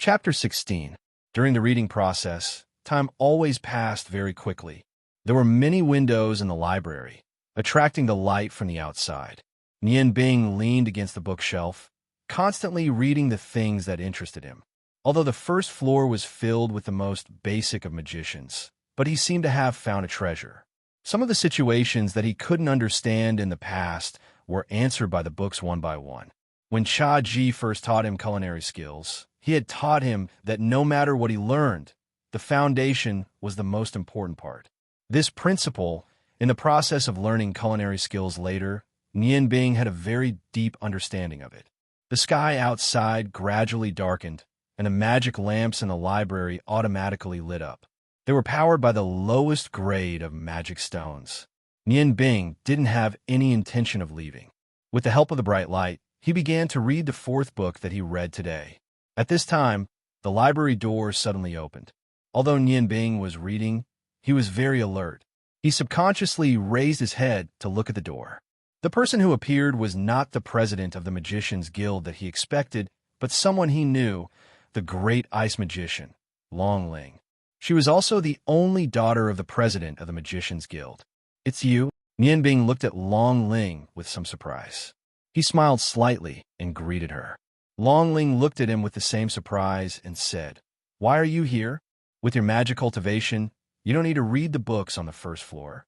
Chapter 16. During the reading process, time always passed very quickly. There were many windows in the library, attracting the light from the outside. Nian Bing leaned against the bookshelf, constantly reading the things that interested him. Although the first floor was filled with the most basic of magicians, but he seemed to have found a treasure. Some of the situations that he couldn't understand in the past were answered by the books one by one. When Cha Ji first taught him culinary skills, he had taught him that no matter what he learned, the foundation was the most important part. This principle, in the process of learning culinary skills later, Nian Bing had a very deep understanding of it. The sky outside gradually darkened, and the magic lamps in the library automatically lit up. They were powered by the lowest grade of magic stones. Nian Bing didn't have any intention of leaving. With the help of the bright light, he began to read the fourth book that he read today. At this time, the library door suddenly opened. Although Nian Bing was reading, he was very alert. He subconsciously raised his head to look at the door. The person who appeared was not the president of the Magicians Guild that he expected, but someone he knew, the great ice magician, Long Ling. She was also the only daughter of the president of the Magicians Guild. "It's you?" Nian Bing looked at Long Ling with some surprise. He smiled slightly and greeted her. Long Ling looked at him with the same surprise and said, "Why are you here? With your magic cultivation, you don't need to read the books on the first floor."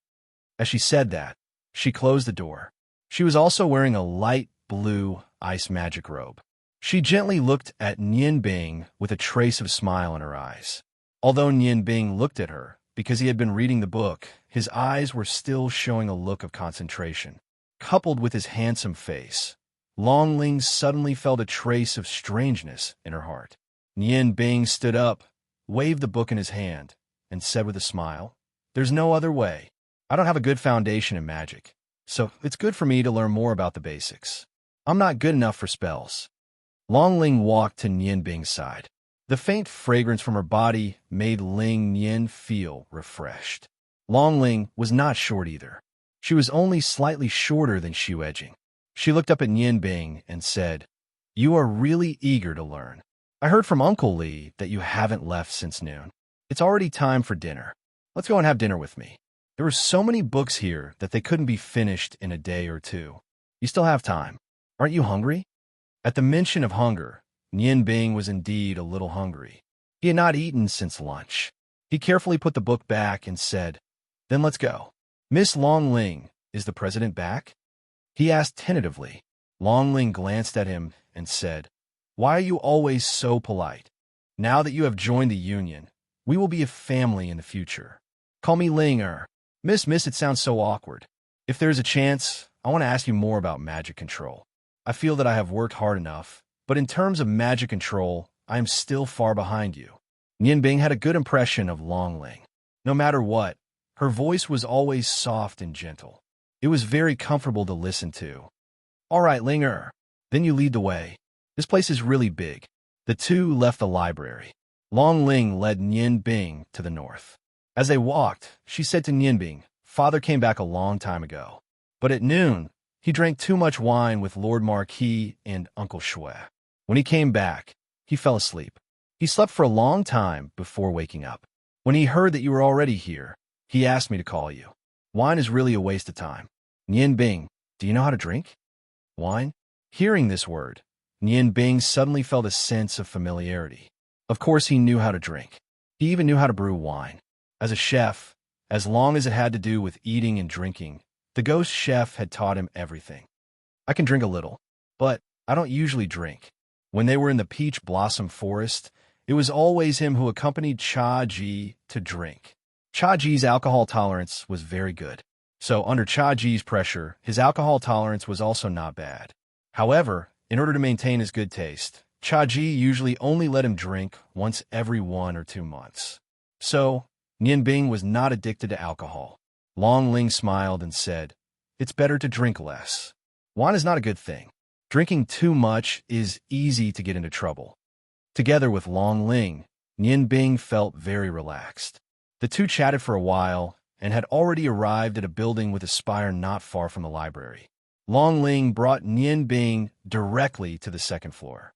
As she said that, she closed the door. She was also wearing a light blue ice magic robe. She gently looked at Nian Bing with a trace of smile in her eyes. Although Nian Bing looked at her, because he had been reading the book, his eyes were still showing a look of concentration. Coupled with his handsome face, Long Ling suddenly felt a trace of strangeness in her heart. Nian Bing stood up, waved the book in his hand, and said with a smile, "There's no other way. I don't have a good foundation in magic, so it's good for me to learn more about the basics. I'm not good enough for spells." Long Ling walked to Nian Bing's side. The faint fragrance from her body made Ling Nian feel refreshed. Long Ling was not short either. She was only slightly shorter than Xu Edging. She looked up at Nian Bing and said, "You are really eager to learn. I heard from Uncle Li that you haven't left since noon. It's already time for dinner. Let's go and have dinner with me." There were so many books here that they couldn't be finished in a day or two. "You still have time. Aren't you hungry?" At the mention of hunger, Nian Bing was indeed a little hungry. He had not eaten since lunch. He carefully put the book back and said, "Then let's go." "Miss Long Ling, is the president back?" he asked tentatively. Long Ling glanced at him and said, "Why are you always so polite? Now that you have joined the union, we will be a family in the future. Call me Ling. Miss, it sounds so awkward. If there is a chance, I want to ask you more about magic control. I feel that I have worked hard enough, but in terms of magic control, I am still far behind you." Nian Bing had a good impression of Long Ling. No matter what, her voice was always soft and gentle. It was very comfortable to listen to. "All right, Linger. Then you lead the way. This place is really big." The two left the library. Long Ling led Nian Bing to the north. As they walked, she said to Nian Bing, "Father came back a long time ago. But at noon, he drank too much wine with Lord Marquis and Uncle Shui. When he came back, he fell asleep. He slept for a long time before waking up. When he heard that you were already here, he asked me to call you. Wine is really a waste of time." "Nian Bing, do you know how to drink?" "Wine?" Hearing this word, Nian Bing suddenly felt a sense of familiarity. Of course he knew how to drink. He even knew how to brew wine. As a chef, as long as it had to do with eating and drinking, the ghost chef had taught him everything. "I can drink a little, but I don't usually drink." When they were in the peach blossom forest, it was always him who accompanied Cha Ji to drink. Cha Ji's alcohol tolerance was very good. So under Cha Ji's pressure, his alcohol tolerance was also not bad. However, in order to maintain his good taste, Cha Ji usually only let him drink once every 1 or 2 months. So, Nian Bing was not addicted to alcohol. Long Ling smiled and said, "It's better to drink less. Wine is not a good thing. Drinking too much is easy to get into trouble." Together with Long Ling, Nian Bing felt very relaxed. The two chatted for a while and had already arrived at a building with a spire not far from the library. Long Ling brought Nian Bing directly to the second floor.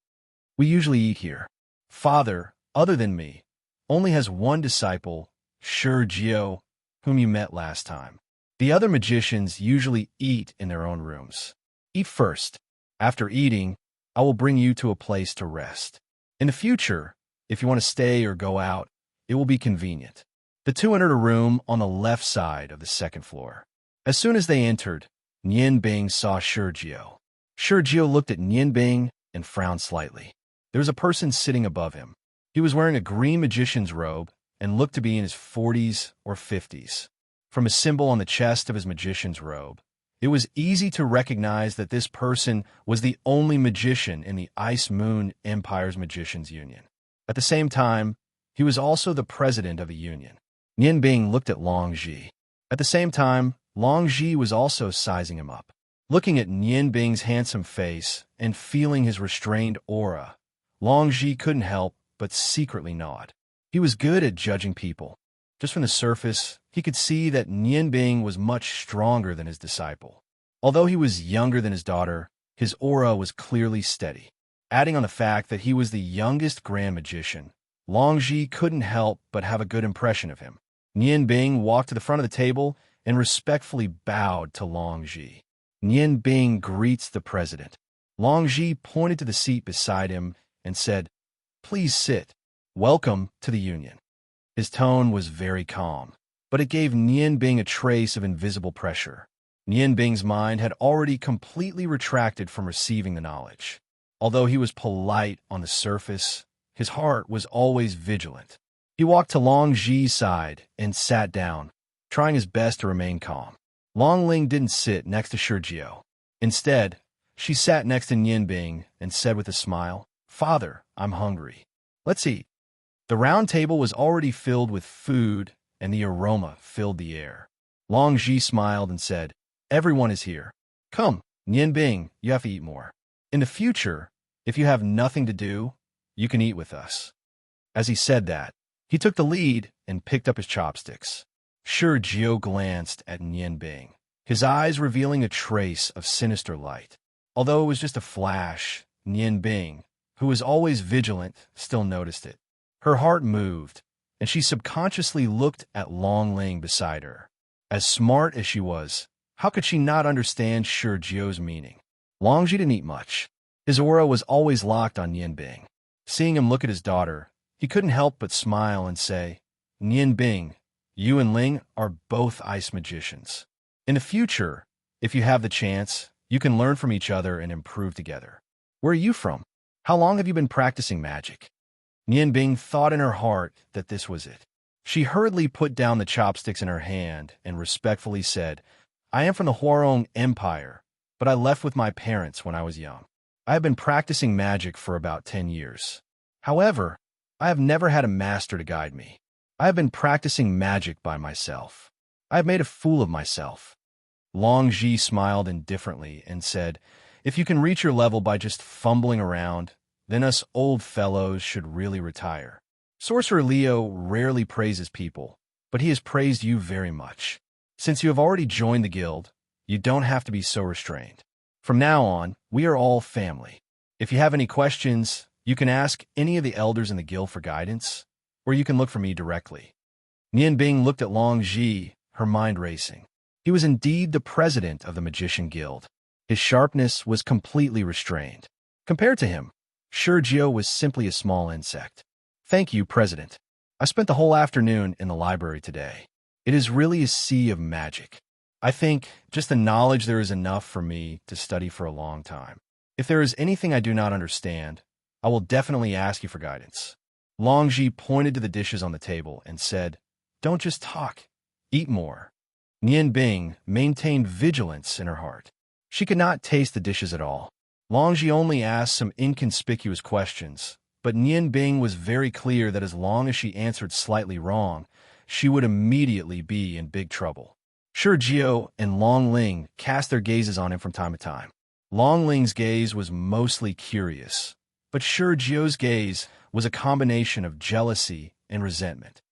"We usually eat here. Father, other than me, only has one disciple, Shurjio, whom you met last time. The other magicians usually eat in their own rooms. Eat first. After eating, I will bring you to a place to rest. In the future, if you want to stay or go out, it will be convenient. The two entered a room on the left side of the second floor. As soon as they entered, Nian Bing saw Shurjio. Shurjio looked at Nian Bing and frowned slightly. There was a person sitting above him. He was wearing a green magician's robe and looked to be in his 40s or 50s. From a symbol on the chest of his magician's robe, it was easy to recognize that this person was the only magician in the Ice Moon Empire's Magicians Union. At the same time, he was also the president of the union. Nian Bing looked at Long Ji. At the same time, Long Ji was also sizing him up. Looking at Nian Bing's handsome face and feeling his restrained aura, Long Ji couldn't help but secretly nod. He was good at judging people. Just from the surface, he could see that Nian Bing was much stronger than his disciple. Although he was younger than his daughter, his aura was clearly steady. Adding on the fact that he was the youngest Grand Magician, Long Ji couldn't help but have a good impression of him. Nian Bing walked to the front of the table and respectfully bowed to Long Ji. Nian Bing greets the president. Long Ji pointed to the seat beside him and said, "Please sit. Welcome to the union." His tone was very calm, but it gave Nian Bing a trace of invisible pressure. Nian Bing's mind had already completely retracted from receiving the knowledge. Although he was polite on the surface, his heart was always vigilant. He walked to Long Ji's side and sat down, trying his best to remain calm. Long Ling didn't sit next to Shurjio. Instead, she sat next to Nian Bing and said with a smile, "Father, I'm hungry. Let's eat." The round table was already filled with food, and the aroma filled the air. Long Ji smiled and said, "Everyone is here. Come, Nian Bing, you have to eat more. In the future, if you have nothing to do, you can eat with us." As he said that, he took the lead and picked up his chopsticks. Shurjio glanced at Nian Bing, his eyes revealing a trace of sinister light. Although it was just a flash, Nian Bing, who was always vigilant, still noticed it. Her heart moved, and she subconsciously looked at Long Ling beside her. As smart as she was, how could she not understand Shurjio's meaning? Long Ji didn't eat much. His aura was always locked on Nian Bing. Seeing him look at his daughter, he couldn't help but smile and say, "Nian Bing, you and Ling are both ice magicians. In the future, if you have the chance, you can learn from each other and improve together. Where are you from? How long have you been practicing magic?" Nian Bing thought in her heart that this was it. She hurriedly put down the chopsticks in her hand and respectfully said, "I am from the Huarong Empire, but I left with my parents when I was young. I have been practicing magic for about 10 years. However, I have never had a master to guide me. I have been practicing magic by myself. I have made a fool of myself." Long Ji smiled indifferently and said, "If you can reach your level by just fumbling around, then us old fellows should really retire. Sorcerer Leo rarely praises people, but he has praised you very much. Since you have already joined the guild, you don't have to be so restrained. From now on, we are all family. If you have any questions, you can ask any of the elders in the guild for guidance, or you can look for me directly." Nian Bing looked at Long Ji, her mind racing. He was indeed the president of the Magician Guild. His sharpness was completely restrained. Compared to him, Shurjio was simply a small insect. "Thank you, President. I spent the whole afternoon in the library today. It is really a sea of magic. I think just the knowledge there is enough for me to study for a long time. If there is anything I do not understand, I will definitely ask you for guidance." Long Ji pointed to the dishes on the table and said, "Don't just talk. Eat more." Nian Bing maintained vigilance in her heart. She could not taste the dishes at all. Long Ji only asked some inconspicuous questions, but Nian Bing was very clear that as long as she answered slightly wrong, she would immediately be in big trouble. Shurjio and Long Ling cast their gazes on him from time to time. Long Ling's gaze was mostly curious, but Shurjio's gaze was a combination of jealousy and resentment.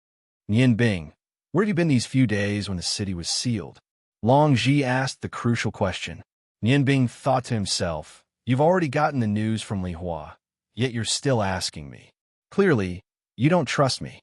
"Nian Bing, where have you been these few days when the city was sealed?" Long Ji asked the crucial question. Nian Bing thought to himself, "You've already gotten the news from Li Hua, yet you're still asking me." Clearly, you don't trust me.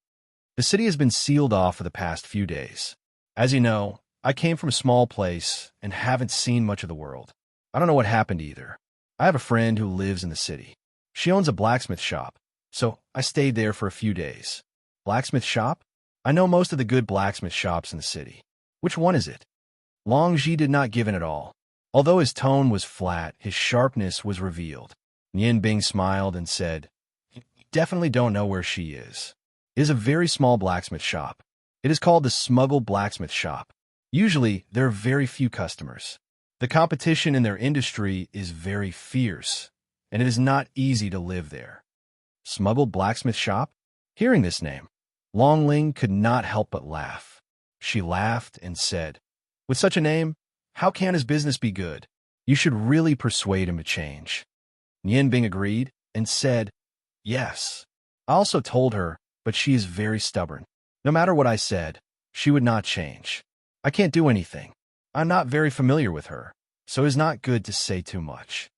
The city has been sealed off for the past few days. As you know, I came from a small place and haven't seen much of the world. I don't know what happened either. I have a friend who lives in the city. She owns a blacksmith shop, so I stayed there for a few days. Blacksmith shop? I know most of the good blacksmith shops in the city. Which one is it? Long Ji did not give in at all. Although his tone was flat, his sharpness was revealed. Nian Bing smiled and said, "You definitely don't know where she is. It is a very small blacksmith shop. It is called the Smuggle Blacksmith Shop. Usually, there are very few customers. The competition in their industry is very fierce, and it is not easy to live there." Smuggle Blacksmith Shop? Hearing this name, Long Ling could not help but laugh. She laughed and said, "With such a name, how can his business be good? You should really persuade him to change." Nian Bing agreed and said, "Yes." I also told her, but she is very stubborn. No matter what I said, she would not change. I can't do anything. I'm not very familiar with her, so it's not good to say too much.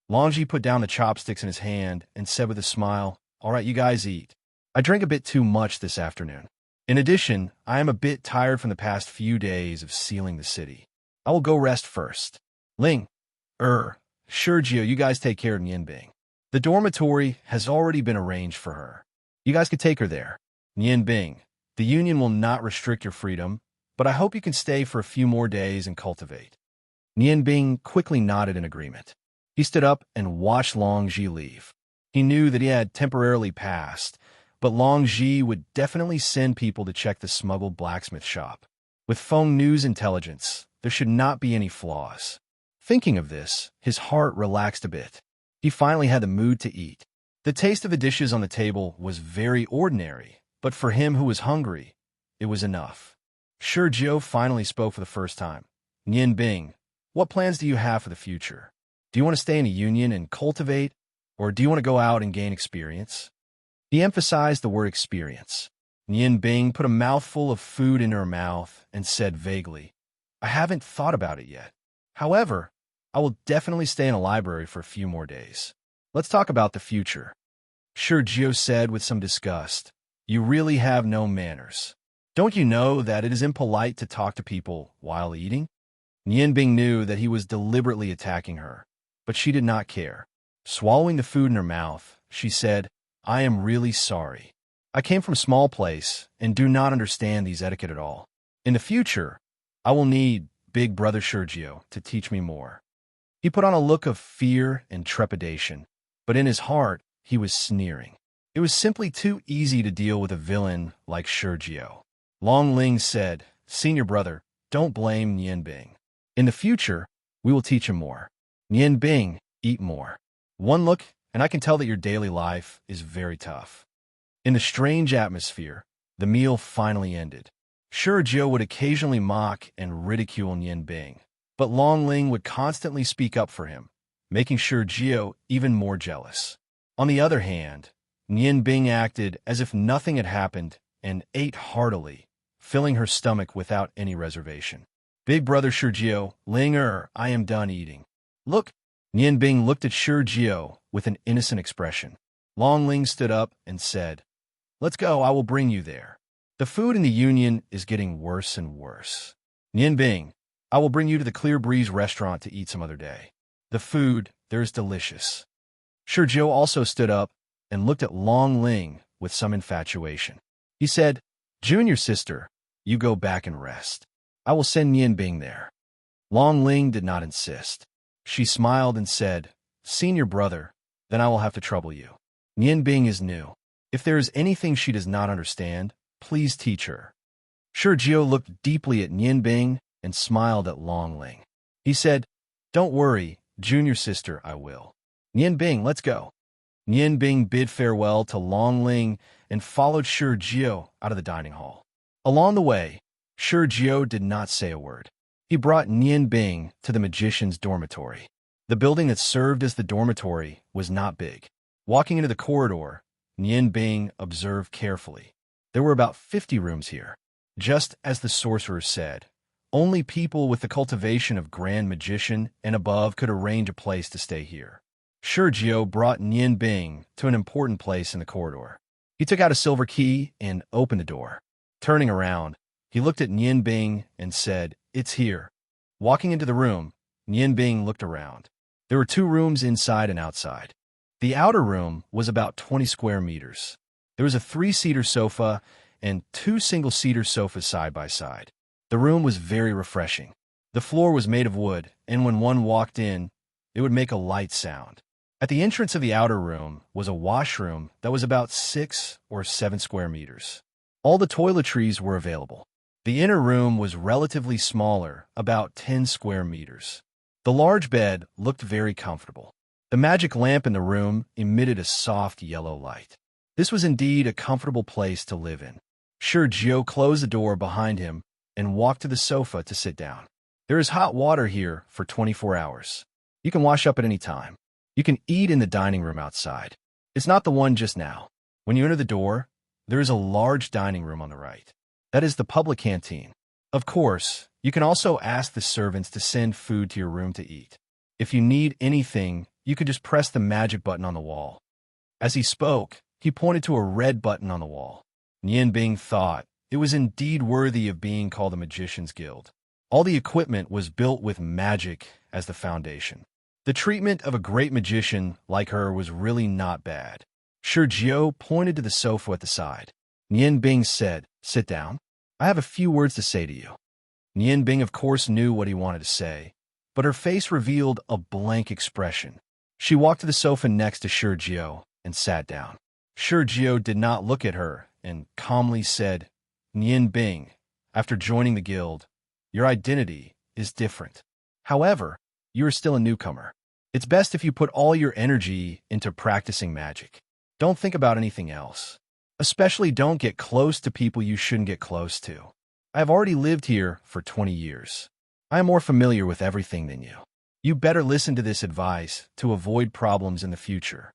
Longji put down the chopsticks in his hand and said with a smile, "All right, you guys eat. I drank a bit too much this afternoon. In addition, I am a bit tired from the past few days of sealing the city. I will go rest first. Ling, Sergio, you guys take care of Nianbing. The dormitory has already been arranged for her. You guys could take her there. Nianbing, the union will not restrict your freedom, but I hope you can stay for a few more days and cultivate." Nianbing quickly nodded in agreement. He stood up and watched Long Ji leave. He knew that he had temporarily passed, but Long Ji would definitely send people to check the smuggled blacksmith shop. With Feng Nu's intelligence, there should not be any flaws. Thinking of this, his heart relaxed a bit. He finally had the mood to eat. The taste of the dishes on the table was very ordinary, but for him who was hungry, it was enough. Sergio finally spoke for the first time. "Nian Bing, what plans do you have for the future? Do you want to stay in a union and cultivate, or do you want to go out and gain experience?" He emphasized the word experience. Nian Bing put a mouthful of food in her mouth and said vaguely, "I haven't thought about it yet. However, I will definitely stay in a library for a few more days. Let's talk about the future." Sergio said with some disgust, "You really have no manners. Don't you know that it is impolite to talk to people while eating?" Nian Bing knew that he was deliberately attacking her, but she did not care. Swallowing the food in her mouth, she said, "I am really sorry. I came from a small place and do not understand these etiquette at all. In the future, I will need Big Brother Sergio to teach me more." He put on a look of fear and trepidation, but in his heart, he was sneering. It was simply too easy to deal with a villain like Sergio. Long Ling said, "Senior brother, don't blame Nian Bing. In the future, we will teach him more. Nian Bing, eat more. One look, and I can tell that your daily life is very tough." In the strange atmosphere, the meal finally ended. Sergio would occasionally mock and ridicule Nian Bing, but Long Ling would constantly speak up for him, making Sergio even more jealous. On the other hand, Nian Bing acted as if nothing had happened and ate heartily, filling her stomach without any reservation. "Big Brother Sergio, I am done eating. Look." Nian Bing looked at Sergio with an innocent expression. Long Ling stood up and said, "Let's go, I will bring you there. The food in the union is getting worse and worse. Nian Bing, I will bring you to the Clear Breeze restaurant to eat some other day. The food there is delicious." Sergio also stood up and looked at Long Ling with some infatuation. He said, "Junior sister, you go back and rest. I will send Nian Bing there." Long Ling did not insist. She smiled and said, "Senior brother, then I will have to trouble you. Nian Bing is new. If there is anything she does not understand, please teach her." Sergio looked deeply at Nian Bing and smiled at Long Ling. He said, "Don't worry, junior sister, I will. Nian Bing, let's go." Nian Bing bid farewell to Long Ling and followed Sergio out of the dining hall. Along the way, Sergio did not say a word. He brought Nian Bing to the magician's dormitory. The building that served as the dormitory was not big. Walking into the corridor, Nian Bing observed carefully. There were about 50 rooms here. Just as the sorcerer said, only people with the cultivation of Grand Magician and above could arrange a place to stay here. Sergio brought Nian Bing to an important place in the corridor. He took out a silver key and opened the door. Turning around, he looked at Nian Bing and said, "It's here." Walking into the room, Nian Bing looked around. There were 2 rooms inside and outside. The outer room was about 20 square meters. There was a 3-seater sofa and 2 single-seater sofas side by side. The room was very refreshing. The floor was made of wood, and when one walked in, it would make a light sound. At the entrance of the outer room was a washroom that was about 6 or 7 square meters. All the toiletries were available. The inner room was relatively smaller, about 10 square meters. The large bed looked very comfortable. The magic lamp in the room emitted a soft yellow light. This was indeed a comfortable place to live in. Sergio closed the door behind him and walked to the sofa to sit down. There is hot water here for 24 hours. You can wash up at any time. You can eat in the dining room outside. It's not the one just now. When you enter the door, there is a large dining room on the right. That is the public canteen. Of course, you can also ask the servants to send food to your room to eat. If you need anything, you can just press the magic button on the wall. As he spoke, he pointed to a red button on the wall. Nian Bing thought it was indeed worthy of being called a magician's guild. All the equipment was built with magic as the foundation. The treatment of a great magician like her was really not bad. Sergio pointed to the sofa at the side. Nian Bing said, "Sit down. I have a few words to say to you." Nian Bing of course knew what he wanted to say, but her face revealed a blank expression. She walked to the sofa next to Sergio and sat down. Sergio did not look at her and calmly said, "Nian Bing, after joining the guild, your identity is different. However, you are still a newcomer. It's best if you put all your energy into practicing magic. Don't think about anything else. Especially don't get close to people you shouldn't get close to. I have already lived here for 20 years. I am more familiar with everything than you. You better listen to this advice to avoid problems in the future."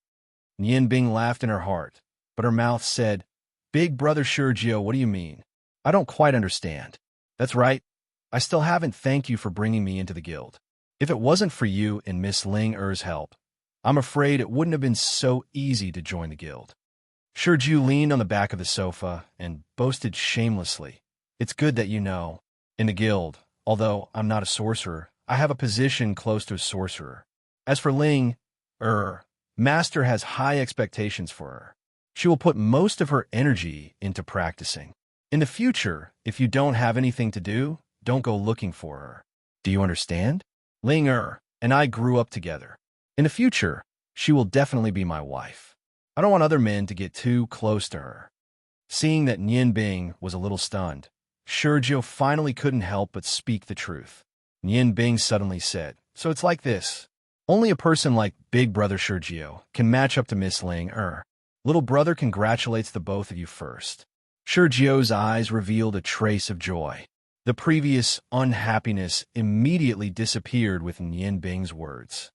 Nian Bing laughed in her heart, but her mouth said, "Big brother Sergio, what do you mean? I don't quite understand." "That's right. I still haven't thanked you for bringing me into the guild. If it wasn't for you and Miss Ling Er's help, I'm afraid it wouldn't have been so easy to join the guild." Sergio leaned on the back of the sofa and boasted shamelessly, "It's good that you know. In the guild, although I'm not a sorcerer, I have a position close to a sorcerer. As for Ling Master has high expectations for her. She will put most of her energy into practicing. In the future, if you don't have anything to do, don't go looking for her. Do you understand? Ling and I grew up together. In the future, she will definitely be my wife. I don't want other men to get too close to her." Seeing that Nian Bing was a little stunned, Sergio finally couldn't help but speak the truth. Nian Bing suddenly said, "So it's like this. Only a person like Big Brother Sergio can match up to Miss Ling Little brother congratulates the both of you first." Sergio's eyes revealed a trace of joy. The previous unhappiness immediately disappeared with Nian Bing's words.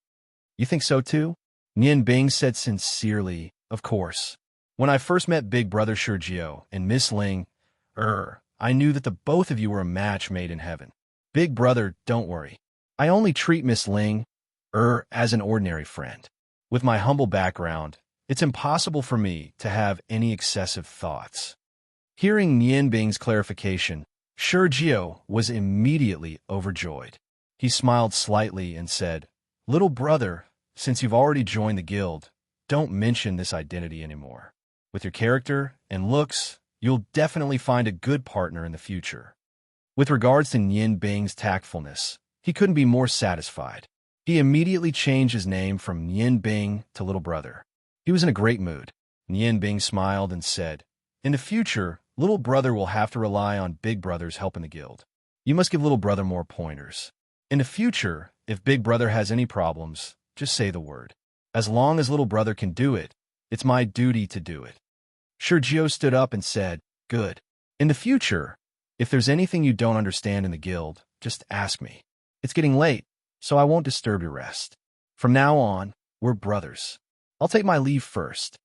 "You think so too?" Nian Bing said sincerely, "Of course. When I first met Big Brother Sergio and Miss Ling I knew that the both of you were a match made in heaven. Big Brother, don't worry. I only treat Miss Ling as an ordinary friend. With my humble background, it's impossible for me to have any excessive thoughts." Hearing Nian Bing's clarification, Sergio was immediately overjoyed. He smiled slightly and said, "Little brother, since you've already joined the guild, don't mention this identity anymore. With your character and looks, you'll definitely find a good partner in the future." With regards to Nian Bing's tactfulness, he couldn't be more satisfied. He immediately changed his name from Nian Bing to Little Brother. He was in a great mood. Nian Bing smiled and said, "In the future, Little Brother will have to rely on Big Brother's help in the guild. You must give Little Brother more pointers. In the future, if Big Brother has any problems, just say the word. As long as Little Brother can do it, it's my duty to do it." Sergio stood up and said, "Good. In the future, if there's anything you don't understand in the guild, just ask me. It's getting late, so I won't disturb your rest. From now on, we're brothers. I'll take my leave first."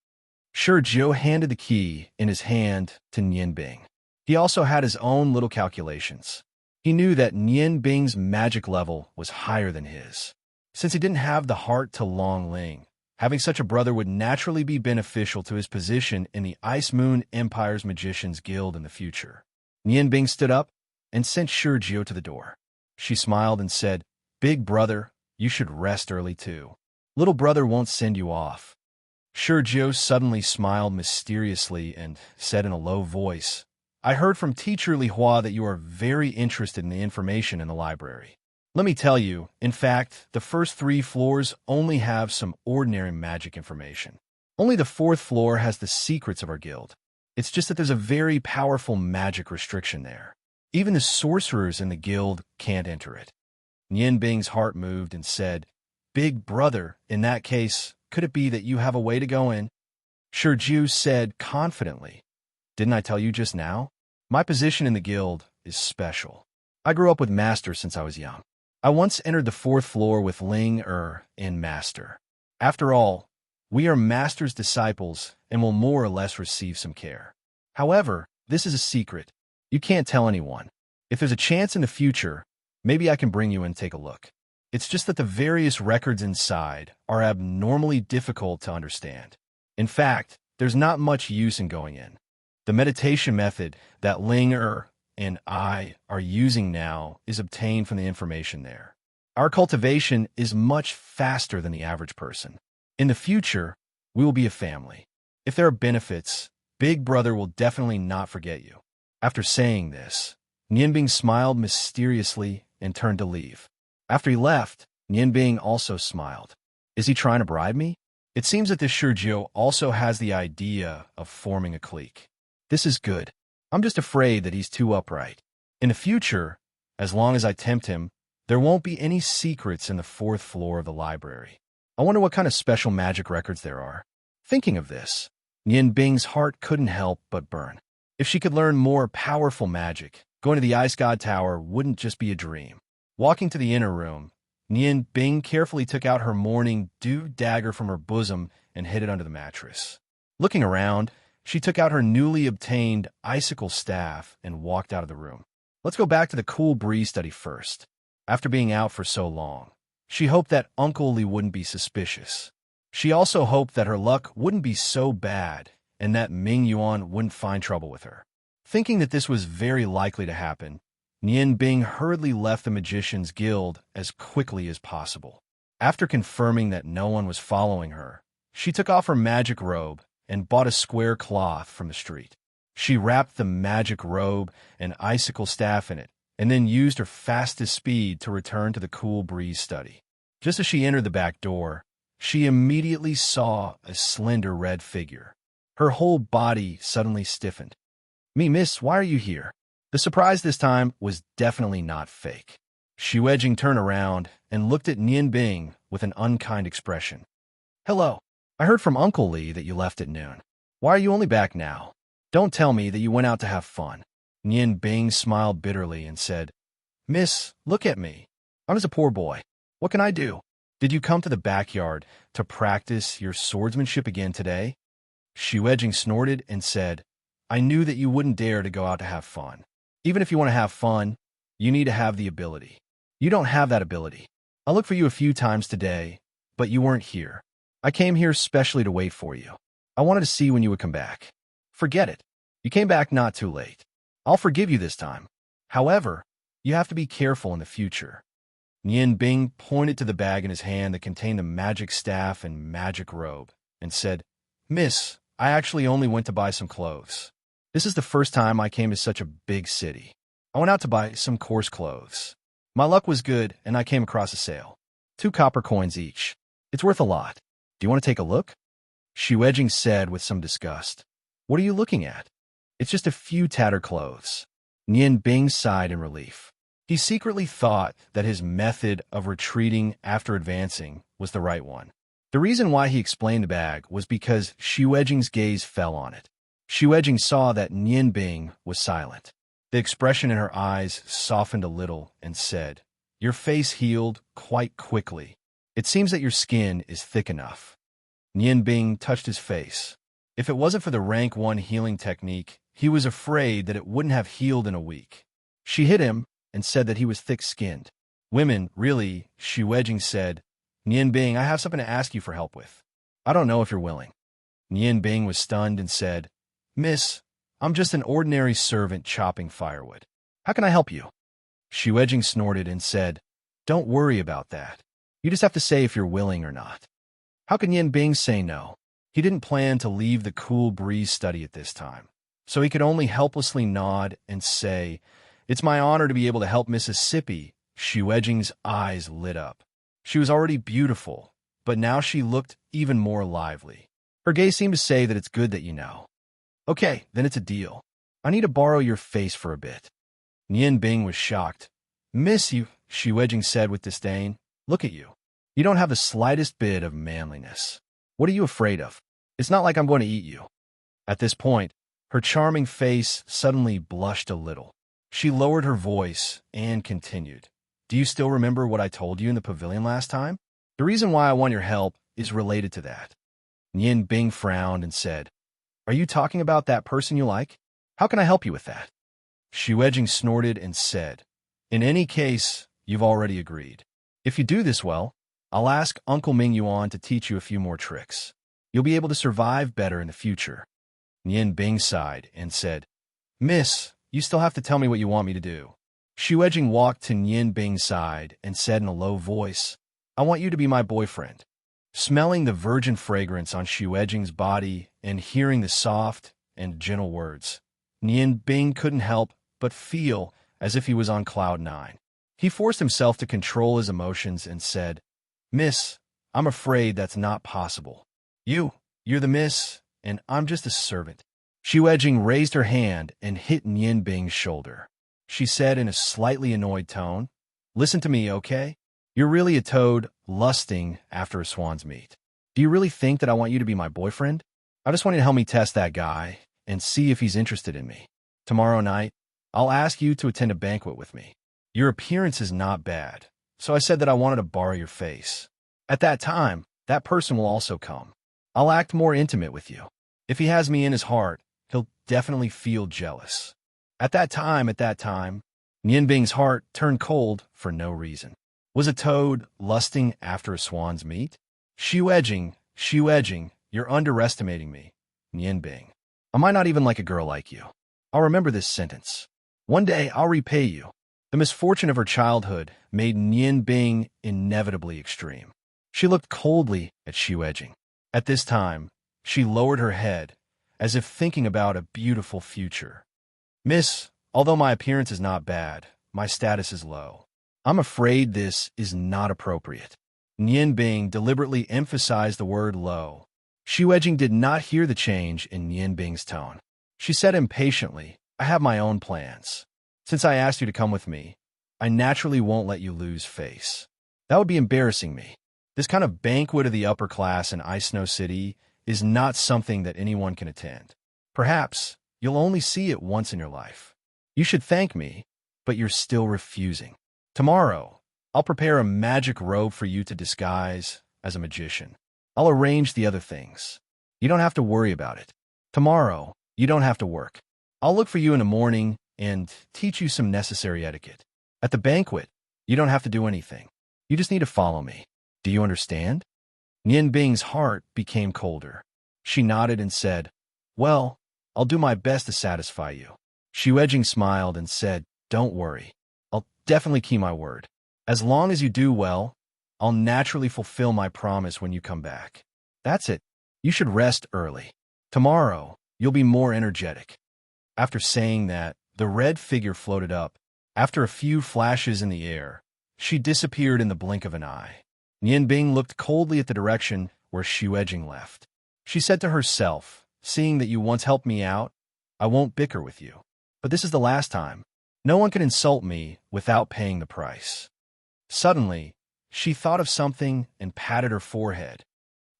Sergio handed the key in his hand to Nian Bing. He also had his own little calculations. He knew that Nian Bing's magic level was higher than his. Since he didn't have the heart to Long Ling, Having such a brother would naturally be beneficial to his position in the Ice Moon Empire's Magicians Guild in the future. Nian Bing stood up and sent Shurjio to the door. She smiled and said, "Big brother, you should rest early too. Little brother won't send you off." Shurjio suddenly smiled mysteriously and said in a low voice, "I heard from Teacher Li Hua that you are very interested in the information in the library. Let me tell you, in fact, the first 3 floors only have some ordinary magic information. Only the 4th floor has the secrets of our guild. It's just that there's a very powerful magic restriction there. Even the sorcerers in the guild can't enter it." Nian Bing's heart moved and said, "Big brother, in that case, could it be that you have a way to go in?" Shurjiu said confidently, "Didn't I tell you just now? My position in the guild is special. I grew up with Master since I was young. I once entered the 4th floor with Ling in Master. After all, we are Master's disciples and will more or less receive some care. However, this is a secret. You can't tell anyone. If there's a chance in the future, maybe I can bring you in and take a look. It's just that the various records inside are abnormally difficult to understand. In fact, there's not much use in going in. The meditation method that Ling and I are using now is obtained from the information there. Our cultivation is much faster than the average person. In the future, we will be a family. If there are benefits, Big Brother will definitely not forget you." After saying this, Nianbing smiled mysteriously and turned to leave. After he left, Nianbing also smiled. Is he trying to bribe me? It seems that this Shurjiu also has the idea of forming a clique. This is good. I'm just afraid that he's too upright. In the future, as long as I tempt him, there won't be any secrets in the 4th floor of the library. I wonder what kind of special magic records there are. Thinking of this, Nian Bing's heart couldn't help but burn. If she could learn more powerful magic, going to the Ice God Tower wouldn't just be a dream. Walking to the inner room, Nian Bing carefully took out her morning dew dagger from her bosom and hid it under the mattress. Looking around, she took out her newly obtained icicle staff and walked out of the room. Let's go back to the cool breeze study first. After being out for so long, she hoped that Uncle Li wouldn't be suspicious. She also hoped that her luck wouldn't be so bad and that Ming Yuan wouldn't find trouble with her. Thinking that this was very likely to happen, Nian Bing hurriedly left the Magicians Guild as quickly as possible. After confirming that no one was following her, she took off her magic robe and bought a square cloth from the street. She wrapped the magic robe and icicle staff in it, and then used her fastest speed to return to the cool breeze study. Just as she entered the back door, she immediately saw a slender red figure. Her whole body suddenly stiffened. Miss, why are you here?" The surprise this time was definitely not fake. Xu Edging turned around and looked at Nian Bing with an unkind expression. "Hello. I heard from Uncle Li that you left at noon. Why are you only back now? Don't tell me that you went out to have fun." Nian Bing smiled bitterly and said, "Miss, look at me. I'm just a poor boy. What can I do? Did you come to the backyard to practice your swordsmanship again today?" Xu Edging snorted and said, "I knew that you wouldn't dare to go out to have fun. Even if you want to have fun, you need to have the ability. You don't have that ability. I looked for you a few times today, but you weren't here. I came here specially to wait for you. I wanted to see when you would come back. Forget it. You came back not too late. I'll forgive you this time. However, you have to be careful in the future." Nian Bing pointed to the bag in his hand that contained the magic staff and magic robe and said, "Miss, I actually only went to buy some clothes. This is the first time I came to such a big city. I went out to buy some coarse clothes. My luck was good and I came across a sale. 2 copper coins each. It's worth a lot. Do you want to take a look?" Xu Edging said with some disgust. "What are you looking at? It's just a few tattered clothes." Nian Bing sighed in relief. He secretly thought that his method of retreating after advancing was the right one. The reason why he explained the bag was because Xu Edging's gaze fell on it. Xu Edging saw that Nian Bing was silent. The expression in her eyes softened a little and said, "Your face healed quite quickly. It seems that your skin is thick enough." Nian Bing touched his face. If it wasn't for the rank 1 healing technique, he was afraid that it wouldn't have healed in a week. She hit him and said that he was thick-skinned. "Women, really," Xu Edging said. "Nian Bing, I have something to ask you for help with." I don't know if you're willing. Nian Bing was stunned and said, Miss, I'm just an ordinary servant chopping firewood. How can I help you? Xu Weijing snorted and said, Don't worry about that. You just have to say if you're willing or not. How can Nian Bing say no? He didn't plan to leave the cool breeze study at this time, so he could only helplessly nod and say, It's my honor to be able to help Mississippi. Xu Weijing's eyes lit up. She was already beautiful, but now she looked even more lively. Her gaze seemed to say that it's good that you know. Okay, then it's a deal. I need to borrow your face for a bit. Nian Bing was shocked. Miss you, Xu Weijing said with disdain. Look at you. You don't have the slightest bit of manliness. What are you afraid of? It's not like I'm going to eat you. At this point, her charming face suddenly blushed a little. She lowered her voice and continued. Do you still remember what I told you in the pavilion last time? The reason why I want your help is related to that. Nian Bing frowned and said, Are you talking about that person you like? How can I help you with that? Xu Weijing snorted and said, In any case, you've already agreed. If you do this well, I'll ask Uncle Ming Yuan to teach you a few more tricks. You'll be able to survive better in the future. Nian Bing sighed and said, Miss, you still have to tell me what you want me to do. Xu Weijing walked to Nian Bing's side and said in a low voice, I want you to be my boyfriend. Smelling the virgin fragrance on Xu Weijing's body and hearing the soft and gentle words, Nian Bing couldn't help but feel as if he was on cloud nine. He forced himself to control his emotions and said, Miss, I'm afraid that's not possible. You're the miss, and I'm just a servant. Xu Weijing raised her hand and hit Nian Bing's shoulder. She said in a slightly annoyed tone, Listen to me, okay? You're really a toad lusting after a swan's meat. Do you really think that I want you to be my boyfriend? I just want you to help me test that guy and see if he's interested in me. Tomorrow night, I'll ask you to attend a banquet with me. Your appearance is not bad, so I said that I wanted to borrow your face. At that time, that person will also come. I'll act more intimate with you. If he has me in his heart, he'll definitely feel jealous. At that time, Nian Bing's heart turned cold for no reason. Was a toad lusting after a swan's meat? Xu Weijing, you're underestimating me. Nian Bing. I might not even like a girl like you. I'll remember this sentence. One day, I'll repay you. The misfortune of her childhood made Nian Bing inevitably extreme. She looked coldly at Xu Weijing. At this time, she lowered her head, as if thinking about a beautiful future. Miss, although my appearance is not bad, my status is low. I'm afraid this is not appropriate. Nian Bing deliberately emphasized the word low. Xu Weijing did not hear the change in Nian Bing's tone. She said impatiently, I have my own plans. Since I asked you to come with me, I naturally won't let you lose face. That would be embarrassing me. This kind of banquet of the upper class in Ice Snow City is not something that anyone can attend. Perhaps you'll only see it once in your life. You should thank me, but you're still refusing. Tomorrow, I'll prepare a magic robe for you to disguise as a magician. I'll arrange the other things. You don't have to worry about it. Tomorrow, you don't have to work. I'll look for you in the morning and teach you some necessary etiquette. At the banquet, you don't have to do anything. You just need to follow me. Do you understand? Nian Bing's heart became colder. She nodded and said, Well, I'll do my best to satisfy you. Xu Weijing smiled and said, Don't worry. I'll definitely keep my word. As long as you do well, I'll naturally fulfill my promise when you come back. That's it. You should rest early. Tomorrow, you'll be more energetic. After saying that, the red figure floated up. After a few flashes in the air, she disappeared in the blink of an eye. Nian Bing looked coldly at the direction where Xu Weijing left. She said to herself, Seeing that you once helped me out, I won't bicker with you. But this is the last time. No one can insult me without paying the price. Suddenly, she thought of something and patted her forehead.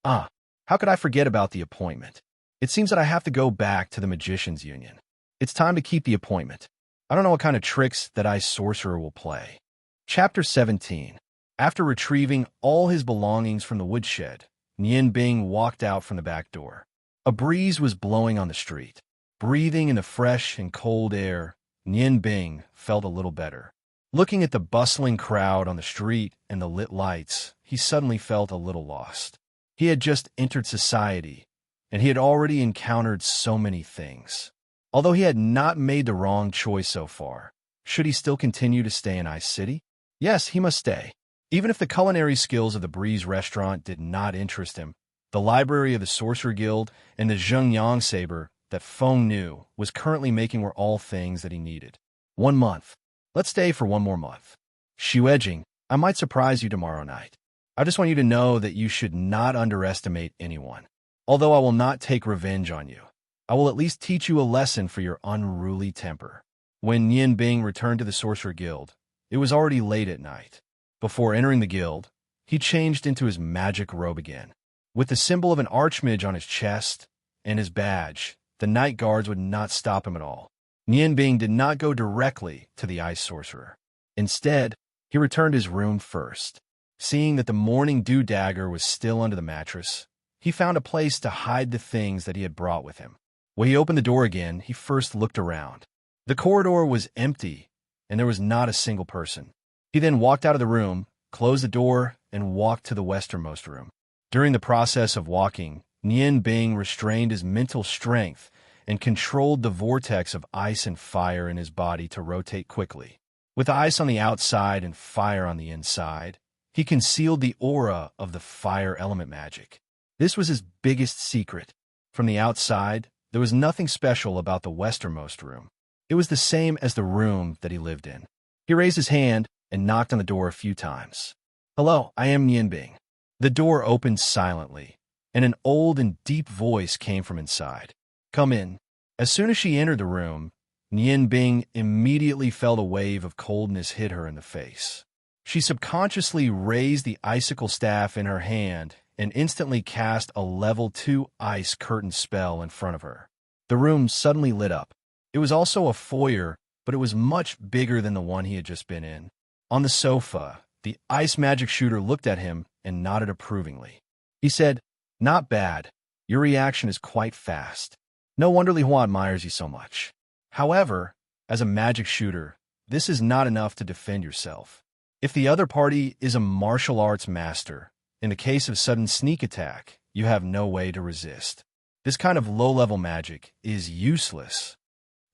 How could I forget about the appointment? It seems that I have to go back to the Magician's Union. It's time to keep the appointment. I don't know what kind of tricks that Ice Sorcerer will play. Chapter 17. After retrieving all his belongings from the woodshed, Nian Bing walked out from the back door. A breeze was blowing on the street. Breathing in the fresh and cold air, Nian Bing felt a little better. Looking at the bustling crowd on the street and the lit lights, he suddenly felt a little lost. He had just entered society, and he had already encountered so many things. Although he had not made the wrong choice so far, should he still continue to stay in Ice City? Yes, he must stay. Even if the culinary skills of the Breeze restaurant did not interest him, the library of the Sorcerer Guild and the Zhengyang saber that Feng knew was currently making were all things that he needed. 1 month. Let's stay for 1 more month. Xu Edging, I might surprise you tomorrow night. I just want you to know that you should not underestimate anyone. Although I will not take revenge on you, I will at least teach you a lesson for your unruly temper. When Nian Bing returned to the Sorcerer Guild, it was already late at night. Before entering the guild, he changed into his magic robe again. With the symbol of an archmage on his chest and his badge, the night guards would not stop him at all. Nian Bing did not go directly to the ice sorcerer. Instead, he returned to his room first. Seeing that the morning dew dagger was still under the mattress, he found a place to hide the things that he had brought with him. When he opened the door again, he first looked around. The corridor was empty, and there was not a single person. He then walked out of the room, closed the door, and walked to the westernmost room. During the process of walking, Nian Bing restrained his mental strength and controlled the vortex of ice and fire in his body to rotate quickly. With ice on the outside and fire on the inside, he concealed the aura of the fire element magic. This was his biggest secret. From the outside, there was nothing special about the westernmost room. It was the same as the room that he lived in. He raised his hand and knocked on the door a few times. "Hello, I am Nian Bing." The door opened silently, and an old and deep voice came from inside. "Come in." As soon as she entered the room, Nian Bing immediately felt a wave of coldness hit her in the face. She subconsciously raised the icicle staff in her hand and instantly cast a level 2 ice curtain spell in front of her. The room suddenly lit up. It was also a foyer, but it was much bigger than the one he had just been in. On the sofa, the ice magic shooter looked at him and nodded approvingly. He said, "Not bad. Your reaction is quite fast. No wonder Li Hua admires you so much. However, as a magic shooter, this is not enough to defend yourself. If the other party is a martial arts master, in the case of sudden sneak attack, you have no way to resist. This kind of low-level magic is useless."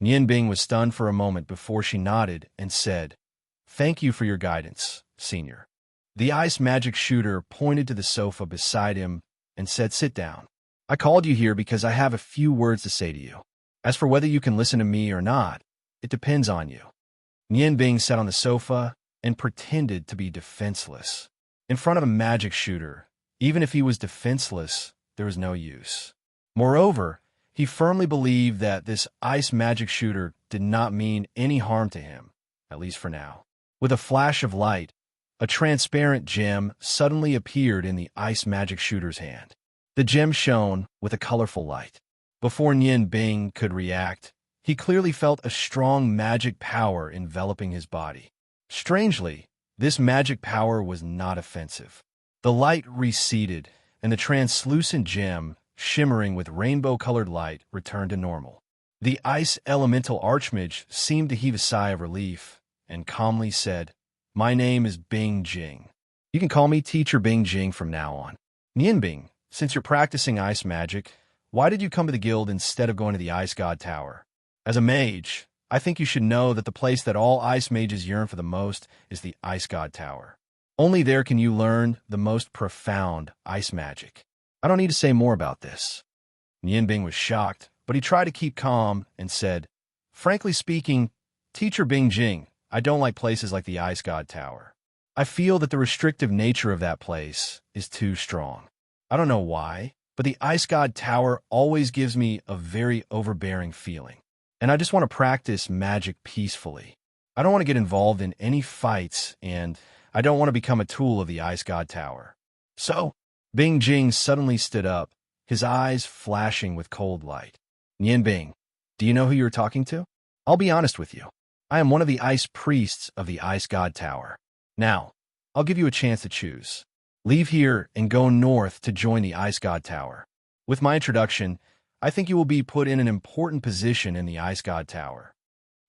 Nian Bing was stunned for a moment before she nodded and said, "Thank you for your guidance, Senior." The ice magic shooter pointed to the sofa beside him and said, "Sit down. I called you here because I have a few words to say to you. As for whether you can listen to me or not, it depends on you." Nian Bing sat on the sofa and pretended to be defenseless. In front of a magic shooter, even if he was defenseless, there was no use. Moreover, he firmly believed that this ice magic shooter did not mean any harm to him, at least for now. With a flash of light, a transparent gem suddenly appeared in the ice magic shooter's hand. The gem shone with a colorful light. Before Nian Bing could react, he clearly felt a strong magic power enveloping his body. Strangely, this magic power was not offensive. The light receded, and the translucent gem, shimmering with rainbow-colored light, returned to normal. The ice elemental archmage seemed to heave a sigh of relief and calmly said, "My name is Bing Jing. You can call me Teacher Bing Jing from now on." "Nian Bing, since you're practicing ice magic, why did you come to the guild instead of going to the Ice God Tower? As a mage, I think you should know that the place that all ice mages yearn for the most is the Ice God Tower. Only there can you learn the most profound ice magic. I don't need to say more about this." Nian Bing was shocked, but he tried to keep calm and said, "Frankly speaking, Teacher Bing Jing, I don't like places like the Ice God Tower. I feel that the restrictive nature of that place is too strong. I don't know why, but the Ice God Tower always gives me a very overbearing feeling. And I just want to practice magic peacefully. I don't want to get involved in any fights, and I don't want to become a tool of the Ice God Tower." So, Bing Jing suddenly stood up, his eyes flashing with cold light. "Nian Bing, do you know who you're talking to? I'll be honest with you. I am one of the ice priests of the Ice God Tower. Now, I'll give you a chance to choose. Leave here and go north to join the Ice God Tower. With my introduction, I think you will be put in an important position in the Ice God Tower."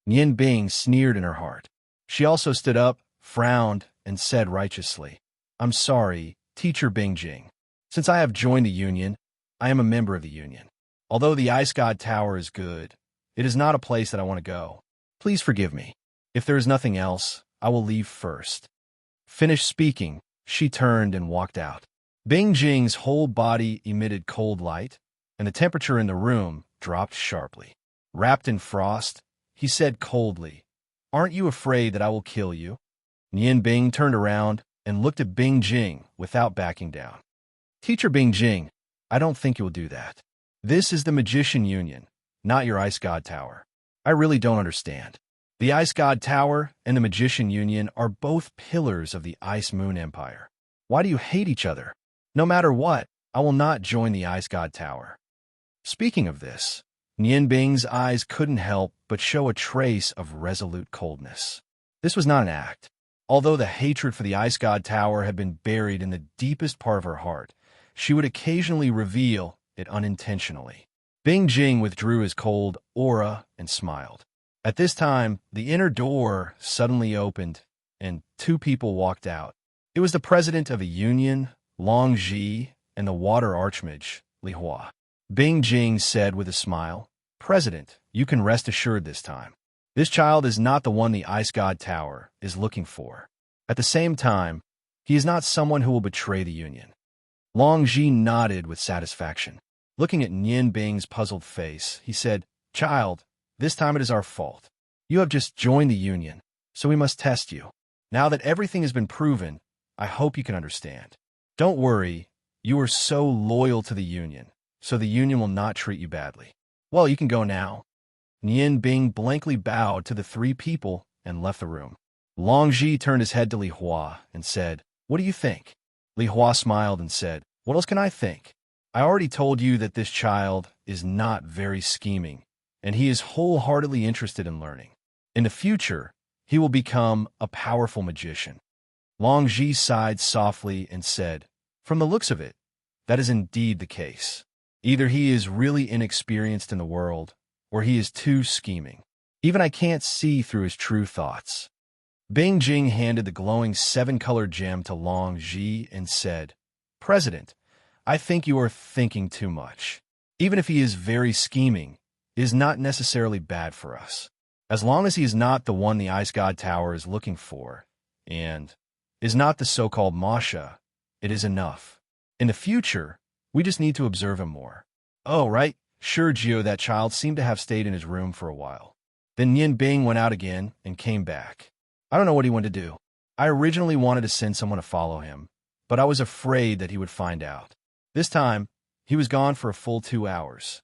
Nian Bing sneered in her heart. She also stood up, frowned, and said righteously, "I'm sorry, Teacher Bing Jing. Since I have joined the Union, I am a member of the Union. Although the Ice God Tower is good, it is not a place that I want to go. Please forgive me. If there is nothing else, I will leave first." Finished speaking, she turned and walked out. Bing Jing's whole body emitted cold light, and the temperature in the room dropped sharply. Wrapped in frost, he said coldly, "Aren't you afraid that I will kill you?" Nian Bing turned around and looked at Bing Jing without backing down. "Teacher Bing Jing, I don't think you'll do that. This is the Magician Union, not your Ice God Tower. I really don't understand. The Ice God Tower and the Magician Union are both pillars of the Ice Moon Empire. Why do you hate each other? No matter what, I will not join the Ice God Tower." Speaking of this, Nian Bing's eyes couldn't help but show a trace of resolute coldness. This was not an act. Although the hatred for the Ice God Tower had been buried in the deepest part of her heart, she would occasionally reveal it unintentionally. Bing Jing withdrew his cold aura and smiled. At this time, the inner door suddenly opened, and two people walked out. It was the president of a union, Long Ji, and the water archmage, Li Hua. Bing Jing said with a smile, "President, you can rest assured this time. This child is not the one the Ice God Tower is looking for. At the same time, he is not someone who will betray the Union." Long Ji nodded with satisfaction. Looking at Nian Bing's puzzled face, he said, "Child, this time it is our fault. You have just joined the Union, so we must test you. Now that everything has been proven, I hope you can understand. Don't worry, you are so loyal to the Union, so the Union will not treat you badly. Well, you can go now." Nian Bing blankly bowed to the three people and left the room. Long Ji turned his head to Li Hua and said, "What do you think?" Li Hua smiled and said, "What else can I think? I already told you that this child is not very scheming, and he is wholeheartedly interested in learning. In the future, he will become a powerful magician." Long Ji sighed softly and said, "From the looks of it, that is indeed the case. Either he is really inexperienced in the world, or he is too scheming. Even I can't see through his true thoughts." Bing Jing handed the glowing 7-colored gem to Long Ji and said, "President, I think you are thinking too much. Even if he is very scheming, it is not necessarily bad for us. As long as he is not the one the Ice God Tower is looking for, and is not the so-called Masha, it is enough. In the future, we just need to observe him more." "Oh, right. Sure, Gio, that child seemed to have stayed in his room for a while." Then Nian Bing went out again and came back. "I don't know what he went to do. I originally wanted to send someone to follow him, but I was afraid that he would find out. This time, he was gone for a full 2 hours."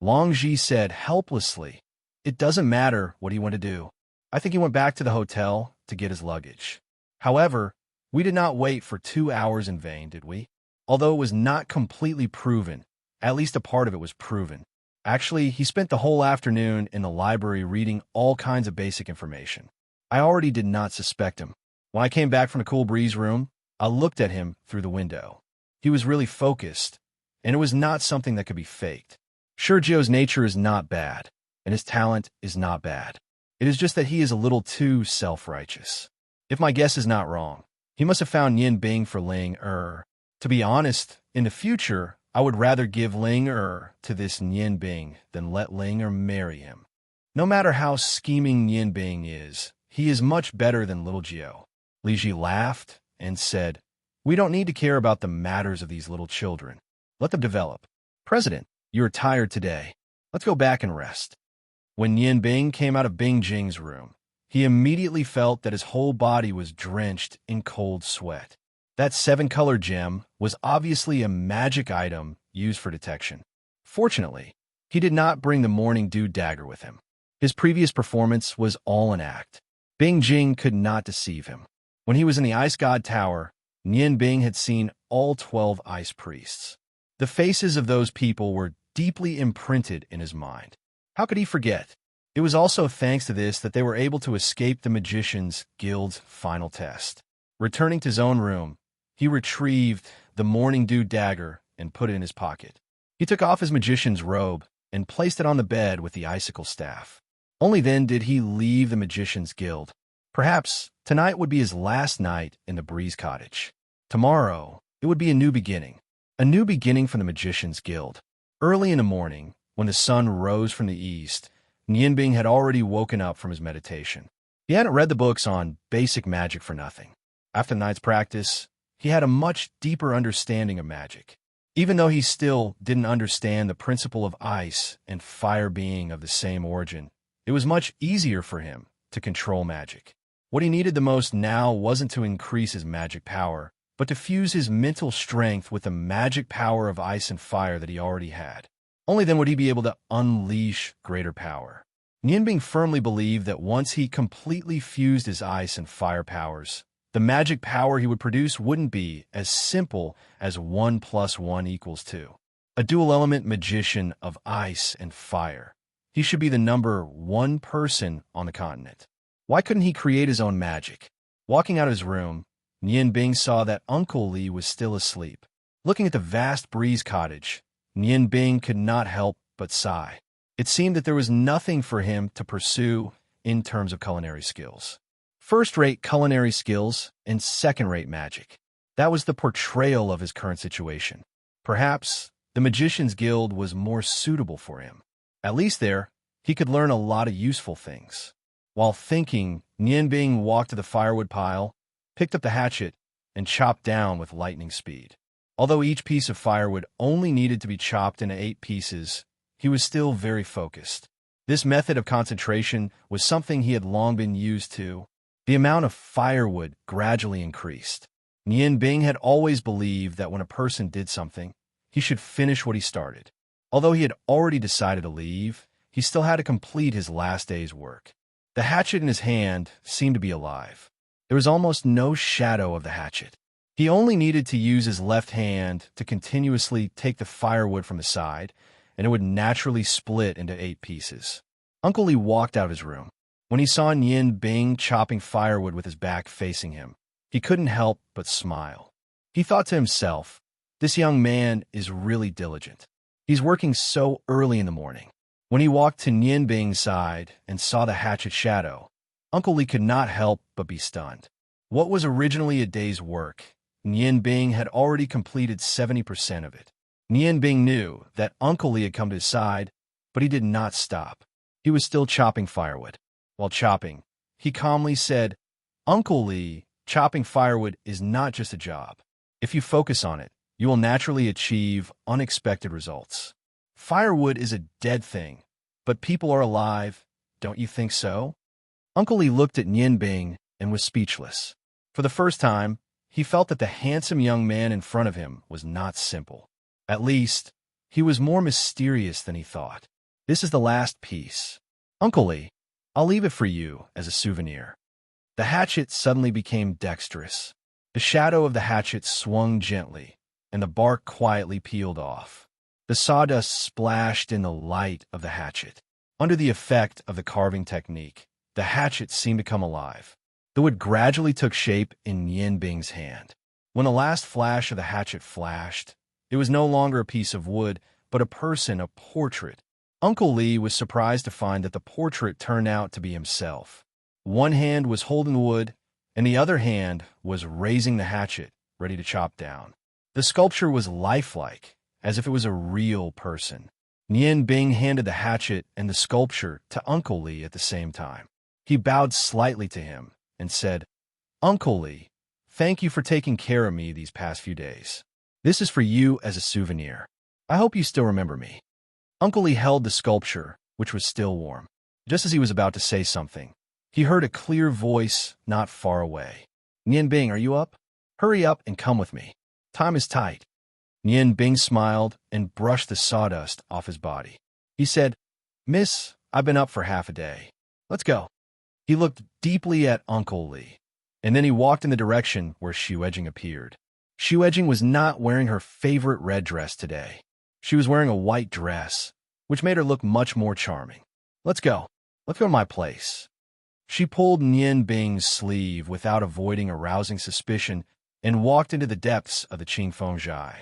Long Ji said helplessly, "It doesn't matter what he went to do. I think he went back to the hotel to get his luggage. However, we did not wait for 2 hours in vain, did we? Although it was not completely proven, at least a part of it was proven. Actually, he spent the whole afternoon in the library reading all kinds of basic information. I already did not suspect him. When I came back from the cool breeze room, I looked at him through the window. He was really focused, and it was not something that could be faked. Sure, Gio's nature is not bad, and his talent is not bad. It is just that he is a little too self-righteous. If my guess is not wrong, he must have found Nian Bing for Ling Er. To be honest, in the future, I would rather give Ling Er to this Nian Bing than let Ling Er marry him. No matter how scheming Nian Bing is, he is much better than little Gio." Li Ji laughed and said, "We don't need to care about the matters of these little children. Let them develop. President, you are tired today. Let's go back and rest." When Nian Bing came out of Bing Jing's room, he immediately felt that his whole body was drenched in cold sweat. That 7-color gem was obviously a magic item used for detection. Fortunately, he did not bring the morning dew dagger with him. His previous performance was all an act. Bing Jing could not deceive him. When he was in the Ice God Tower, Nian Bing had seen all 12 ice priests. The faces of those people were deeply imprinted in his mind. How could he forget? It was also thanks to this that they were able to escape the Magician's Guild's final test. Returning to his own room, he retrieved the morning dew dagger and put it in his pocket. He took off his magician's robe and placed it on the bed with the icicle staff. Only then did he leave the Magician's Guild. Perhaps tonight would be his last night in the Breeze Cottage. Tomorrow, it would be a new beginning. A new beginning for the Magician's Guild. Early in the morning, when the sun rose from the east, Nianbing had already woken up from his meditation. He hadn't read the books on basic magic for nothing. After the night's practice, he had a much deeper understanding of magic. Even though he still didn't understand the principle of ice and fire being of the same origin, it was much easier for him to control magic. What he needed the most now wasn't to increase his magic power, but to fuse his mental strength with the magic power of ice and fire that he already had. Only then would he be able to unleash greater power. Nianbing firmly believed that once he completely fused his ice and fire powers, the magic power he would produce wouldn't be as simple as 1 + 1 = 2. A dual-element magician of ice and fire. He should be the number 1 person on the continent. Why couldn't he create his own magic? Walking out of his room, Nianbing saw that Uncle Li was still asleep. Looking at the vast breeze cottage, Nianbing could not help but sigh. It seemed that there was nothing for him to pursue in terms of culinary skills. First-rate culinary skills and second-rate magic. That was the portrayal of his current situation. Perhaps the Magician's Guild was more suitable for him. At least there, he could learn a lot of useful things. While thinking, Nianbing walked to the firewood pile, picked up the hatchet, and chopped down with lightning speed. Although each piece of firewood only needed to be chopped into 8 pieces, he was still very focused. This method of concentration was something he had long been used to. The amount of firewood gradually increased. Nianbing had always believed that when a person did something, he should finish what he started. Although he had already decided to leave, he still had to complete his last day's work. The hatchet in his hand seemed to be alive. There was almost no shadow of the hatchet. He only needed to use his left hand to continuously take the firewood from the side, and it would naturally split into 8 pieces. Uncle Li walked out of his room. When he saw Nianbing chopping firewood with his back facing him, he couldn't help but smile. He thought to himself, this young man is really diligent. He's working so early in the morning. When he walked to Nianbing's side and saw the hatchet shadow, Uncle Li could not help but be stunned. What was originally a day's work, Nianbing had already completed 70% of it. Nianbing knew that Uncle Li had come to his side, but he did not stop. He was still chopping firewood. While chopping, he calmly said, Uncle Li, chopping firewood is not just a job. If you focus on it, you will naturally achieve unexpected results. Firewood is a dead thing, but people are alive, don't you think so? Uncle Li looked at Nianbing and was speechless. For the first time, he felt that the handsome young man in front of him was not simple. At least, he was more mysterious than he thought. This is the last piece. Uncle Li, I'll leave it for you as a souvenir. The hatchet suddenly became dexterous. The shadow of the hatchet swung gently, and the bark quietly peeled off. The sawdust splashed in the light of the hatchet. Under the effect of the carving technique, the hatchet seemed to come alive. The wood gradually took shape in Nianbing's hand. When the last flash of the hatchet flashed, it was no longer a piece of wood, but a person, a portrait. Uncle Li was surprised to find that the portrait turned out to be himself. One hand was holding the wood, and the other hand was raising the hatchet, ready to chop down. The sculpture was lifelike, as if it was a real person. Nianbing handed the hatchet and the sculpture to Uncle Li at the same time. He bowed slightly to him and said, Uncle Li, thank you for taking care of me these past few days. This is for you as a souvenir. I hope you still remember me. Uncle Li held the sculpture, which was still warm. Just as he was about to say something, he heard a clear voice not far away. Nianbing, are you up? Hurry up and come with me. Time is tight. Nianbing smiled and brushed the sawdust off his body. He said, Miss, I've been up for half a day. Let's go. He looked deeply at Uncle Li, and then he walked in the direction where Xuejing appeared. Xuejing was not wearing her favorite red dress today. She was wearing a white dress, which made her look much more charming. Let's go. Let's go to my place. She pulled Nianbing's sleeve without avoiding arousing suspicion and walked into the depths of the Qingfengjai.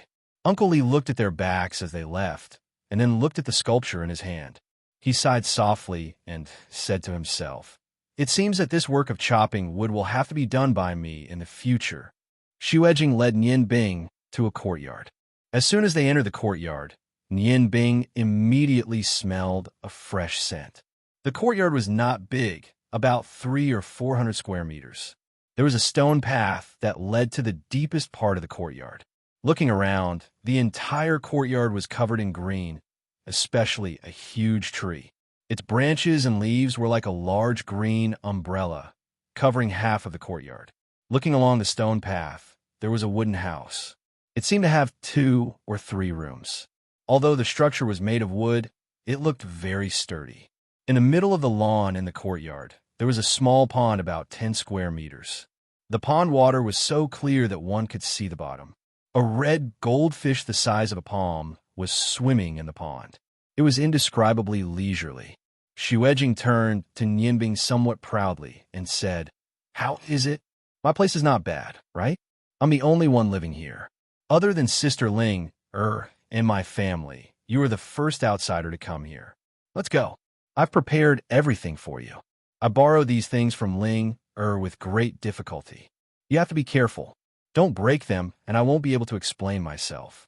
Uncle Li looked at their backs as they left, and then looked at the sculpture in his hand. He sighed softly and said to himself, It seems that this work of chopping wood will have to be done by me in the future. Xuejing led Nianbing to a courtyard. As soon as they entered the courtyard, Nian Bing immediately smelled a fresh scent. The courtyard was not big, about 300 or 400 square meters. There was a stone path that led to the deepest part of the courtyard. Looking around, the entire courtyard was covered in green, especially a huge tree. Its branches and leaves were like a large green umbrella, covering half of the courtyard. Looking along the stone path, there was a wooden house. It seemed to have 2 or 3 rooms. Although the structure was made of wood, it looked very sturdy. In the middle of the lawn in the courtyard, there was a small pond about 10 square meters. The pond water was so clear that one could see the bottom. A red goldfish the size of a palm was swimming in the pond. It was indescribably leisurely. Xuejing turned to Nianbing somewhat proudly and said, "How is it? My place is not bad, right? I'm the only one living here. Other than Sister Ling, and my family, you are the first outsider to come here. Let's go. I've prepared everything for you. I borrowed these things from Ling, with great difficulty. You have to be careful. Don't break them, and I won't be able to explain myself."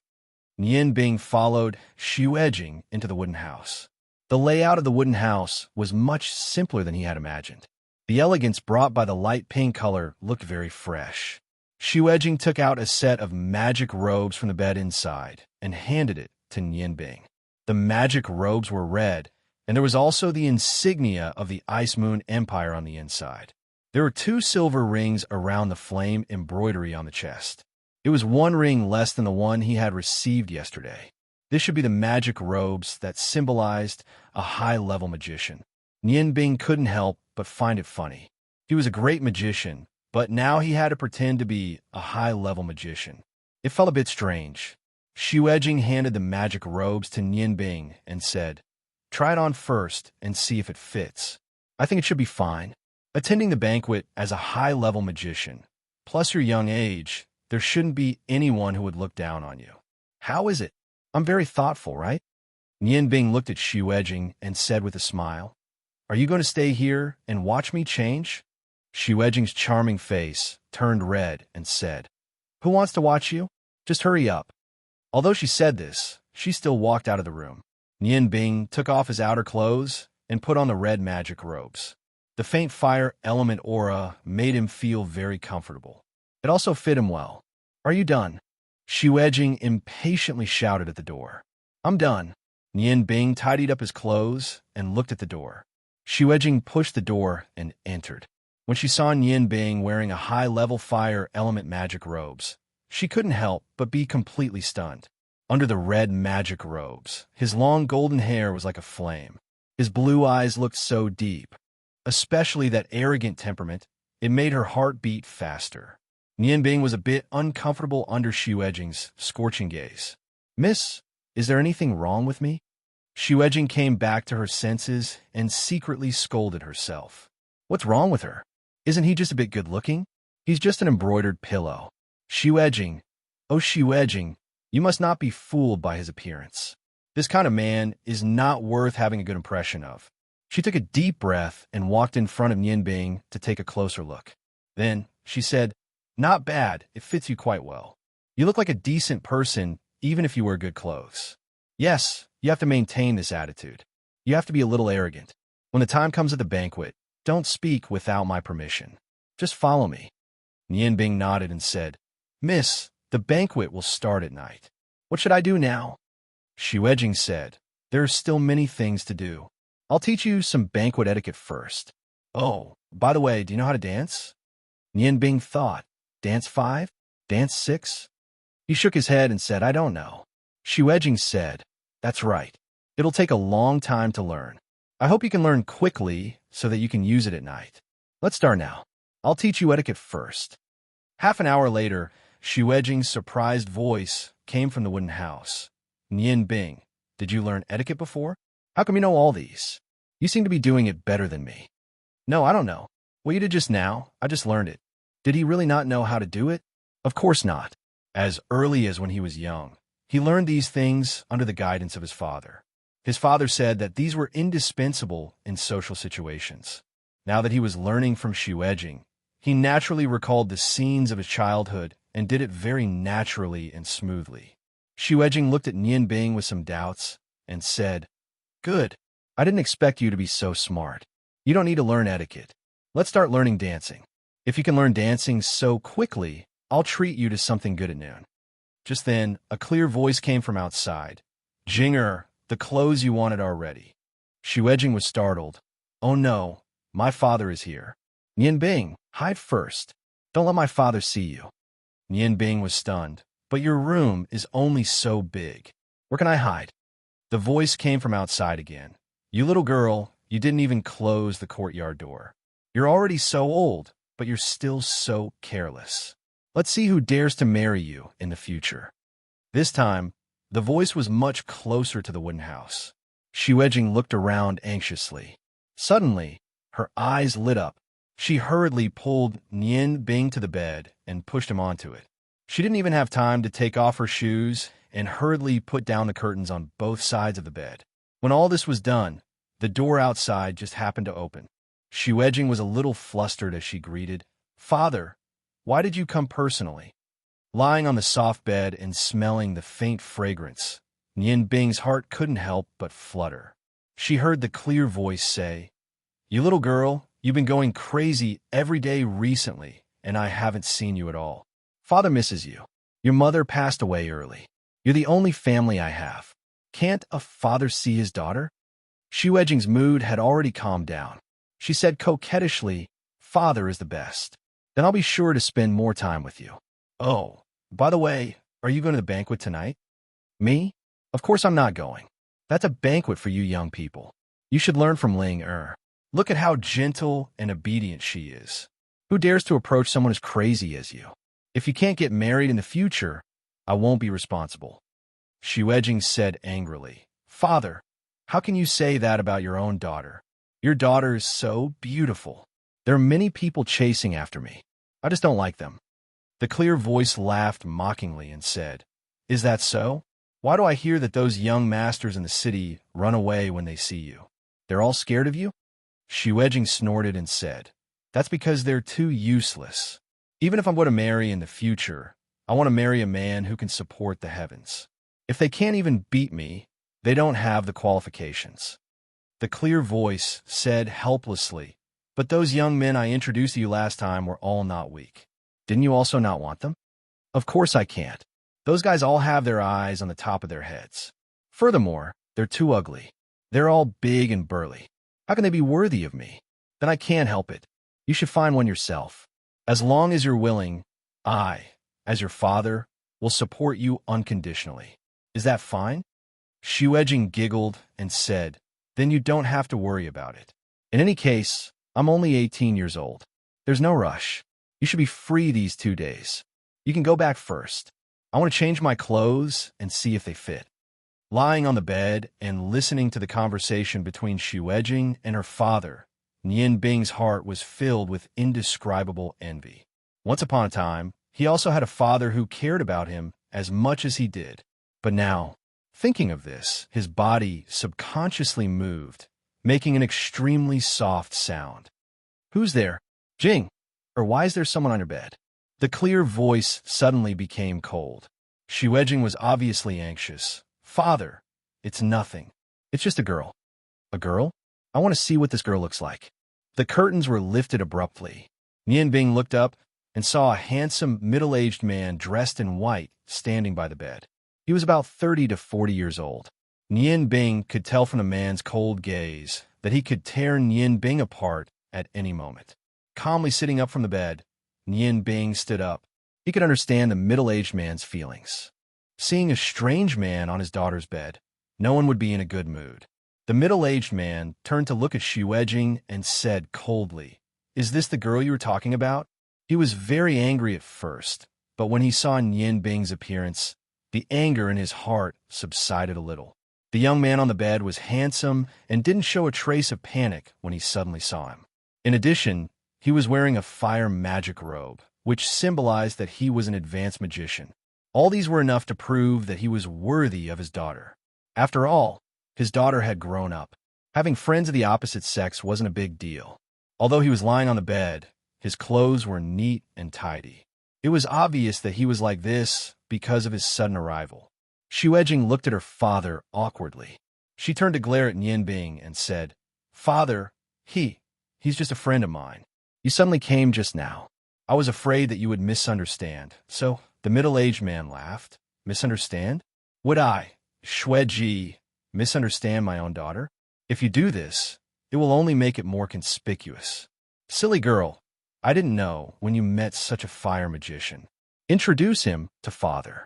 Nian Bing followed Xuejing into the wooden house. The layout of the wooden house was much simpler than he had imagined. The elegance brought by the light pink color looked very fresh. Xuejing took out a set of magic robes from the bed inside and handed it to Nian Bing. The magic robes were red, and there was also the insignia of the Ice Moon Empire on the inside. There were 2 silver rings around the flame embroidery on the chest. It was 1 ring less than the one he had received yesterday. This should be the magic robes that symbolized a high-level magician. Nian Bing couldn't help but find it funny. He was a great magician, but now he had to pretend to be a high-level magician. It felt a bit strange. Xuejing handed the magic robes to Nian Bing and said, "Try it on first and see if it fits. I think it should be fine. Attending the banquet as a high-level magician, plus your young age, there shouldn't be anyone who would look down on you. How is it? I'm very thoughtful, right?" Nian Bing looked at Xuejing and said with a smile, "Are you going to stay here and watch me change?" Xuejing's charming face turned red and said, "Who wants to watch you? Just hurry up." Although she said this, she still walked out of the room. Nian Bing took off his outer clothes and put on the red magic robes. The faint fire element aura made him feel very comfortable. It also fit him well. "Are you done?" Xuejing impatiently shouted at the door. "I'm done." Nian Bing tidied up his clothes and looked at the door. Xuejing pushed the door and entered. When she saw Nian Bing wearing a high-level fire element magic robes, she couldn't help but be completely stunned. Under the red magic robes, his long golden hair was like a flame. His blue eyes looked so deep. Especially that arrogant temperament, it made her heart beat faster. Nian Bing was a bit uncomfortable under Xuejing's scorching gaze. "Miss, is there anything wrong with me?" Xuejing came back to her senses and secretly scolded herself. What's wrong with her? Isn't he just a bit good-looking? He's just an embroidered pillow. Xuejing, oh Xuejing, you must not be fooled by his appearance. This kind of man is not worth having a good impression of. She took a deep breath and walked in front of Nian Bing to take a closer look. Then she said, "Not bad, it fits you quite well. You look like a decent person even if you wear good clothes. Yes, you have to maintain this attitude. You have to be a little arrogant. When the time comes at the banquet, don't speak without my permission. Just follow me." Nian Bing nodded and said, "Miss, the banquet will start at night. What should I do now?" Xuejing said, "There are still many things to do. I'll teach you some banquet etiquette first. Oh, by the way, do you know how to dance?" Nian Bing thought, "Dance 5? Dance 6? He shook his head and said, "I don't know." Xuejing said, "That's right. It'll take a long time to learn. I hope you can learn quickly so that you can use it at night. Let's start now. I'll teach you etiquette first." Half an hour later, Xuejing's surprised voice came from the wooden house. "Nian Bing, did you learn etiquette before? How come you know all these? You seem to be doing it better than me." "No, I don't know. What you did just now, I just learned it." Did he really not know how to do it? Of course not. As early as when he was young, he learned these things under the guidance of his father. His father said that these were indispensable in social situations. Now that he was learning from Xuejing, he naturally recalled the scenes of his childhood and did it very naturally and smoothly. Xu Ejing looked at Nian Bing with some doubts and said, "Good. I didn't expect you to be so smart. You don't need to learn etiquette. Let's start learning dancing. If you can learn dancing so quickly, I'll treat you to something good at noon." Just then, a clear voice came from outside. "Jinger, the clothes you wanted are ready." Xu Ejing was startled. "Oh no, my father is here." "Nian Bing, hide first. Don't let my father see you." Nian Bing was stunned. "But your room is only so big. Where can I hide?" The voice came from outside again. "You little girl, you didn't even close the courtyard door. You're already so old, but you're still so careless. Let's see who dares to marry you in the future." This time, the voice was much closer to the wooden house. Xu Ejing looked around anxiously. Suddenly, her eyes lit up. She hurriedly pulled Nian Bing to the bed and pushed him onto it. She didn't even have time to take off her shoes and hurriedly put down the curtains on both sides of the bed. When all this was done, the door outside just happened to open. Xu Ejing was a little flustered as she greeted, "Father, why did you come personally?" Lying on the soft bed and smelling the faint fragrance, Nian Bing's heart couldn't help but flutter. She heard the clear voice say, "You little girl, you've been going crazy every day recently, and I haven't seen you at all. Father misses you. Your mother passed away early. You're the only family I have. Can't a father see his daughter?" Xu Ejing's mood had already calmed down. She said coquettishly, "Father is the best. Then I'll be sure to spend more time with you. Oh, by the way, are you going to the banquet tonight?" "Me? Of course I'm not going. That's a banquet for you young people. You should learn from Ling Er. Look at how gentle and obedient she is. Who dares to approach someone as crazy as you? If you can't get married in the future, I won't be responsible." Xu Ejing said angrily, "Father, how can you say that about your own daughter? Your daughter is so beautiful. There are many people chasing after me. I just don't like them." The clear voice laughed mockingly and said, "Is that so? Why do I hear that those young masters in the city run away when they see you? They're all scared of you?" Xu Ejing snorted and said, "That's because they're too useless. Even if I'm going to marry in the future, I want to marry a man who can support the heavens. If they can't even beat me, they don't have the qualifications." The clear voice said helplessly, "But those young men I introduced to you last time were all not weak. Didn't you also not want them?" "Of course I can't. Those guys all have their eyes on the top of their heads. Furthermore, they're too ugly. They're all big and burly. How can they be worthy of me? Then I can't help it. You should find one yourself. As long as you're willing, I, as your father, will support you unconditionally. Is that fine?" Xu Ejing giggled and said, "Then you don't have to worry about it. In any case, I'm only 18 years old. There's no rush. You should be free these 2 days. You can go back first. I want to change my clothes and see if they fit." Lying on the bed and listening to the conversation between Xu Ejing and her father, Nian Bing's heart was filled with indescribable envy. Once upon a time, he also had a father who cared about him as much as he did. But now, thinking of this, his body subconsciously moved, making an extremely soft sound. "Who's there? Jing? Or why is there someone on your bed?" The clear voice suddenly became cold. Xu Ejing was obviously anxious. "Father, it's nothing. It's just a girl." "A girl? I want to see what this girl looks like." The curtains were lifted abruptly. Nian Bing looked up and saw a handsome, middle-aged man dressed in white standing by the bed. He was about 30 to 40 years old. Nian Bing could tell from the man's cold gaze that he could tear Nian Bing apart at any moment. Calmly sitting up from the bed, Nian Bing stood up. He could understand the middle-aged man's feelings. Seeing a strange man on his daughter's bed, no one would be in a good mood. The middle-aged man turned to look at Xu Ejing and said coldly, "Is this the girl you were talking about?" He was very angry at first, but when he saw Nian Bing's appearance, the anger in his heart subsided a little. The young man on the bed was handsome and didn't show a trace of panic when he suddenly saw him. In addition, he was wearing a fire magic robe, which symbolized that he was an advanced magician. All these were enough to prove that he was worthy of his daughter. After all, his daughter had grown up. Having friends of the opposite sex wasn't a big deal. Although he was lying on the bed, his clothes were neat and tidy. It was obvious that he was like this because of his sudden arrival. Xuejing looked at her father awkwardly. She turned to glare at Nianbing and said, "Father, he's just a friend of mine. You suddenly came just now. I was afraid that you would misunderstand." So the middle-aged man laughed. "Misunderstand? Would I, Xueji, misunderstand my own daughter? If you do this, it will only make it more conspicuous. Silly girl, I didn't know when you met such a fire magician. Introduce him to father."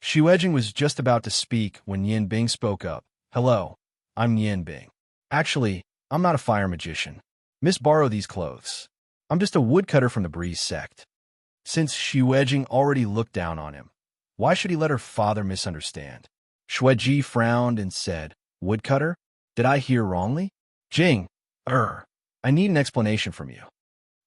Xuejing was just about to speak when Nianbing spoke up. "Hello, I'm Nianbing. Actually, I'm not a fire magician. Miss, borrow these clothes. I'm just a woodcutter from the Breeze sect." Since Xuejing already looked down on him, why should he let her father misunderstand? Xueji frowned and said, "Woodcutter? Did I hear wrongly?" "Jing, I need an explanation from you."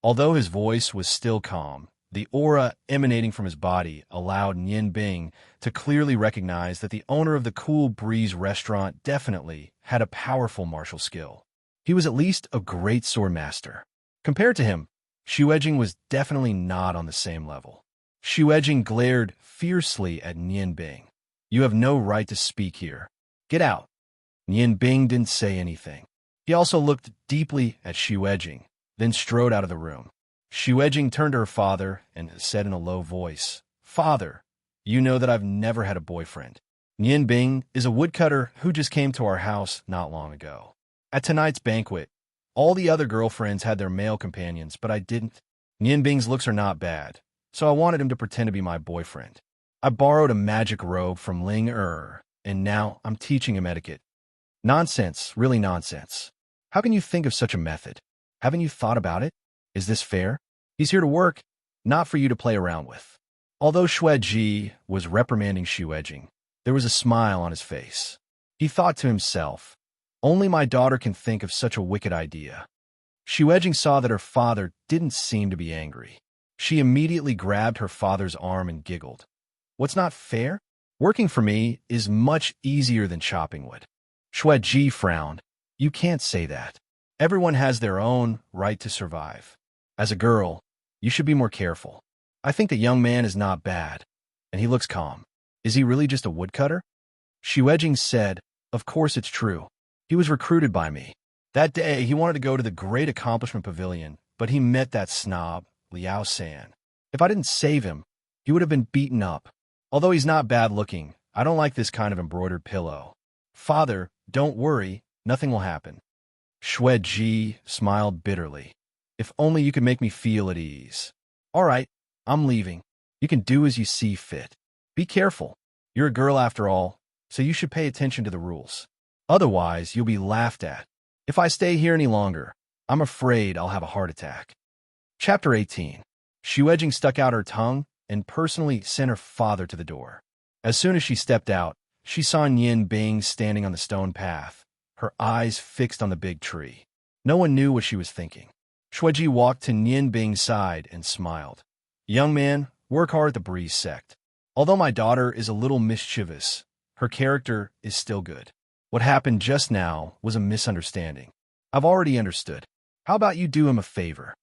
Although his voice was still calm, the aura emanating from his body allowed Nianbing to clearly recognize that the owner of the Cool Breeze restaurant definitely had a powerful martial skill. He was at least a great sword master. Compared to him, Xuejing was definitely not on the same level. Xuejing glared fiercely at Nianbing. "You have no right to speak here. Get out." Nianbing didn't say anything. He also looked deeply at Xuejing, then strode out of the room. Xuejing turned to her father and said in a low voice, "Father, you know that I've never had a boyfriend. Nianbing is a woodcutter who just came to our house not long ago. At tonight's banquet, all the other girlfriends had their male companions, but I didn't. Nianbing's looks are not bad, so I wanted him to pretend to be my boyfriend. I borrowed a magic robe from Ling and now I'm teaching him etiquette." "Nonsense, really nonsense. How can you think of such a method? Haven't you thought about it? Is this fair? He's here to work, not for you to play around with." Although Xueji was reprimanding Xuejing, there was a smile on his face. He thought to himself, "Only my daughter can think of such a wicked idea." Xuejing saw that her father didn't seem to be angry. She immediately grabbed her father's arm and giggled. "What's not fair? Working for me is much easier than chopping wood." Xueji frowned. "You can't say that. Everyone has their own right to survive. As a girl, you should be more careful. I think the young man is not bad, and he looks calm. Is he really just a woodcutter?" Xuejing said, "Of course it's true. He was recruited by me. That day, he wanted to go to the Great Accomplishment Pavilion, but he met that snob, Liao San. If I didn't save him, he would have been beaten up. Although he's not bad looking, I don't like this kind of embroidered pillow. Father, don't worry, nothing will happen." Xueji smiled bitterly. "If only you could make me feel at ease. All right, I'm leaving. You can do as you see fit. Be careful. You're a girl after all, so you should pay attention to the rules. Otherwise, you'll be laughed at. If I stay here any longer, I'm afraid I'll have a heart attack." Chapter 18. Xuejing stuck out her tongue and personally sent her father to the door. As soon as she stepped out, she saw Nianbing standing on the stone path, her eyes fixed on the big tree. No one knew what she was thinking. Xueji walked to Nianbing's side and smiled. "Young man, work hard at the Breeze sect. Although my daughter is a little mischievous, her character is still good. What happened just now was a misunderstanding. I've already understood. How about you do him a favor?"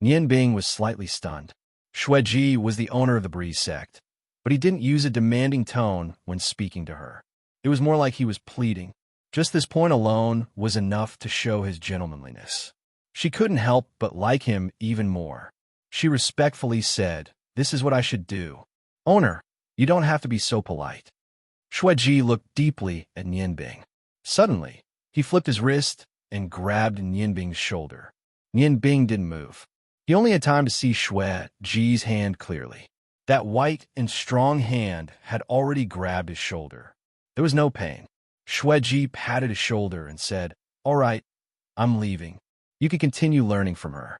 Nianbing was slightly stunned. Xueji was the owner of the Breeze sect, but he didn't use a demanding tone when speaking to her. It was more like he was pleading. Just this point alone was enough to show his gentlemanliness. She couldn't help but like him even more. She respectfully said, "This is what I should do. Owner, you don't have to be so polite." Xueji looked deeply at Nianbing. Suddenly, he flipped his wrist and grabbed Nianbing's shoulder. Nianbing didn't move. He only had time to see Xueji's hand clearly. That white and strong hand had already grabbed his shoulder. There was no pain. Xueji patted his shoulder and said, "All right, I'm leaving. You can continue learning from her."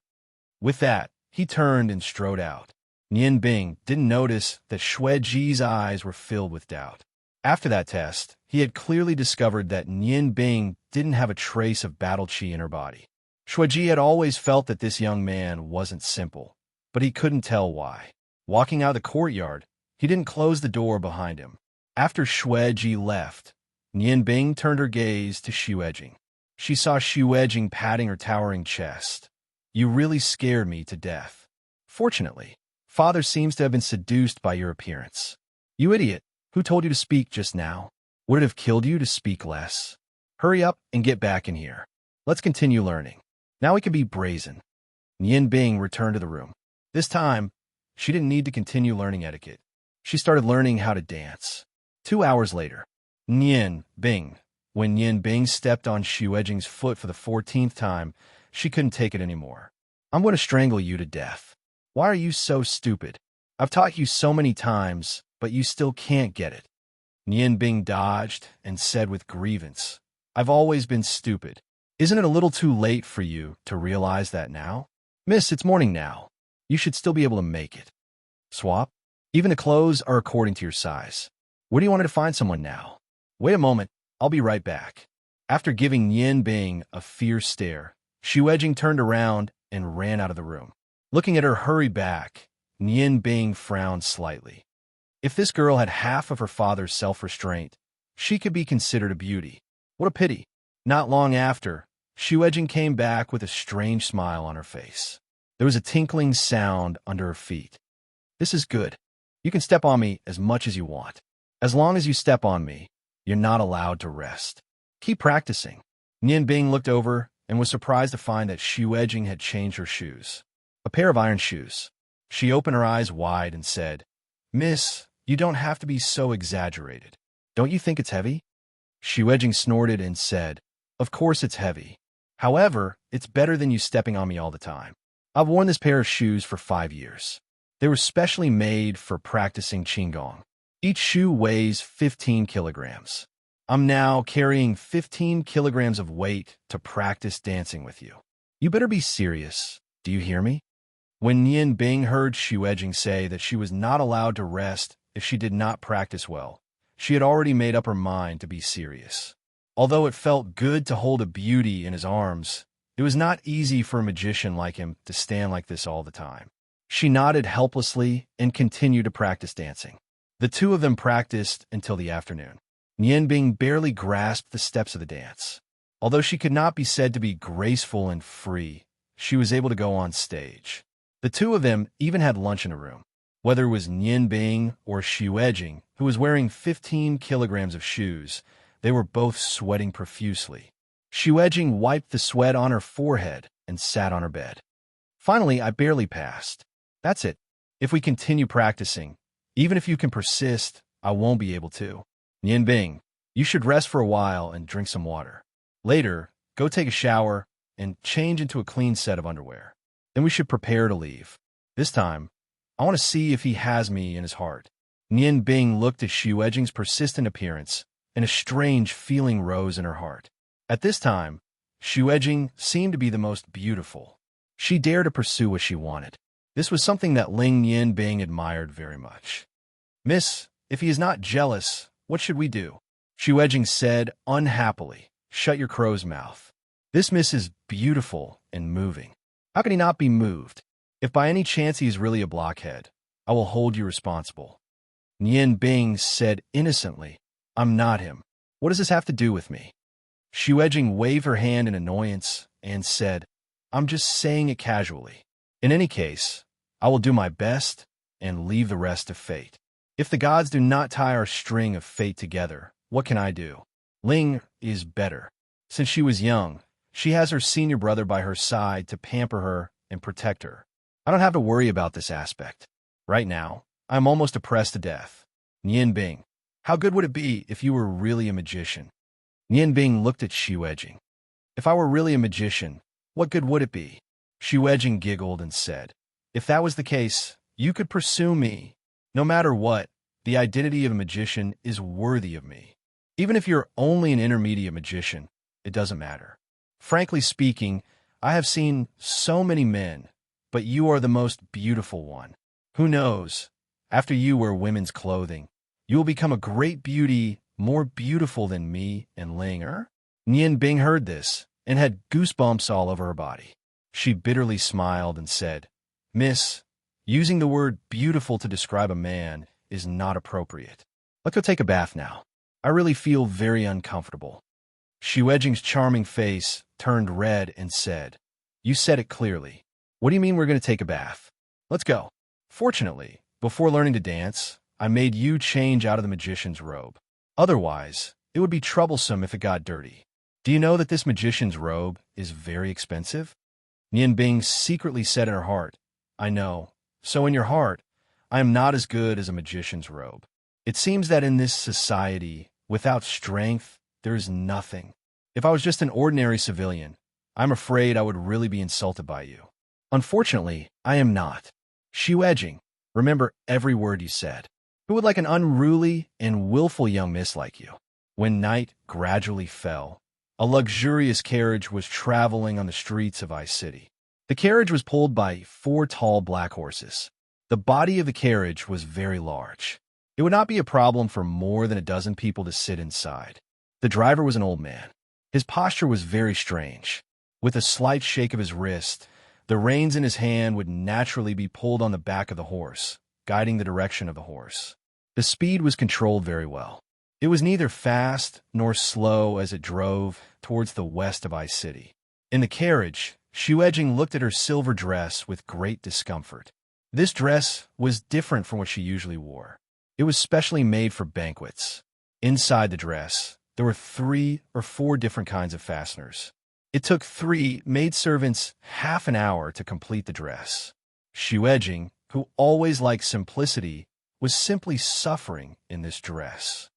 With that, he turned and strode out. Nianbing didn't notice that Xueji's eyes were filled with doubt. After that test, he had clearly discovered that Nianbing didn't have a trace of battle chi in her body. Xueji had always felt that this young man wasn't simple, but he couldn't tell why. Walking out of the courtyard, he didn't close the door behind him. After Xueji left, Nianbing turned her gaze to Xuejing. She saw Xuejing patting her towering chest. "You really scared me to death. Fortunately, father seems to have been seduced by your appearance." "You idiot. Who told you to speak just now? Would it have killed you to speak less? Hurry up and get back in here. Let's continue learning. Now we can be brazen. Nian Bing returned to the room. This time, she didn't need to continue learning etiquette. She started learning how to dance. 2 hours later, Nian Bing. When Nian Bing stepped on Xu foot for the 14th time, she couldn't take it anymore. I'm going to strangle you to death. Why are you so stupid? I've taught you so many times, but you still can't get it. Nian Bing dodged and said with grievance, I've always been stupid. Isn't it a little too late for you to realize that now? Miss, it's morning now. You should still be able to make it. Swap? Even the clothes are according to your size. Where do you want to find someone now? Wait a moment, I'll be right back. After giving Nian Bing a fierce stare, Xu turned around and ran out of the room. Looking at her hurry back, Nian Bing frowned slightly. If this girl had half of her father's self-restraint, she could be considered a beauty. What a pity. Not long after, Xu came back with a strange smile on her face. There was a tinkling sound under her feet. This is good. You can step on me as much as you want. As long as you step on me, you're not allowed to rest. Keep practicing. Nian Bing looked over and was surprised to find that Xu had changed her shoes. A pair of iron shoes. She opened her eyes wide and said, Miss, you don't have to be so exaggerated. Don't you think it's heavy? Xu snorted and said, Of course it's heavy. However, it's better than you stepping on me all the time. I've worn this pair of shoes for 5 years. They were specially made for practicing Qigong. Each shoe weighs 15 kilograms. I'm now carrying 15 kilograms of weight to practice dancing with you. You better be serious. Do you hear me? When Nian Bing heard Xu say that she was not allowed to rest if she did not practice well, she had already made up her mind to be serious. Although it felt good to hold a beauty in his arms, it was not easy for a magician like him to stand like this all the time. She nodded helplessly and continued to practice dancing. The two of them practiced until the afternoon. Nian Bing barely grasped the steps of the dance. Although she could not be said to be graceful and free, she was able to go on stage. The two of them even had lunch in a room. Whether it was Nian Bing or Xu who was wearing 15 kilograms of shoes, they were both sweating profusely. Xu wiped the sweat on her forehead and sat on her bed. Finally, I barely passed. That's it. If we continue practicing, even if you can persist, I won't be able to. Nian Bing, you should rest for a while and drink some water. Later, go take a shower and change into a clean set of underwear. Then we should prepare to leave. This time, I want to see if he has me in his heart. Nian Bing looked at Xu persistent appearance, and a strange feeling rose in her heart. At this time, Xu seemed to be the most beautiful. She dared to pursue what she wanted. This was something that Nian Bing admired very much. Miss, if he is not jealous, what should we do? Xu said unhappily, Shut your crow's mouth. This miss is beautiful and moving. How can he not be moved? If by any chance he is really a blockhead, I will hold you responsible. Nian Bing said innocently, I'm not him. What does this have to do with me? Xu waved her hand in annoyance and said, I'm just saying it casually. In any case, I will do my best and leave the rest to fate. If the gods do not tie our string of fate together, what can I do? Ling is better. Since she was young, she has her senior brother by her side to pamper her and protect her. I don't have to worry about this aspect. Right now, I'm almost oppressed to death. Nian Bing, how good would it be if you were really a magician? Nian Bing looked at Xu. If I were really a magician, what good would it be? Xu giggled and said, If that was the case, you could pursue me. No matter what, the identity of a magician is worthy of me. Even if you're only an intermediate magician, it doesn't matter. Frankly speaking, I have seen so many men, but you are the most beautiful one. Who knows? After you wear women's clothing, you will become a great beauty, more beautiful than me and Ling. Nian Bing heard this and had goosebumps all over her body. She bitterly smiled and said, Miss, using the word beautiful to describe a man is not appropriate. Let's go take a bath now. I really feel very uncomfortable. Xu charming face turned red and said, You said it clearly. What do you mean we're going to take a bath? Let's go. Fortunately, before learning to dance, I made you change out of the magician's robe. Otherwise, it would be troublesome if it got dirty. Do you know that this magician's robe is very expensive? Nian Bing secretly said in her heart, I know. So in your heart, I am not as good as a magician's robe. It seems that in this society, without strength, there is nothing. If I was just an ordinary civilian, I'm afraid I would really be insulted by you. Unfortunately, I am not. Xu Edging, remember every word you said. Who would like an unruly and willful young miss like you? When night gradually fell, a luxurious carriage was traveling on the streets of Ice City. The carriage was pulled by 4 tall black horses. The body of the carriage was very large. It would not be a problem for more than a dozen people to sit inside. The driver was an old man. His posture was very strange. With a slight shake of his wrist, the reins in his hand would naturally be pulled on the back of the horse, guiding the direction of the horse. The speed was controlled very well. It was neither fast nor slow as it drove towards the west of Ice City. In the carriage, Xu Edging looked at her silver dress with great discomfort. This dress was different from what she usually wore. It was specially made for banquets. Inside the dress, there were 3 or 4 different kinds of fasteners. It took 3 maidservants half an hour to complete the dress. Xu Edging, who always liked simplicity, was simply suffering in this dress.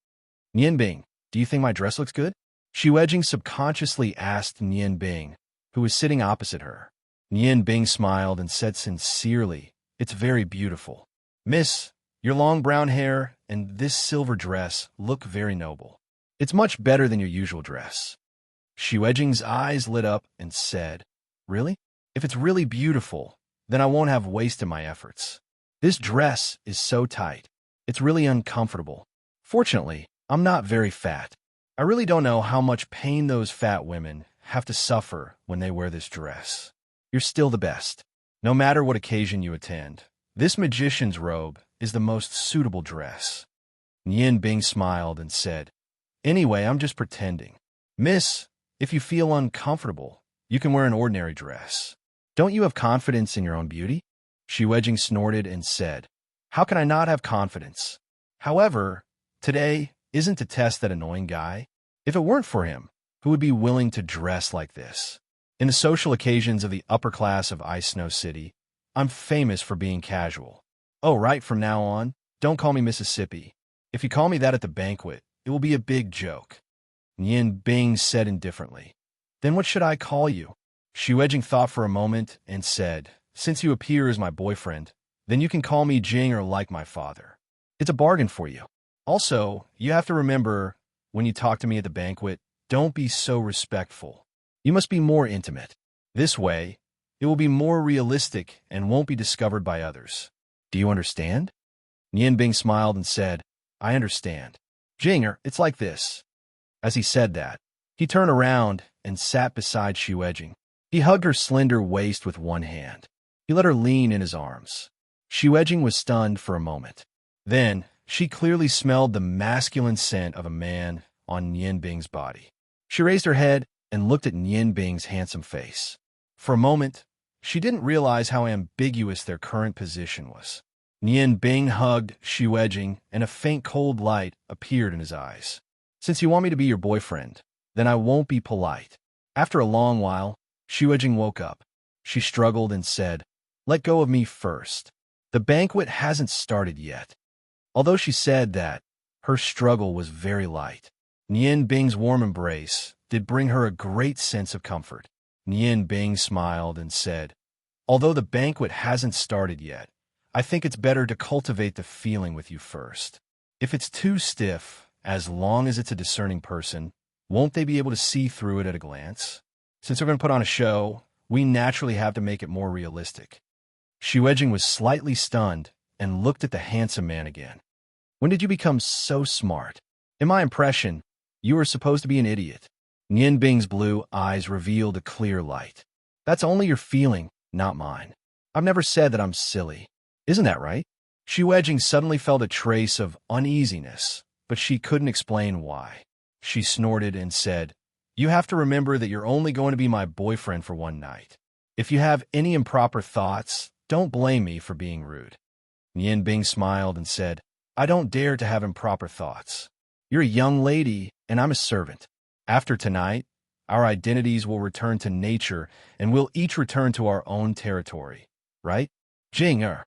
Nian Bing, do you think my dress looks good? Xu Edging subconsciously asked Nian Bing, who was sitting opposite her. Nian Bing smiled and said sincerely, It's very beautiful. Miss, your long brown hair and this silver dress look very noble. It's much better than your usual dress. Xu Edging's eyes lit up and said, Really? If it's really beautiful, then I won't have wasted my efforts. This dress is so tight. It's really uncomfortable. Fortunately, I'm not very fat. I really don't know how much pain those fat women have to suffer when they wear this dress. You're still the best. No matter what occasion you attend, this magician's robe is the most suitable dress. Nian Bing smiled and said, Anyway, I'm just pretending. Miss, if you feel uncomfortable, you can wear an ordinary dress. Don't you have confidence in your own beauty? Xu Edging snorted and said, How can I not have confidence? However, today isn't to test that annoying guy. If it weren't for him, who would be willing to dress like this? In the social occasions of the upper class of Ice Snow City, I'm famous for being casual. Oh, right, from now on, don't call me Mississippi. If you call me that at the banquet, it will be a big joke. Nian Bing said indifferently. Then what should I call you? Xu Edging thought for a moment and said, Since you appear as my boyfriend, then you can call me Jing or like my father. It's a bargain for you. Also, you have to remember, when you talk to me at the banquet, don't be so respectful. You must be more intimate. This way, it will be more realistic and won't be discovered by others. Do you understand? Nian Bing smiled and said, I understand. Jinger, it's like this. As he said that, he turned around and sat beside Xu Edging. He hugged her slender waist with one hand. He let her lean in his arms. Xu Edging was stunned for a moment. Then, she clearly smelled the masculine scent of a man on Nian Bing's body. She raised her head and looked at Nian Bing's handsome face. For a moment, she didn't realize how ambiguous their current position was. Nian Bing hugged Xu Edging, and a faint cold light appeared in his eyes. Since you want me to be your boyfriend, then I won't be polite. After a long while, Xu Edging woke up. She struggled and said, Let go of me first. The banquet hasn't started yet. Although she said that, her struggle was very light. Nian Bing's warm embrace did bring her a great sense of comfort. Nian Bing smiled and said, Although the banquet hasn't started yet, I think it's better to cultivate the feeling with you first. If it's too stiff, as long as it's a discerning person, won't they be able to see through it at a glance? Since we're going to put on a show, we naturally have to make it more realistic. Xu Edging was slightly stunned and looked at the handsome man again. When did you become so smart? In my impression, you were supposed to be an idiot. Nian Bing's blue eyes revealed a clear light. That's only your feeling, not mine. I've never said that I'm silly. Isn't that right? Xu Edging suddenly felt a trace of uneasiness, but she couldn't explain why. She snorted and said, You have to remember that you're only going to be my boyfriend for one night. If you have any improper thoughts, don't blame me for being rude. Nian Bing smiled and said, I don't dare to have improper thoughts. You're a young lady, and I'm a servant. After tonight, our identities will return to nature, and we'll each return to our own territory. Right? Jing-er.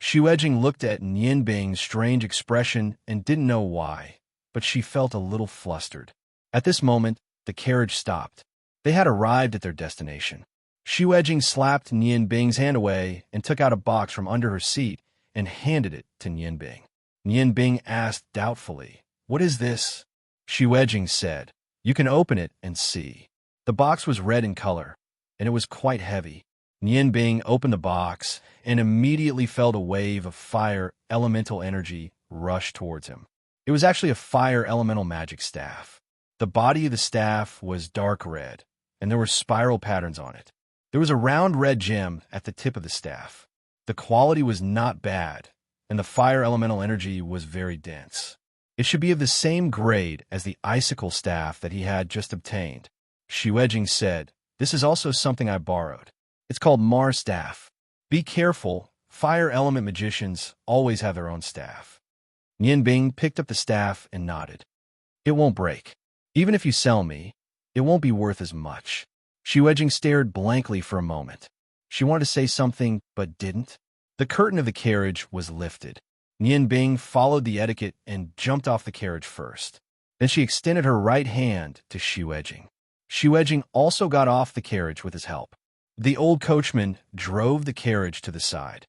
Shuejing looked at Nian Bing's strange expression and didn't know why, but she felt a little flustered. At this moment, the carriage stopped. They had arrived at their destination. Shuejing slapped Nian Bing's hand away and took out a box from under her seat and handed it to Nian Bing. Nian Bing asked doubtfully, "What is this?" Shuejing said, "You can open it and see." The box was red in color, and it was quite heavy. Nian Bing opened the box and immediately felt a wave of fire elemental energy rush towards him. It was actually a fire elemental magic staff. The body of the staff was dark red, and there were spiral patterns on it. There was a round red gem at the tip of the staff. The quality was not bad, and the fire elemental energy was very dense. It should be of the same grade as the icicle staff that he had just obtained. Shuejing said, "This is also something I borrowed. It's called Mar staff. Be careful, fire element magicians always have their own staff." Nian Bing picked up the staff and nodded. "It won't break. Even if you sell me, it won't be worth as much." Shuejing stared blankly for a moment. She wanted to say something, but didn't. The curtain of the carriage was lifted. Nian Bing followed the etiquette and jumped off the carriage first. Then she extended her right hand to Shuejing. Shuejing also got off the carriage with his help. The old coachman drove the carriage to the side.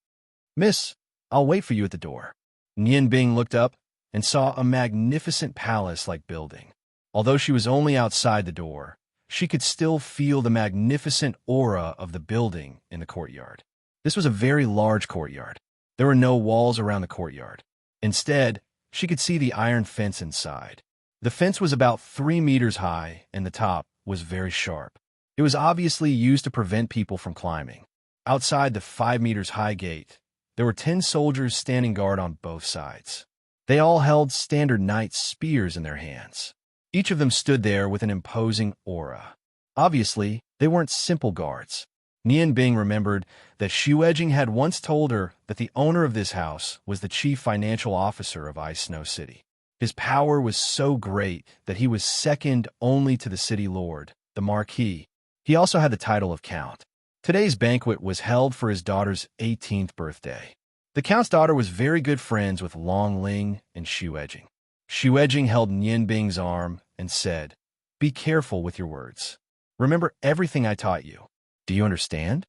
"Miss, I'll wait for you at the door." Nian Bing looked up and saw a magnificent palace-like building. Although she was only outside the door, she could still feel the magnificent aura of the building in the courtyard. This was a very large courtyard. There were no walls around the courtyard. Instead, she could see the iron fence inside. The fence was about 3 meters high, and the top was very sharp. It was obviously used to prevent people from climbing. Outside the 5 meters high gate, there were 10 soldiers standing guard on both sides. They all held standard knight spears in their hands. Each of them stood there with an imposing aura. Obviously, they weren't simple guards. Nian Bing remembered that Shuejing had once told her that the owner of this house was the chief financial officer of Ice Snow City. His power was so great that he was second only to the city lord, the Marquis. He also had the title of Count. Today's banquet was held for his daughter's 18th birthday. The Count's daughter was very good friends with Long Ling and Shuejing. Shuejing held Nian Bing's arm and said, "Be careful with your words. Remember everything I taught you. Do you understand?"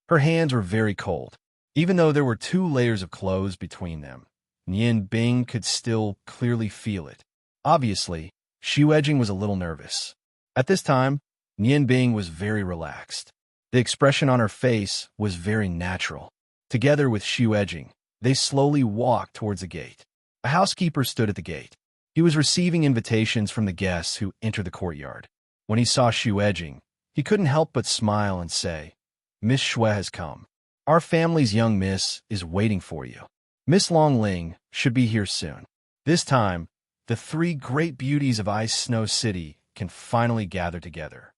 Her hands were very cold. Even though there were 2 layers of clothes between them, Nian Bing could still clearly feel it. Obviously, Shuejing was a little nervous. At this time, Nian Bing was very relaxed. The expression on her face was very natural. Together with Shuejing, they slowly walked towards the gate. A housekeeper stood at the gate. He was receiving invitations from the guests who entered the courtyard. When he saw Shuejing, he couldn't help but smile and say, "Miss Shui has come. Our family's young miss is waiting for you. Miss Long Ling should be here soon." This time, the 3 great beauties of Ice Snow City can finally gather together.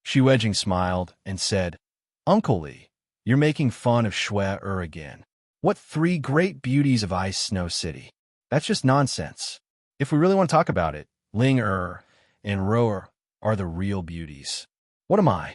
Shuejing smiled and said, "Uncle Li, you're making fun of Shui again. What 3 great beauties of Ice Snow City? That's just nonsense. If we really want to talk about it, Ling and Ro are the real beauties. What am I?"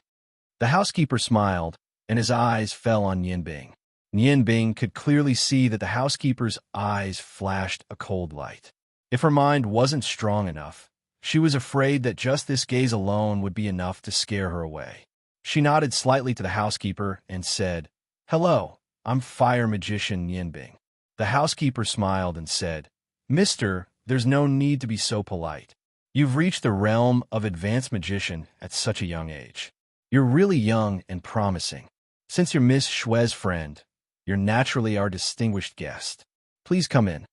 The housekeeper smiled, and his eyes fell on Nian Bing. Nian Bing could clearly see that the housekeeper's eyes flashed a cold light. If her mind wasn't strong enough, she was afraid that just this gaze alone would be enough to scare her away. She nodded slightly to the housekeeper and said, "Hello, I'm fire magician Nian Bing." The housekeeper smiled and said, "Mister, there's no need to be so polite. You've reached the realm of advanced magician at such a young age. You're really young and promising. Since you're Miss Shui's friend, you're naturally our distinguished guest. Please come in."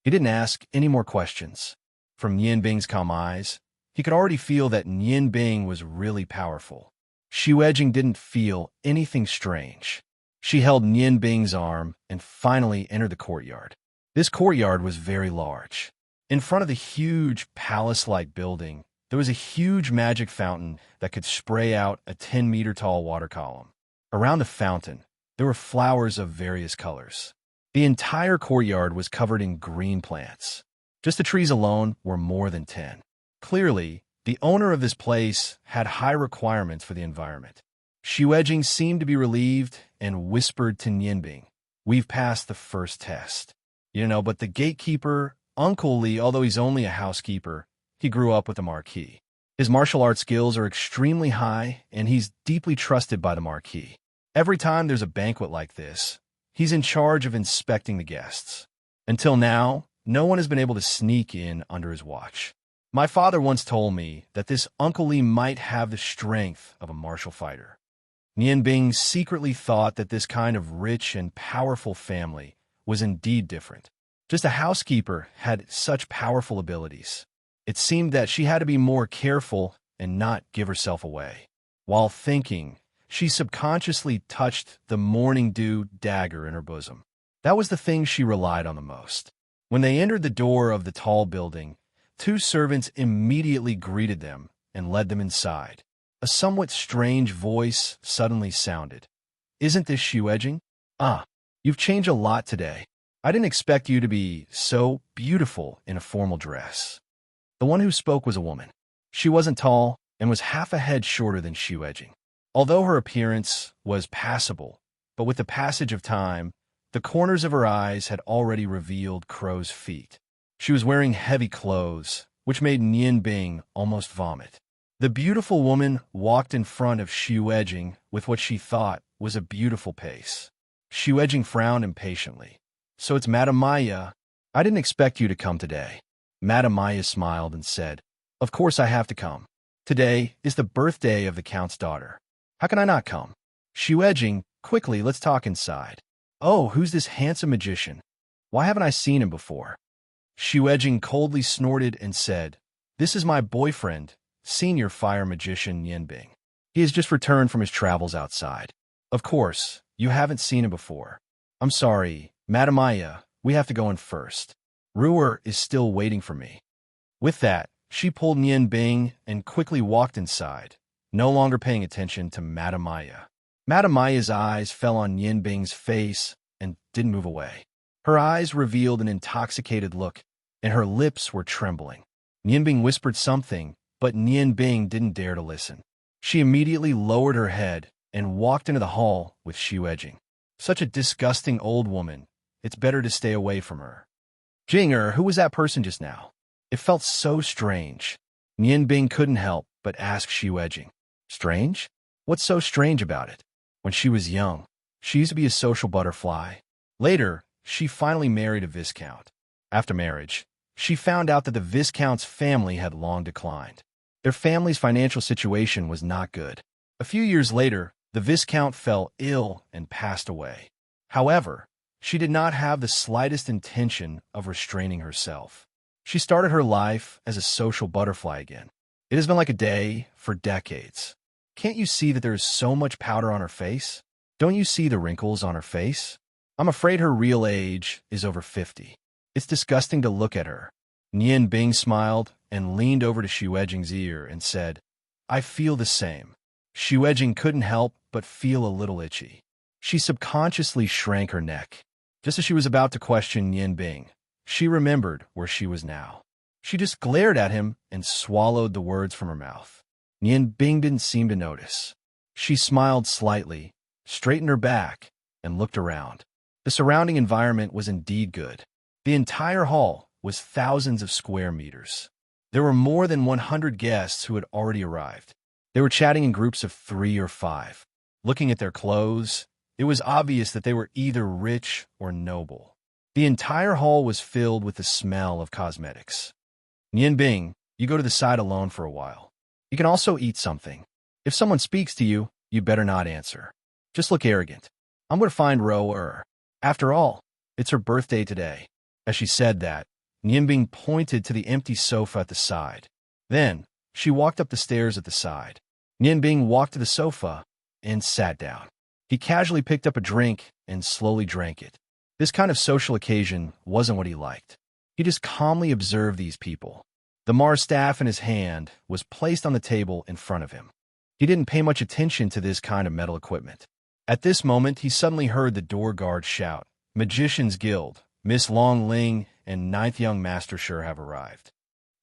He didn't ask any more questions. From Nian Bing's calm eyes, he could already feel that Nian Bing was really powerful. Shuejing didn't feel anything strange. She held Nian Bing's arm and finally entered the courtyard. This courtyard was very large. In front of the huge palace-like building, there was a huge magic fountain that could spray out a 10-meter tall water column. Around the fountain, there were flowers of various colors. The entire courtyard was covered in green plants. Just the trees alone were more than 10. Clearly, the owner of this place had high requirements for the environment. Xu seemed to be relieved and whispered to Nianbing, "We've passed the first test." But the gatekeeper, Uncle Li, although he's only a housekeeper, he grew up with the Marquis. His martial arts skills are extremely high, and he's deeply trusted by the Marquis. Every time there's a banquet like this, he's in charge of inspecting the guests. Until now, no one has been able to sneak in under his watch. My father once told me that this Uncle Li might have the strength of a martial fighter. Nianbing secretly thought that this kind of rich and powerful family was indeed different. Just a housekeeper had such powerful abilities. It seemed that she had to be more careful and not give herself away. While thinking, she subconsciously touched the morning dew dagger in her bosom. That was the thing she relied on the most. When they entered the door of the tall building, two servants immediately greeted them and led them inside. A somewhat strange voice suddenly sounded. "Isn't this Xu? Ah, you've changed a lot today. I didn't expect you to be so beautiful in a formal dress." The one who spoke was a woman. She wasn't tall and was half a head shorter than Xu. Although her appearance was passable, but with the passage of time, the corners of her eyes had already revealed crow's feet. She was wearing heavy clothes, which made Nianbing almost vomit. The beautiful woman walked in front of Xu with what she thought was a beautiful pace. Xu frowned impatiently. "So it's Madame Maya. I didn't expect you to come today." Madame Maya smiled and said, "Of course I have to come. Today is the birthday of the Count's daughter. How can I not come?" "Xu, quickly, let's talk inside." "Oh, who's this handsome magician? Why haven't I seen him before?" Xu coldly snorted and said, "This is my boyfriend, senior fire magician Nianbing. He has just returned from his travels outside. Of course, you haven't seen him before. I'm sorry, Madame Maya, we have to go in first. Ruer is still waiting for me." With that, she pulled Nianbing and quickly walked inside, no longer paying attention to Madame Maya. Madame Maya's eyes fell on Nianbing's face and didn't move away. Her eyes revealed an intoxicated look, and her lips were trembling. Nianbing whispered something, but Nianbing didn't dare to listen. She immediately lowered her head and walked into the hall with Xu. "Such a disgusting old woman. It's better to stay away from her." "Jinger, who was that person just now?" It felt so strange. Nianbing couldn't help but ask Xu. "Strange? What's so strange about it?" When she was young, she used to be a social butterfly. Later, she finally married a viscount. After marriage, she found out that the viscount's family had long declined. Their family's financial situation was not good. A few years later, the viscount fell ill and passed away. However, she did not have the slightest intention of restraining herself. She started her life as a social butterfly again. It has been like a day for decades. Can't you see that there is so much powder on her face? Don't you see the wrinkles on her face? I'm afraid her real age is over 50. It's disgusting to look at her. Nianbing smiled and leaned over to Xu ear and said, "I feel the same." Xu couldn't help but feel a little itchy. She subconsciously shrank her neck. Just as she was about to question Nianbing, she remembered where she was now. She just glared at him and swallowed the words from her mouth. Nianbing didn't seem to notice. She smiled slightly, straightened her back, and looked around. The surrounding environment was indeed good. The entire hall was thousands of square meters. There were more than 100 guests who had already arrived. They were chatting in groups of 3 or 5. Looking at their clothes, it was obvious that they were either rich or noble. The entire hall was filled with the smell of cosmetics. "Nianbing, you go to the side alone for a while. You can also eat something. If someone speaks to you, you better not answer. Just look arrogant. I'm going to find Ro-er. After all, it's her birthday today." As she said that, Nianbing pointed to the empty sofa at the side. Then, she walked up the stairs at the side. Nianbing walked to the sofa and sat down. He casually picked up a drink and slowly drank it. This kind of social occasion wasn't what he liked. He just calmly observed these people. The Mars staff in his hand was placed on the table in front of him. He didn't pay much attention to this kind of metal equipment. At this moment, he suddenly heard the door guard shout, Magician's Guild, Miss Long Ling, and Ninth Young Master Sure have arrived.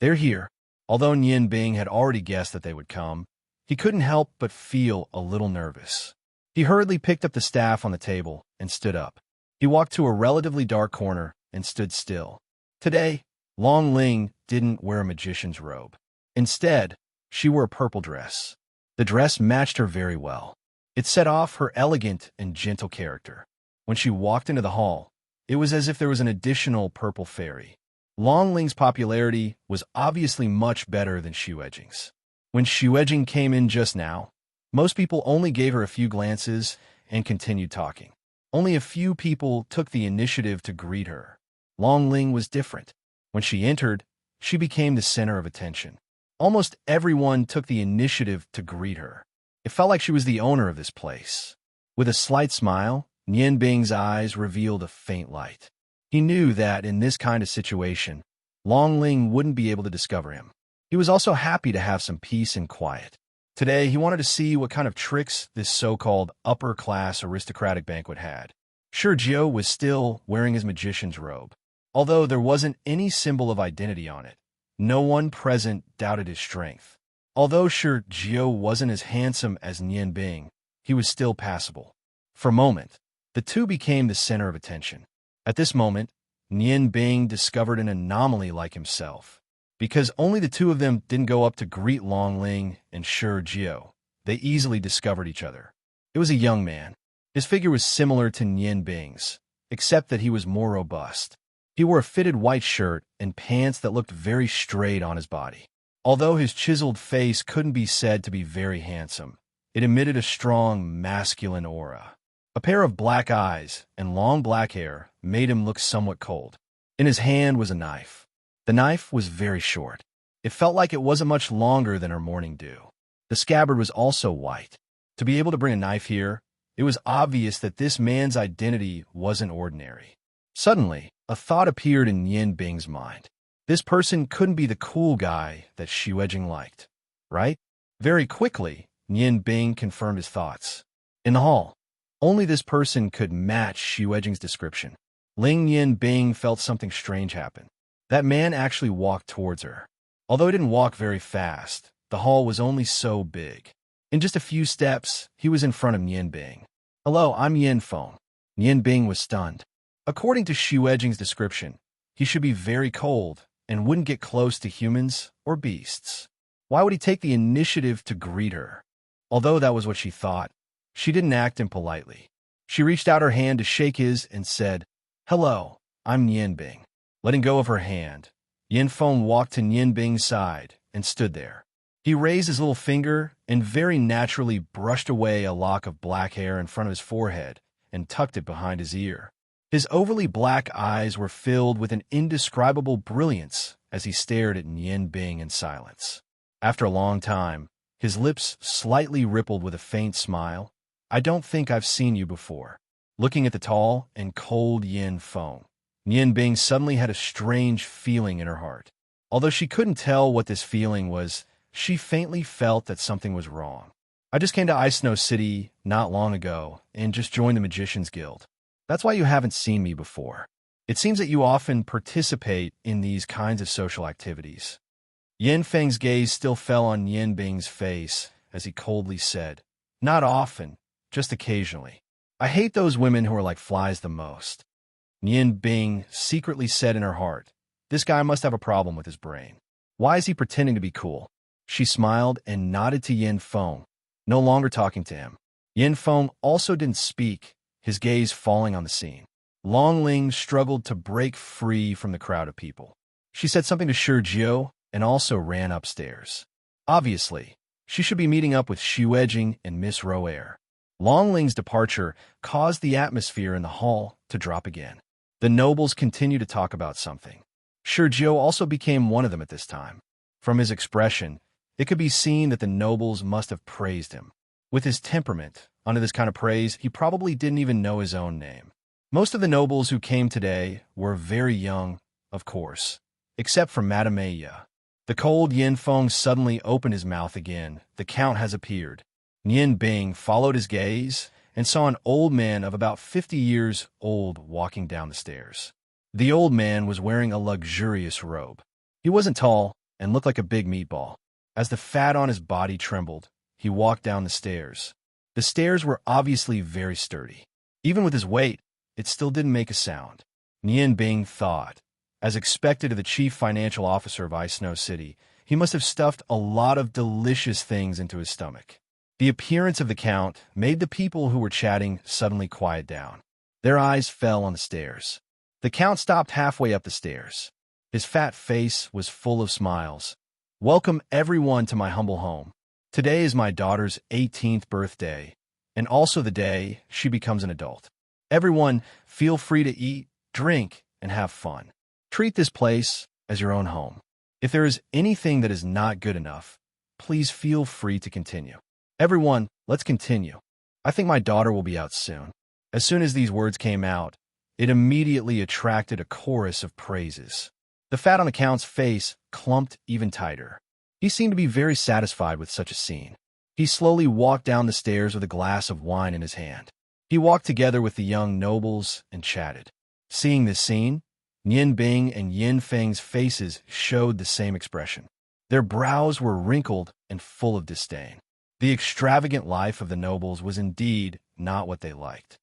They're here. Although Nian Bing had already guessed that they would come, he couldn't help but feel a little nervous. He hurriedly picked up the staff on the table and stood up. He walked to a relatively dark corner and stood still. Today, Long Ling didn't wear a magician's robe. Instead, she wore a purple dress. The dress matched her very well. It set off her elegant and gentle character. When she walked into the hall, it was as if there was an additional purple fairy. Long Ling's popularity was obviously much better than Xu Ejing's. When Xu Ejing came in just now, most people only gave her a few glances and continued talking. Only a few people took the initiative to greet her. Long Ling was different. When she entered, she became the center of attention. Almost everyone took the initiative to greet her. It felt like she was the owner of this place. With a slight smile, Nian Bing's eyes revealed a faint light. He knew that in this kind of situation, Long Ling wouldn't be able to discover him. He was also happy to have some peace and quiet. Today, he wanted to see what kind of tricks this so-called upper-class aristocratic banquet had. Sure, Jiao was still wearing his magician's robe. Although there wasn't any symbol of identity on it, no one present doubted his strength. Although Sure Jiao wasn't as handsome as Nian Bing, he was still passable. For a moment, the two became the center of attention. At this moment, Nian Bing discovered an anomaly like himself. Because only the two of them didn't go up to greet Long Ling and Sure Jiao, they easily discovered each other. It was a young man. His figure was similar to Nian Bing's, except that he was more robust. He wore a fitted white shirt and pants that looked very straight on his body. Although his chiseled face couldn't be said to be very handsome, it emitted a strong masculine aura. A pair of black eyes and long black hair made him look somewhat cold. In his hand was a knife. The knife was very short. It felt like it wasn't much longer than her morning dew. The scabbard was also white. To be able to bring a knife here, it was obvious that this man's identity wasn't ordinary. Suddenly, a thought appeared in Nian Bing's mind. This person couldn't be the cool guy that Xu Ejing liked, right? Very quickly, Nian Bing confirmed his thoughts. In the hall, only this person could match Xu Ejing's description. Ling Nian Bing felt something strange happen. That man actually walked towards her. Although he didn't walk very fast, the hall was only so big. In just a few steps, he was in front of Nian Bing. "Hello, I'm Yin Feng." Nian Bing was stunned. According to Xu Ejing's description, he should be very cold and wouldn't get close to humans or beasts. Why would he take the initiative to greet her? Although that was what she thought, she didn't act impolitely. She reached out her hand to shake his and said, "Hello, I'm Nian Bing." Letting go of her hand, Yin Feng walked to Nian Bing's side and stood there. He raised his little finger and very naturally brushed away a lock of black hair in front of his forehead and tucked it behind his ear. His overly black eyes were filled with an indescribable brilliance as he stared at Nian Bing in silence. After a long time, his lips slightly rippled with a faint smile. "I don't think I've seen you before." Looking at the tall and cold Yin Feng, Nian Bing suddenly had a strange feeling in her heart. Although she couldn't tell what this feeling was, she faintly felt that something was wrong. "I just came to Ice Snow City not long ago and just joined the Magician's Guild. That's why you haven't seen me before. It seems that you often participate in these kinds of social activities." Yin Feng's gaze still fell on Nian Bing's face as he coldly said, "Not often, just occasionally. I hate those women who are like flies the most." Nian Bing secretly said in her heart, "This guy must have a problem with his brain. Why is he pretending to be cool?" She smiled and nodded to Yin Feng, no longer talking to him. Yin Feng also didn't speak, his gaze falling on the scene. Long Ling struggled to break free from the crowd of people. She said something to Sure Jiao and also ran upstairs. Obviously, she should be meeting up with Xu Ejing and Miss Roer. Long Ling's departure caused the atmosphere in the hall to drop again. The nobles continued to talk about something. Sure Jiao also became one of them at this time. From his expression, it could be seen that the nobles must have praised him. With his temperament, under this kind of praise, he probably didn't even know his own name. Most of the nobles who came today were very young, of course, except for Madame Aya. The cold Yin Feng suddenly opened his mouth again. "The Count has appeared." Nian Bing followed his gaze and saw an old man of about 50 years old walking down the stairs. The old man was wearing a luxurious robe. He wasn't tall and looked like a big meatball. As the fat on his body trembled, he walked down the stairs. The stairs were obviously very sturdy. Even with his weight, it still didn't make a sound. Nian Bing thought, as expected of the chief financial officer of Ice Snow City, he must have stuffed a lot of delicious things into his stomach. The appearance of the Count made the people who were chatting suddenly quiet down. Their eyes fell on the stairs. The Count stopped halfway up the stairs. His fat face was full of smiles. "Welcome everyone to my humble home. Today is my daughter's 18th birthday, and also the day she becomes an adult. Everyone, feel free to eat, drink, and have fun. Treat this place as your own home. If there is anything that is not good enough, please feel free to continue. Everyone, let's continue. I think my daughter will be out soon." As soon as these words came out, it immediately attracted a chorus of praises. The fat on the Count's face clumped even tighter. He seemed to be very satisfied with such a scene. He slowly walked down the stairs with a glass of wine in his hand. He walked together with the young nobles and chatted. Seeing this scene, Nian Bing and Yin Feng's faces showed the same expression. Their brows were wrinkled and full of disdain. The extravagant life of the nobles was indeed not what they liked.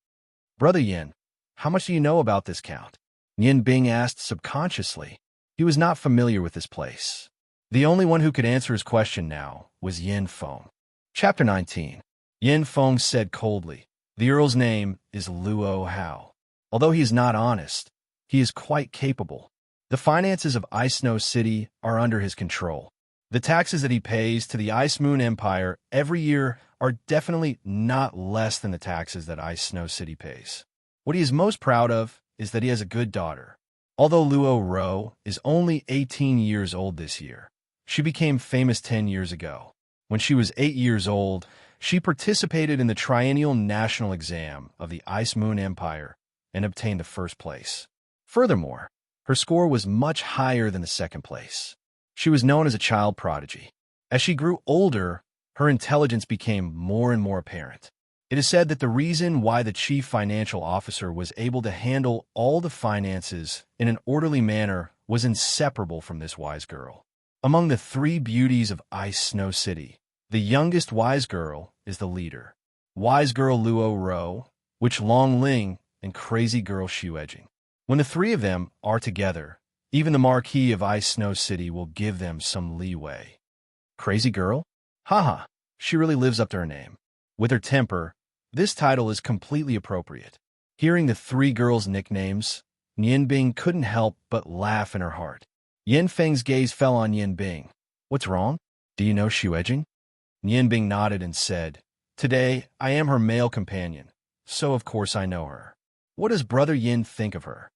"Brother Yin, how much do you know about this Count?" Nian Bing asked subconsciously. He was not familiar with this place. The only one who could answer his question now was Yin Feng. Chapter 19. Yin Feng said coldly, "The Earl's name is Luo Hao. Although he is not honest, he is quite capable. The finances of Ice Snow City are under his control. The taxes that he pays to the Ice Moon Empire every year are definitely not less than the taxes that Ice Snow City pays. What he is most proud of is that he has a good daughter. Although Luo Ro is only 18 years old this year, she became famous 10 years ago. When she was 8 years old, she participated in the triennial national exam of the Ice Moon Empire and obtained the first place. Furthermore, her score was much higher than the second place. She was known as a child prodigy. As she grew older, her intelligence became more and more apparent. It is said that the reason why the chief financial officer was able to handle all the finances in an orderly manner was inseparable from this wise girl. Among the 3 beauties of Ice Snow City, the youngest wise girl is the leader. Wise girl Luo Ro, Witch Long Ling, and crazy girl Xuejing. When the 3 of them are together, even the Marquis of Ice Snow City will give them some leeway. Crazy girl? Haha, she really lives up to her name. With her temper, this title is completely appropriate. Hearing the 3 girls' nicknames, Nian Bing couldn't help but laugh in her heart. Yin Feng's gaze fell on Nian Bing. "What's wrong? Do you know Xuejing?" Nian Bing nodded and said, "Today, I am her male companion, so of course I know her. What does Brother Yin think of her?"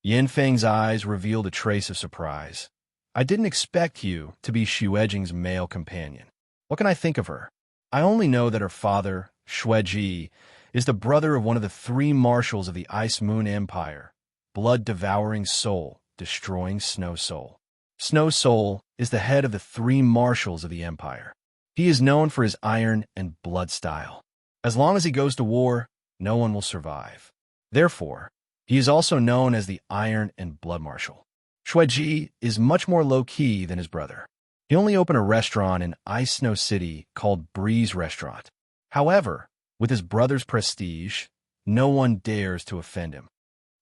Yin Feng's eyes revealed a trace of surprise. "I didn't expect you to be Xuejing's male companion. What can I think of her? I only know that her father, Xueji, is the brother of one of the 3 marshals of the Ice Moon Empire, blood-devouring soul, destroying Snow Soul. Snow Soul is the head of the 3 marshals of the empire. He is known for his iron and blood style. As long as he goes to war, no one will survive. Therefore, he is also known as the Iron and Blood Marshal. Xueji is much more low-key than his brother. He only opened a restaurant in Ice Snow City called Breeze Restaurant. However, with his brother's prestige, no one dares to offend him."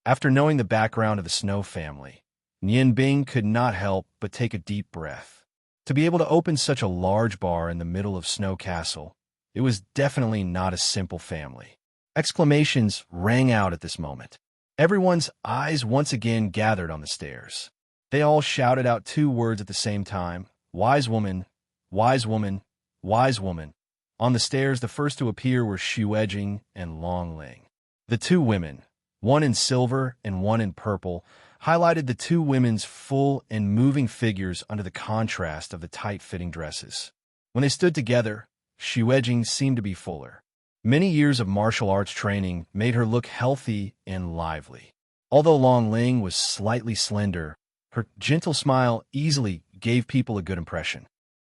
After knowing the background of the Snow family, Nian Bing could not help but take a deep breath. To be able to open such a large bar in the middle of Snow Castle, it was definitely not a simple family. Exclamations rang out at this moment. Everyone's eyes once again gathered on the stairs. They all shouted out 2 words at the same time: "Wise woman, wise woman, wise woman." On the stairs, the first to appear were Xuejing and Long Ling. The 2 women, one in silver and one in purple, highlighted the 2 women's full and moving figures under the contrast of the tight-fitting dresses. When they stood together, Xuejing seemed to be fuller. Many years of martial arts training made her look healthy and lively. Although Long Ling was slightly slender, her gentle smile easily gave people a good impression.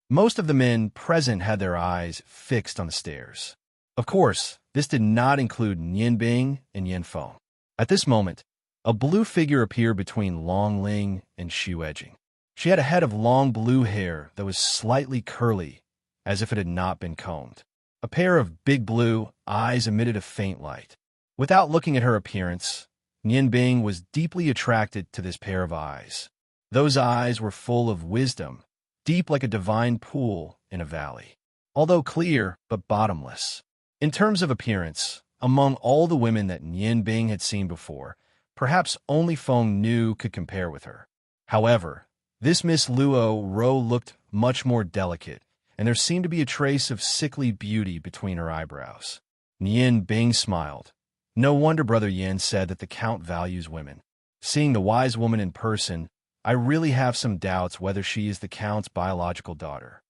Most of the men present had their eyes fixed on the stairs. Of course, This did not include Yin Bing and Yin Feng. At this moment, a blue figure appeared between Long Ling and Xu Edging. She had a head of long blue hair that was slightly curly, as if it had not been combed. A pair of big blue eyes emitted a faint light. Without looking at her appearance, Yin Bing was deeply attracted to this pair of eyes. Those eyes were full of wisdom, deep like a divine pool in a valley, although clear but bottomless. In terms of appearance, among all the women that Yin Bing had seen before, perhaps only Feng Nu could compare with her. However, this Miss Luo Ro looked much more delicate, and there seemed to be a trace of sickly beauty between her eyebrows. Yin Bing smiled. No wonder Brother Yin said that the Count values women. Seeing the wise woman in person, I really have some doubts whether she is the Count's biological daughter.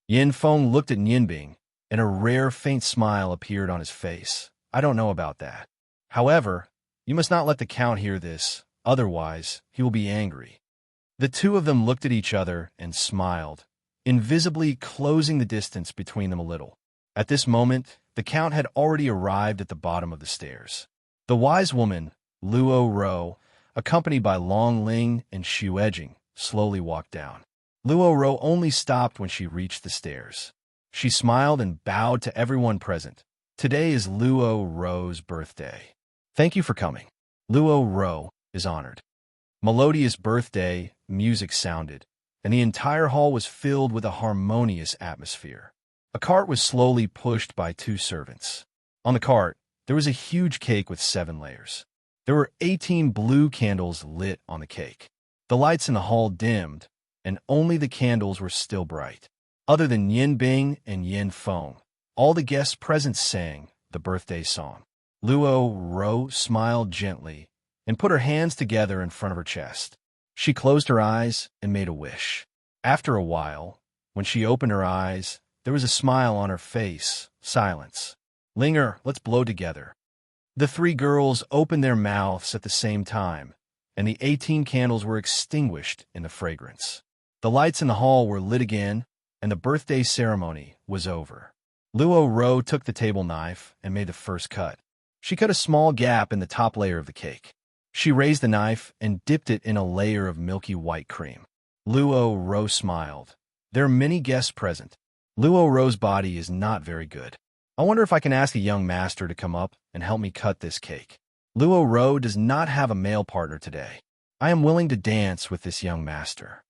Yin Feng looked at Yin Bing, and a rare faint smile appeared on his face. I don't know about that. However, you must not let the Count hear this, otherwise he will be angry. The two of them looked at each other and smiled, invisibly closing the distance between them a little. At this moment, the Count had already arrived at the bottom of the stairs. The wise woman, Luo Ro, accompanied by Long Ling and Xu Edging, slowly walked down. Luo Ro only stopped when she reached the stairs. She smiled and bowed to everyone present. Today is Luo Ro's birthday. Thank you for coming. Luo Ro is honored. Melodious birthday music sounded, and the entire hall was filled with a harmonious atmosphere. A cart was slowly pushed by two servants. On the cart, there was a huge cake with 7 layers. There were 18 blue candles lit on the cake. The lights in the hall dimmed, and only the candles were still bright. Other than Yin Bing and Yin Feng, all the guests present sang the birthday song. Luo Ro smiled gently and put her hands together in front of her chest. She closed her eyes and made a wish. After a while, when she opened her eyes, there was a smile on her face. Silence. Linger, let's blow together. The 3 girls opened their mouths at the same time, and the 18 candles were extinguished in the fragrance. The lights in the hall were lit again, and the birthday ceremony was over. Luo Ro took the table knife and made the first cut. She cut a small gap in the top layer of the cake. She raised the knife and dipped it in a layer of milky white cream. Luo Ro smiled. There are many guests present. Luo Ro's body is not very good. I wonder if I can ask a young master to come up and help me cut this cake. Luo Ro does not have a male partner today. I am willing to dance with this young master.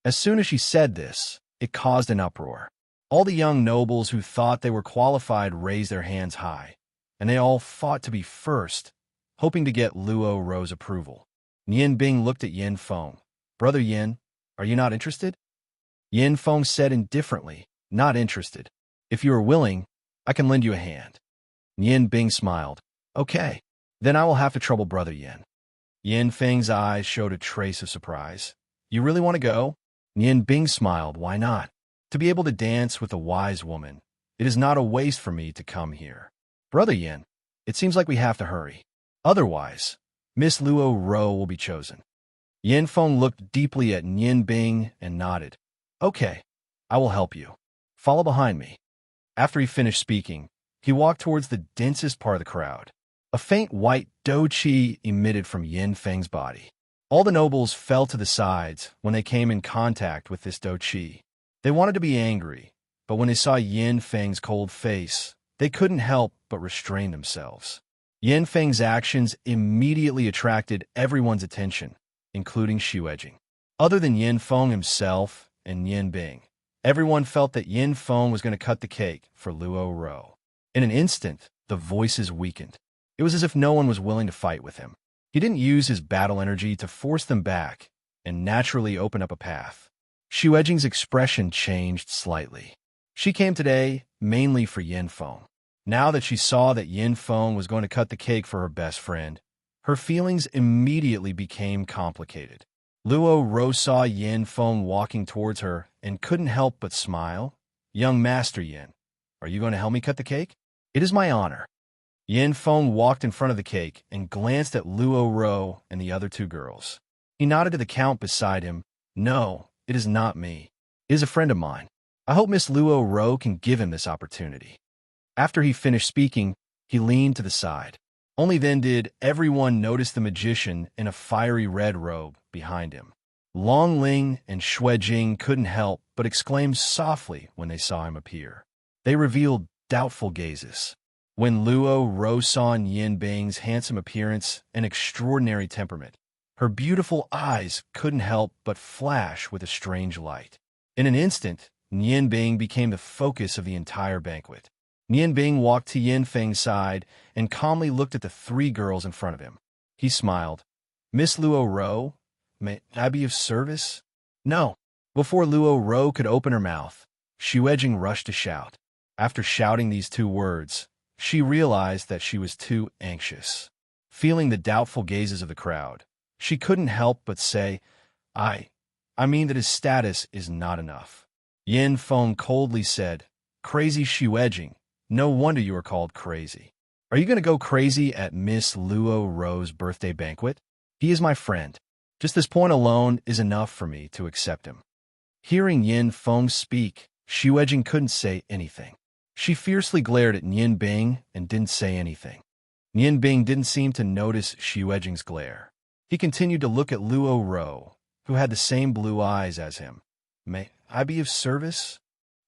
As soon as she said this, it caused an uproar. All the young nobles who thought they were qualified raised their hands high, and they all fought to be first, hoping to get Luo Ro's approval. Yin Bing looked at Yin Feng. Brother Yin, are you not interested? Yin Feng said indifferently, not interested. If you are willing, I can lend you a hand. Yin Bing smiled. Okay, then I will have to trouble Brother Yin. Yin Feng's eyes showed a trace of surprise. You really want to go? Yin Bing smiled. Why not? To be able to dance with a wise woman, it is not a waste for me to come here. Brother Yin, it seems like we have to hurry. Otherwise, Miss Luo Ro will be chosen. Yin Feng looked deeply at Yin Bing and nodded. Okay, I will help you. Follow behind me. After he finished speaking, he walked towards the densest part of the crowd. A faint white dou qi emitted from Yin Feng's body. All the nobles fell to the sides when they came in contact with this dou qi. They wanted to be angry, but when they saw Yin Feng's cold face, they couldn't help but restrain themselves. Yin Feng's actions immediately attracted everyone's attention, including Xu Edging. Other than Yin Feng himself and Yin Bing, everyone felt that Yin Feng was going to cut the cake for Luo Ro. In an instant, the voices weakened. It was as if no one was willing to fight with him. He didn't use his battle energy to force them back and naturally open up a path. Xu Edging's expression changed slightly. She came today mainly for Yin Feng. Now that she saw that Yin Feng was going to cut the cake for her best friend, her feelings immediately became complicated. Luo Ro saw Yin Feng walking towards her and couldn't help but smile. Young Master Yin, are you going to help me cut the cake? It is my honor. Yin Feng walked in front of the cake and glanced at Luo Ro and the other 2 girls. He nodded to the Count beside him. No, it is not me. It is a friend of mine. I hope Miss Luo Ro can give him this opportunity. After he finished speaking, He leaned to the side. Only then did everyone notice the magician in a fiery red robe behind him. Long Ling and Xue Jing couldn't help but exclaim softly when they saw him appear. They revealed doubtful gazes. When Luo Ro saw Nian Bing's handsome appearance and extraordinary temperament, her beautiful eyes couldn't help but flash with a strange light. In an instant, Nian Bing became the focus of the entire banquet. Nian Bing walked to Yin Feng's side and calmly looked at the three girls in front of him. He smiled. "Miss Luo Ro, may I be of service?" "No." Before Luo Ro could open her mouth, Xue Jing rushed to shout. After shouting these two words, she realized that she was too anxious. Feeling the doubtful gazes of the crowd, she couldn't help but say, I mean that his status is not enough." Yin Feng coldly said, "Crazy Xue Jing, no wonder you are called crazy. Are you going to go crazy at Miss Luo Ro's birthday banquet? He is my friend. Just this point alone is enough for me to accept him." Hearing Yin Feng speak, Xue Jing couldn't say anything. She fiercely glared at Nian Bing and didn't say anything. Nian Bing didn't seem to notice Xue Jing's glare. He continued to look at Luo Ro, who had the same blue eyes as him. "May I be of service?"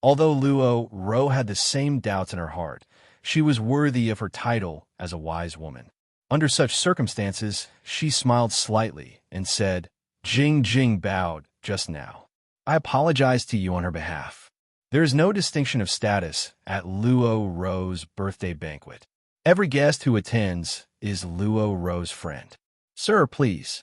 Although Luo Ro had the same doubts in her heart, she was worthy of her title as a wise woman. Under such circumstances, she smiled slightly and said, "Jing Jing bowed just now. I apologize to you on her behalf. There is no distinction of status at Luo Ro's birthday banquet. Every guest who attends is Luo Ro's friend. Sir, please."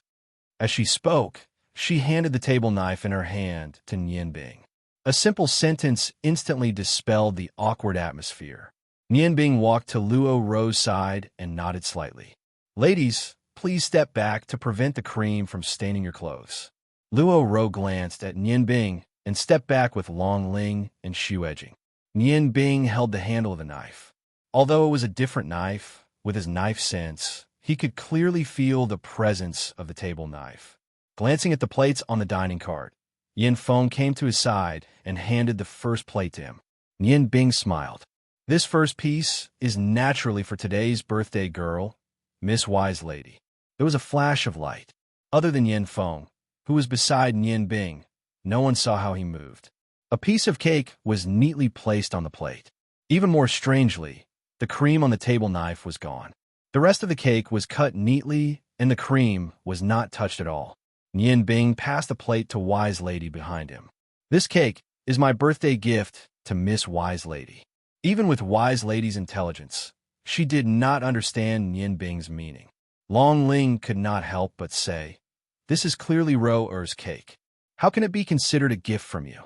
As she spoke, she handed the table knife in her hand to Nian Bing. A simple sentence instantly dispelled the awkward atmosphere. Nian Bing walked to Luo Ro's side and nodded slightly. "Ladies, please step back to prevent the cream from staining your clothes." Luo Ro glanced at Nian Bing and stepped back with Long Ling and Xue Jing. Nian Bing held the handle of the knife. Although it was a different knife, with his knife sense, he could clearly feel the presence of the table knife. Glancing at the plates on the dining cart, Yin Feng came to his side and handed the first plate to him. Nian Bing smiled. "This first piece is naturally for today's birthday girl, Miss Wise Lady." There was a flash of light. Other than Yin Feng, who was beside Nian Bing, no one saw how he moved. A piece of cake was neatly placed on the plate. Even more strangely, the cream on the table knife was gone. The rest of the cake was cut neatly, and the cream was not touched at all. Nian Bing passed the plate to Wise Lady behind him. "This cake is my birthday gift to Miss Wise Lady." Even with Wise Lady's intelligence, she did not understand Nian Bing's meaning. Long Ling could not help but say, "This is clearly Ro Er's cake. How can it be considered a gift from you?"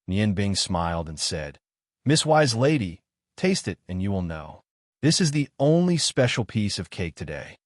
Nian Bing smiled and said, "Miss Wise Lady, taste it and you will know. This is the only special piece of cake today."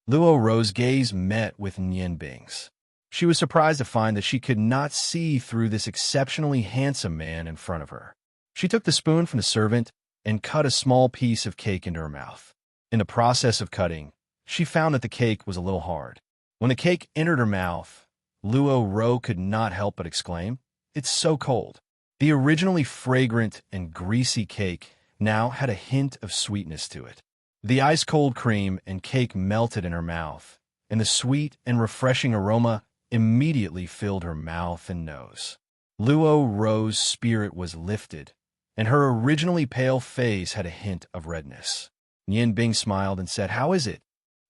Luo Ro's gaze met with Nian Bing's. She was surprised to find that she could not see through this exceptionally handsome man in front of her. She took the spoon from the servant and cut a small piece of cake into her mouth. In the process of cutting, she found that the cake was a little hard. When the cake entered her mouth, Luo Ro could not help but exclaim, "It's so cold." The originally fragrant and greasy cake now had a hint of sweetness to it. The ice-cold cream and cake melted in her mouth, and the sweet and refreshing aroma immediately filled her mouth and nose. Luo Ro's spirit was lifted, and her originally pale face had a hint of redness. Nian Bing smiled and said, "How is it?"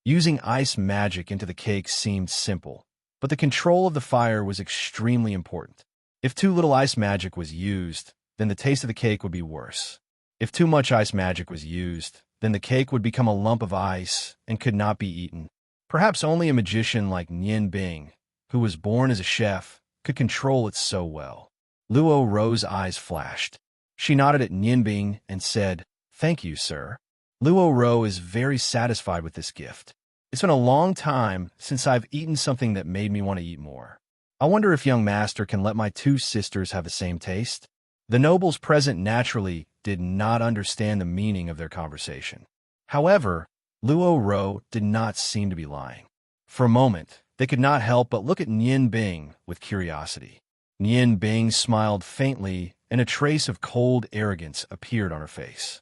Using ice magic into the cake seemed simple, but the control of the fire was extremely important. If too little ice magic was used, then the taste of the cake would be worse. If too much ice magic was used, then the cake would become a lump of ice and could not be eaten. Perhaps only a magician like Nian Bing, who was born as a chef, could control it so well. Luo Ro's eyes flashed. She nodded at Nian Bing and said, "Thank you, sir. Luo Ro is very satisfied with this gift. It's been a long time since I've eaten something that made me want to eat more. I wonder if young master can let my two sisters have the same taste." The nobles present naturally did not understand the meaning of their conversation. However, Luo Ro did not seem to be lying. For a moment, they could not help but look at Nian Bing with curiosity. Nian Bing smiled faintly, and a trace of cold arrogance appeared on her face.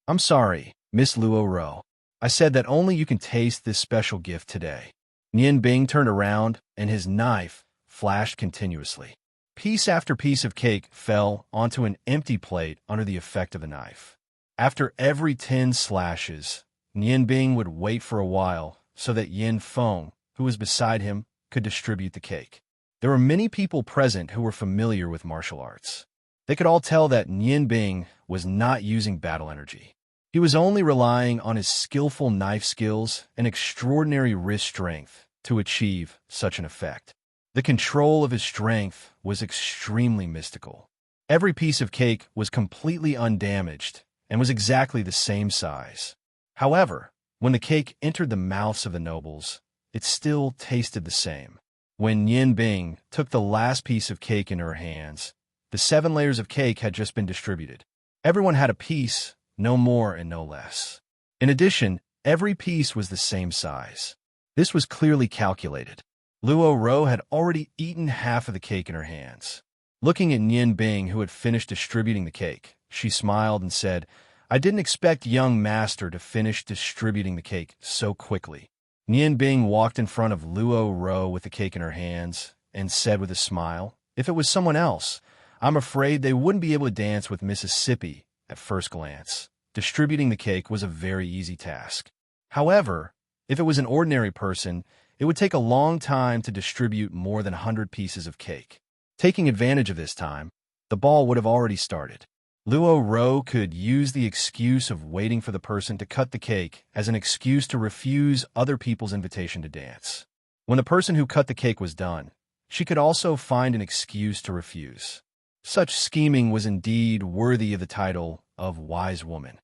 "I'm sorry, Miss Luo Ro, I said that only you can taste this special gift today. Nian Bing turned around, and his knife flashed continuously. Piece after piece of cake fell onto an empty plate under the effect of the knife. After every 10 slashes, Nian Bing would wait for a while so that Yin Feng, who was beside him, could distribute the cake. There were many people present who were familiar with martial arts. They could all tell that Nian Bing was not using battle energy. He was only relying on his skillful knife skills and extraordinary wrist strength to achieve such an effect. The control of his strength was extremely mystical. Every piece of cake was completely undamaged and was exactly the same size. However, when the cake entered the mouths of the nobles, it still tasted the same. When Nian Bing took the last piece of cake in her hands, the 7 layers of cake had just been distributed. Everyone had a piece, no more and no less. In addition, every piece was the same size. This was clearly calculated. Luo Ro had already eaten half of the cake in her hands. Looking at Nian Bing, who had finished distributing the cake, she smiled and said, "I didn't expect young master to finish distributing the cake so quickly." Nian Bing walked in front of Luo Ro with the cake in her hands and said with a smile, "If it was someone else, I'm afraid they wouldn't be able to dance with Mississippi at first glance. Distributing the cake was a very easy task. However, if it was an ordinary person, it would take a long time to distribute more than 100 pieces of cake. Taking advantage of this time, the ball would have already started." Luo Ro could use the excuse of waiting for the person to cut the cake as an excuse to refuse other people's invitation to dance. When the person who cut the cake was done, she could also find an excuse to refuse. Such scheming was indeed worthy of the title of wise woman.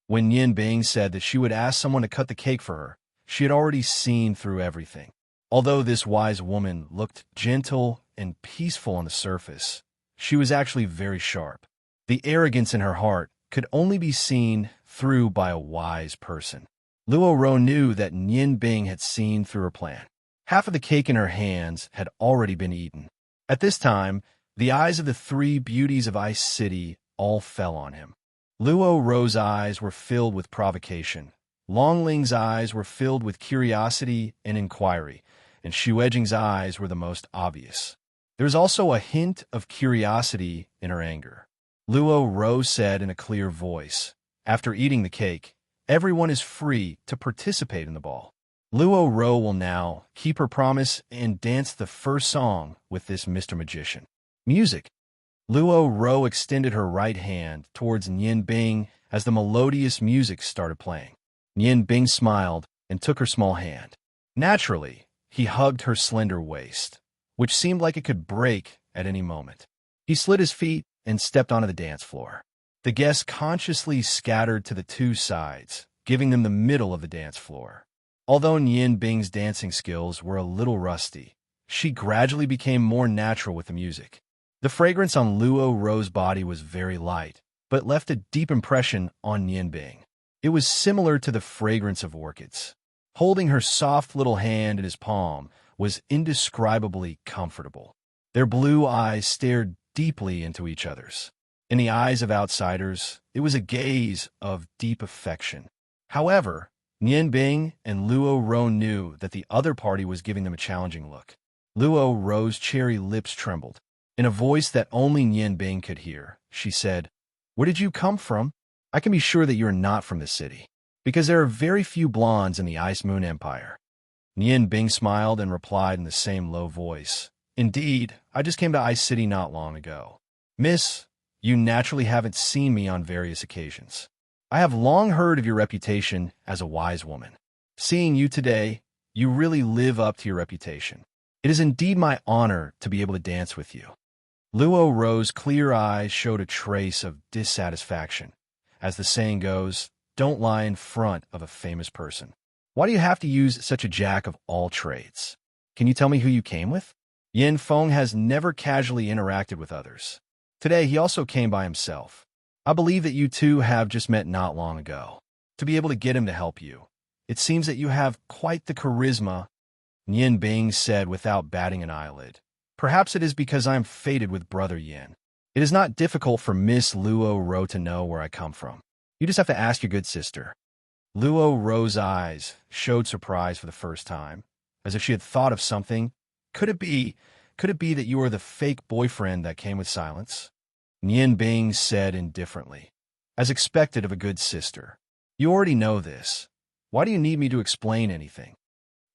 When Nian Bing said that she would ask someone to cut the cake for her, she had already seen through everything. Although this wise woman looked gentle and peaceful on the surface, she was actually very sharp. The arrogance in her heart could only be seen through by a wise person. Luo Ro knew that Nian Bing had seen through her plan. Half of the cake in her hands had already been eaten. At this time, the eyes of the 3 beauties of Ice City all fell on him. Luo Ro's eyes were filled with provocation. Long Ling's eyes were filled with curiosity and inquiry, and Shuejing's eyes were the most obvious. There was also a hint of curiosity in her anger. Luo Ro said in a clear voice, "After eating the cake, everyone is free to participate in the ball. Luo Ro will now keep her promise and dance the first song with this Mr. Magician." Music. Luo Ro extended her right hand towards Nian Bing as the melodious music started playing. Nian Bing smiled and took her small hand. Naturally, he hugged her slender waist, which seemed like it could break at any moment. He slid his feet and stepped onto the dance floor. The guests consciously scattered to the 2 sides, giving them the middle of the dance floor. Although Nian Bing's dancing skills were a little rusty, she gradually became more natural with the music. The fragrance on Luo Ro's body was very light, but left a deep impression on Nian Bing. It was similar to the fragrance of orchids. Holding her soft little hand in his palm was indescribably comfortable. Their blue eyes stared deeply into each other's. In the eyes of outsiders, it was a gaze of deep affection. However, Nian Bing and Luo Ro knew that the other party was giving them a challenging look. Luo Ro's cherry lips trembled. In a voice that only Nian Bing could hear, she said, "Where did you come from? I can be sure that you are not from this city, because there are very few blondes in the Ice Moon Empire." Nian Bing smiled and replied in the same low voice, "Indeed, I just came to Ice City not long ago. Miss, you naturally haven't seen me on various occasions. I have long heard of your reputation as a wise woman. Seeing you today, you really live up to your reputation. It is indeed my honor to be able to dance with you." Luo Ro's clear eyes showed a trace of dissatisfaction. As the saying goes, don't lie in front of a famous person. Why do you have to use such a jack of all trades? Can you tell me who you came with? Yin Feng has never casually interacted with others. Today, he also came by himself. I believe that you two have just met not long ago. To be able to get him to help you, it seems that you have quite the charisma, Nian Bing said without batting an eyelid. Perhaps it is because I am fated with Brother Yin. It is not difficult for Miss Luo Ro to know where I come from. You just have to ask your good sister. Luo Ro's eyes showed surprise for the first time, as if she had thought of something. Could it be, could it be that you are the fake boyfriend that came with silence? Nian Bing said indifferently, as expected of a good sister. You already know this. Why do you need me to explain anything?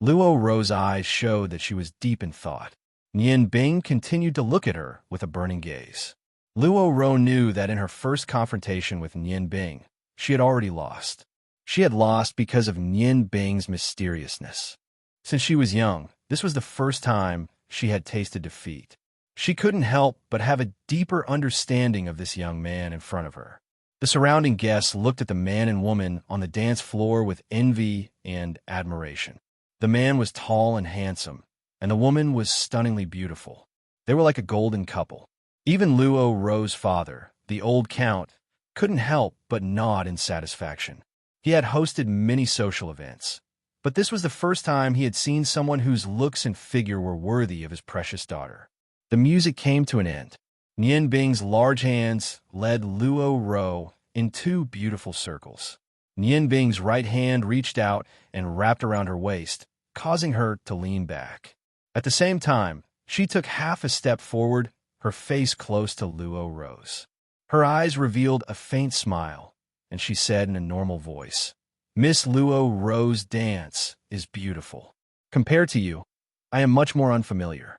Luo Ro's eyes showed that she was deep in thought. Nian Bing continued to look at her with a burning gaze. Luo Ro knew that in her first confrontation with Nian Bing, she had already lost. She had lost because of Nian Bing's mysteriousness. Since she was young, this was the first time she had tasted defeat. She couldn't help but have a deeper understanding of this young man in front of her. The surrounding guests looked at the man and woman on the dance floor with envy and admiration. The man was tall and handsome, and the woman was stunningly beautiful. They were like a golden couple. Even Luo Ro's father, the old count, couldn't help but nod in satisfaction. He had hosted many social events, but this was the first time he had seen someone whose looks and figure were worthy of his precious daughter. The music came to an end. Nian Bing's large hands led Luo Ro in two beautiful circles. Nian Bing's right hand reached out and wrapped around her waist, causing her to lean back. At the same time, she took half a step forward, her face close to Luo Ro's. Her eyes revealed a faint smile, and she said in a normal voice, "Miss Luo Ro's dance is beautiful. Compared to you, I am much more unfamiliar."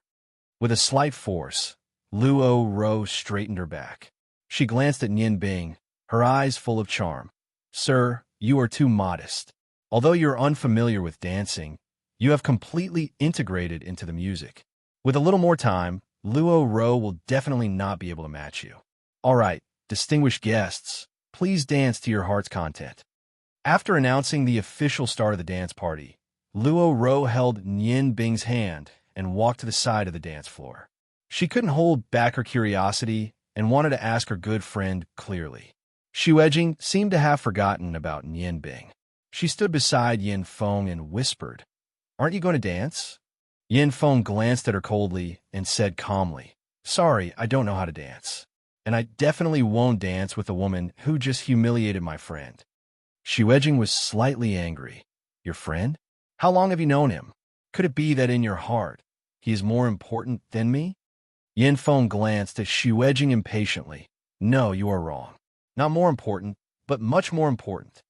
With a slight force, Luo Ro straightened her back. She glanced at Nian Bing, her eyes full of charm. "Sir, you are too modest. Although you're unfamiliar with dancing, you have completely integrated into the music. With a little more time, Luo Ro will definitely not be able to match you. All right, distinguished guests, please dance to your heart's content." After announcing the official start of the dance party, Luo Ro held Nian Bing's hand and walked to the side of the dance floor. She couldn't hold back her curiosity and wanted to ask her good friend clearly. Xu Jing seemed to have forgotten about Nian Bing. She stood beside Yin Feng and whispered, "Aren't you going to dance?" Yin Feng glanced at her coldly and said calmly, "Sorry, I don't know how to dance. And I definitely won't dance with a woman who just humiliated my friend." Xu Jing was slightly angry. "Your friend? How long have you known him? Could it be that in your heart, he is more important than me?" Yin Feng glanced at Xu Jing impatiently. "No, you are wrong. Not more important, but much more important."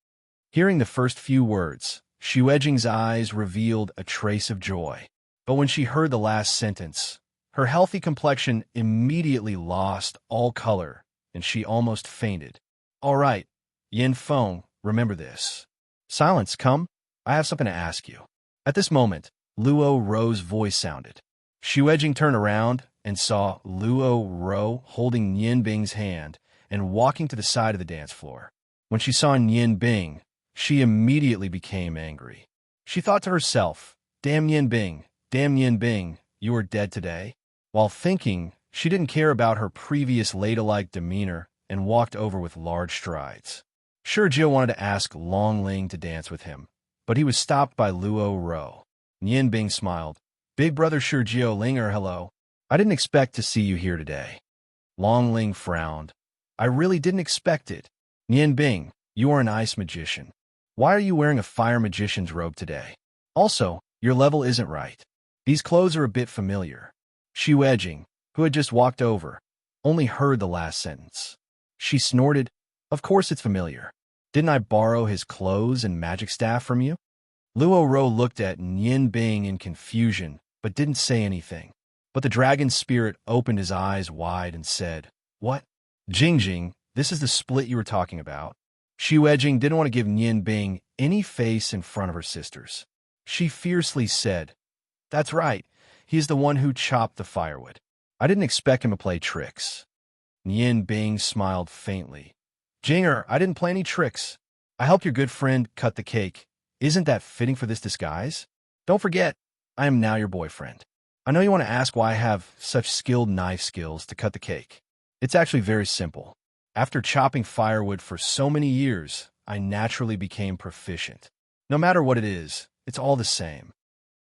Hearing the first few words, Xu Jing's eyes revealed a trace of joy. But when she heard the last sentence, her healthy complexion immediately lost all color, and she almost fainted. "All right, Yin Feng, remember this. Silence, come. I have something to ask you." At this moment, Luo Ro's voice sounded. Xu Jing turned around and saw Luo Ro holding Nian Bing's hand and walking to the side of the dance floor. When she saw Nian Bing, she immediately became angry. She thought to herself, damn Nian Bing, you are dead today." While thinking, she didn't care about her previous ladylike demeanor and walked over with large strides. Sergio wanted to ask Long Ling to dance with him, but he was stopped by Luo Ro. Nian Bing smiled. "Big brother Sergio Linger, hello. I didn't expect to see you here today." Long Ling frowned. "I really didn't expect it. Nian Bing, you are an ice magician. Why are you wearing a fire magician's robe today? Also, your level isn't right. These clothes are a bit familiar." Xu Jing, who had just walked over, only heard the last sentence. She snorted, "Of course it's familiar. Didn't I borrow his clothes and magic staff from you?" Luo Ro looked at Nian Bing in confusion, but didn't say anything. But the dragon spirit opened his eyes wide and said, "What? Jing, this is the split you were talking about?" Xu Jing didn't want to give Nian Bing any face in front of her sisters. She fiercely said, "That's right. He is the one who chopped the firewood. I didn't expect him to play tricks." Nian Bing smiled faintly. "Jinger, I didn't play any tricks. I helped your good friend cut the cake. Isn't that fitting for this disguise? Don't forget, I am now your boyfriend. I know you want to ask why I have such skilled knife skills to cut the cake. It's actually very simple. After chopping firewood for so many years, I naturally became proficient. No matter what it is, it's all the same."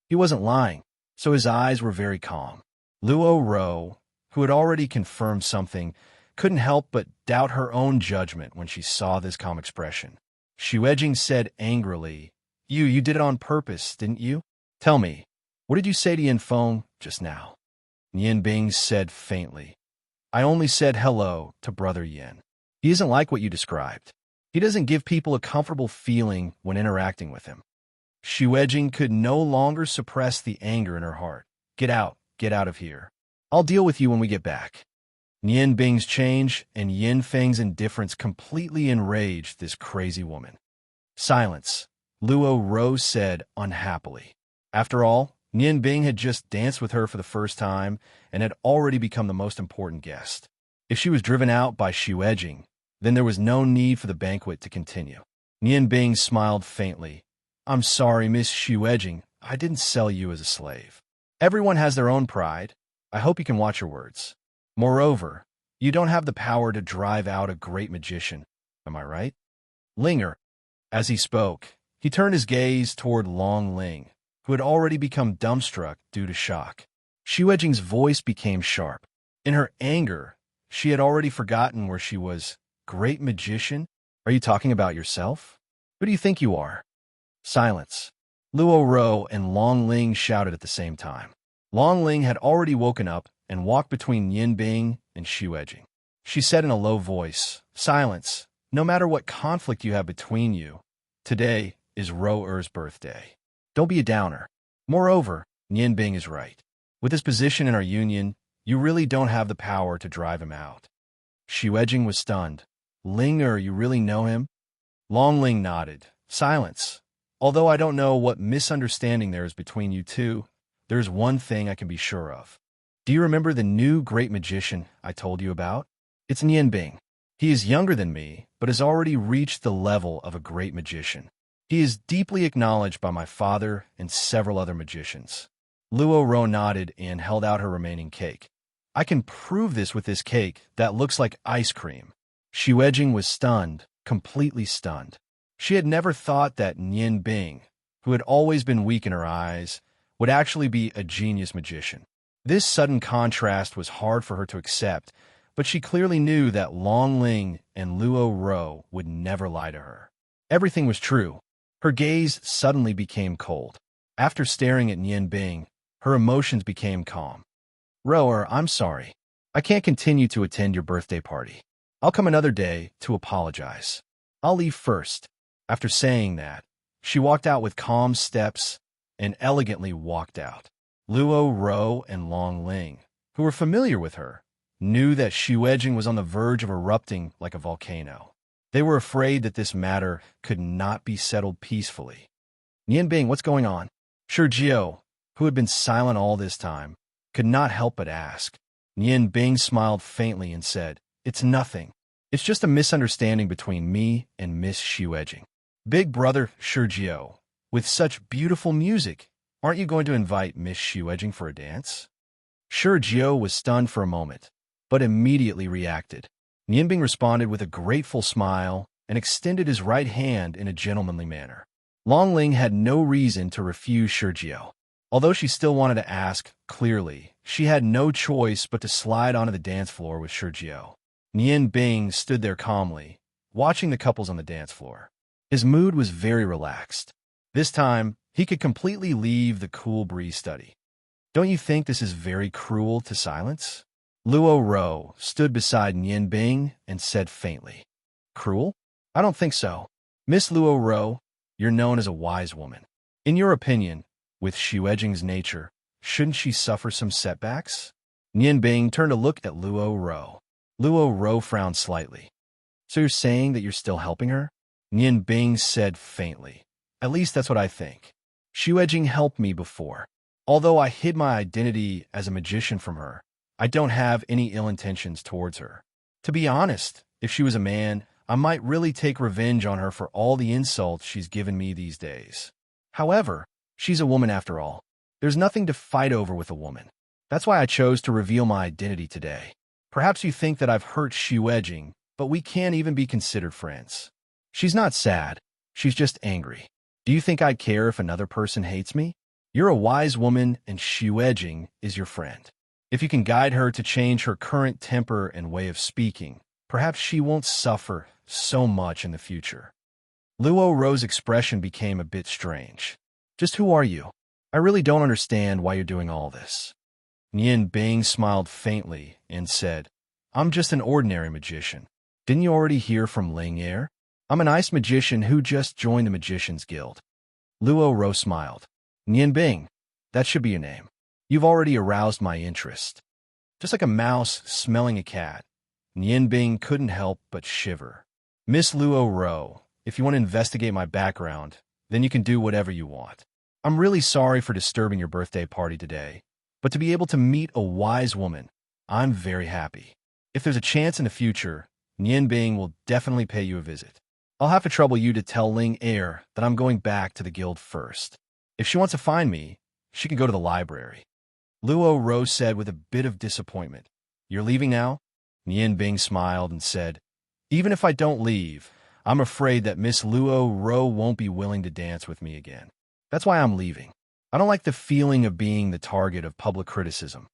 He wasn't lying, so his eyes were very calm. Luo Ro, who had already confirmed something, couldn't help but doubt her own judgment when she saw this calm expression. Xue said angrily, You did it on purpose, didn't you? Tell me, what did you say to Yin Feng just now? Nian Bing said faintly, I only said hello to Brother Yin. He isn't like what you described. He doesn't give people a comfortable feeling when interacting with him. Xue could no longer suppress the anger in her heart. Get out of here. I'll deal with you when we get back. Nian Bing's change and Yin Feng's indifference completely enraged this crazy woman. Silence, Luo Ro said unhappily. After all, Nian Bing had just danced with her for the first time and had already become the most important guest. If she was driven out by Xue, then there was no need for the banquet to continue. Nian Bing smiled faintly. I'm sorry, Miss Xue, I didn't sell you as a slave. Everyone has their own pride. I hope you can watch your words. Moreover, you don't have the power to drive out a great magician, am I right? Linger. As he spoke, he turned his gaze toward Long Ling, who had already become dumbstruck due to shock. Xue voice became sharp. In her anger, she had already forgotten where she was. Great magician? Are you talking about yourself? Who do you think you are? Silence. Luo Ro and Long Ling shouted at the same time. Long Ling had already woken up and walked between Yin Bing and Xue. She said in a low voice, Silence. No matter what conflict you have between you, today is Ro-er's birthday. Don't be a downer. Moreover, Yin Bing is right. With his position in our union, you really don't have the power to drive him out. Xue was stunned. Linger, you really know him? Long Ling nodded. Silence. Although I don't know what misunderstanding there is between you two, there's one thing I can be sure of. Do you remember the new great magician I told you about? It's Nian Bing. He is younger than me, but has already reached the level of a great magician. He is deeply acknowledged by my father and several other magicians. Luo Ro nodded and held out her remaining cake. I can prove this with this cake that looks like ice cream. Xue was stunned, completely stunned. She had never thought that Nian Bing, who had always been weak in her eyes, would actually be a genius magician. This sudden contrast was hard for her to accept, but she clearly knew that Long Ling and Luo Ro would never lie to her. Everything was true. Her gaze suddenly became cold. After staring at Nian Bing, her emotions became calm. Roer, I'm sorry. I can't continue to attend your birthday party. I'll come another day to apologize. I'll leave first. After saying that, she walked out with calm steps and elegantly walked out. Luo Ro and Long Ling, who were familiar with her, knew that Xue was on the verge of erupting like a volcano. They were afraid that this matter could not be settled peacefully. Nian Bing, what's going on? Shurjiu, who had been silent all this time, could not help but ask. Nian Bing smiled faintly and said, It's nothing. It's just a misunderstanding between me and Miss Xue. Big brother Shurjiu, with such beautiful music, aren't you going to invite Miss Xue for a dance? Shurjiu was stunned for a moment, but immediately reacted. Nian Bing responded with a grateful smile and extended his right hand in a gentlemanly manner. Long Ling had no reason to refuse Shurjiu. Although she still wanted to ask, clearly, she had no choice but to slide onto the dance floor with Shurjiu. Nian Bing stood there calmly, watching the couples on the dance floor. His mood was very relaxed. This time, he could completely leave the cool breeze study. Don't you think this is very cruel to silence? Luo Ro stood beside Nian Bing and said faintly, Cruel? I don't think so. Miss Luo Ro, you're known as a wise woman. In your opinion, with Xuejing's nature, shouldn't she suffer some setbacks? Nian Bing turned to look at Luo Ro. Luo Ro frowned slightly. So you're saying that you're still helping her? Nian Bing said faintly. At least that's what I think. Xuejing helped me before. Although I hid my identity as a magician from her, I don't have any ill intentions towards her. To be honest, if she was a man, I might really take revenge on her for all the insults she's given me these days. However, she's a woman after all. There's nothing to fight over with a woman. That's why I chose to reveal my identity today. Perhaps you think that I've hurt Xuejing, but we can't even be considered friends. She's not sad. She's just angry. Do you think I'd care if another person hates me? You're a wise woman and Xuejing is your friend. If you can guide her to change her current temper and way of speaking, perhaps she won't suffer so much in the future. Luo Ro's expression became a bit strange. Just who are you? I really don't understand why you're doing all this. Nian Bing smiled faintly and said, I'm just an ordinary magician. Didn't you already hear from Ling Er? I'm an ice magician who just joined the Magician's Guild. Luo Ro smiled. Nian Bing, that should be your name. You've already aroused my interest. Just like a mouse smelling a cat, Nian Bing couldn't help but shiver. Miss Luo Ro, if you want to investigate my background, then you can do whatever you want. I'm really sorry for disturbing your birthday party today, but to be able to meet a wise woman, I'm very happy. If there's a chance in the future, Nian Bing will definitely pay you a visit. I'll have to trouble you to tell Ling Er that I'm going back to the guild first. If she wants to find me, she can go to the library. Luo Ro said with a bit of disappointment. You're leaving now? Nian Bing smiled and said, Even if I don't leave, I'm afraid that Miss Luo Ro won't be willing to dance with me again. That's why I'm leaving. I don't like the feeling of being the target of public criticism.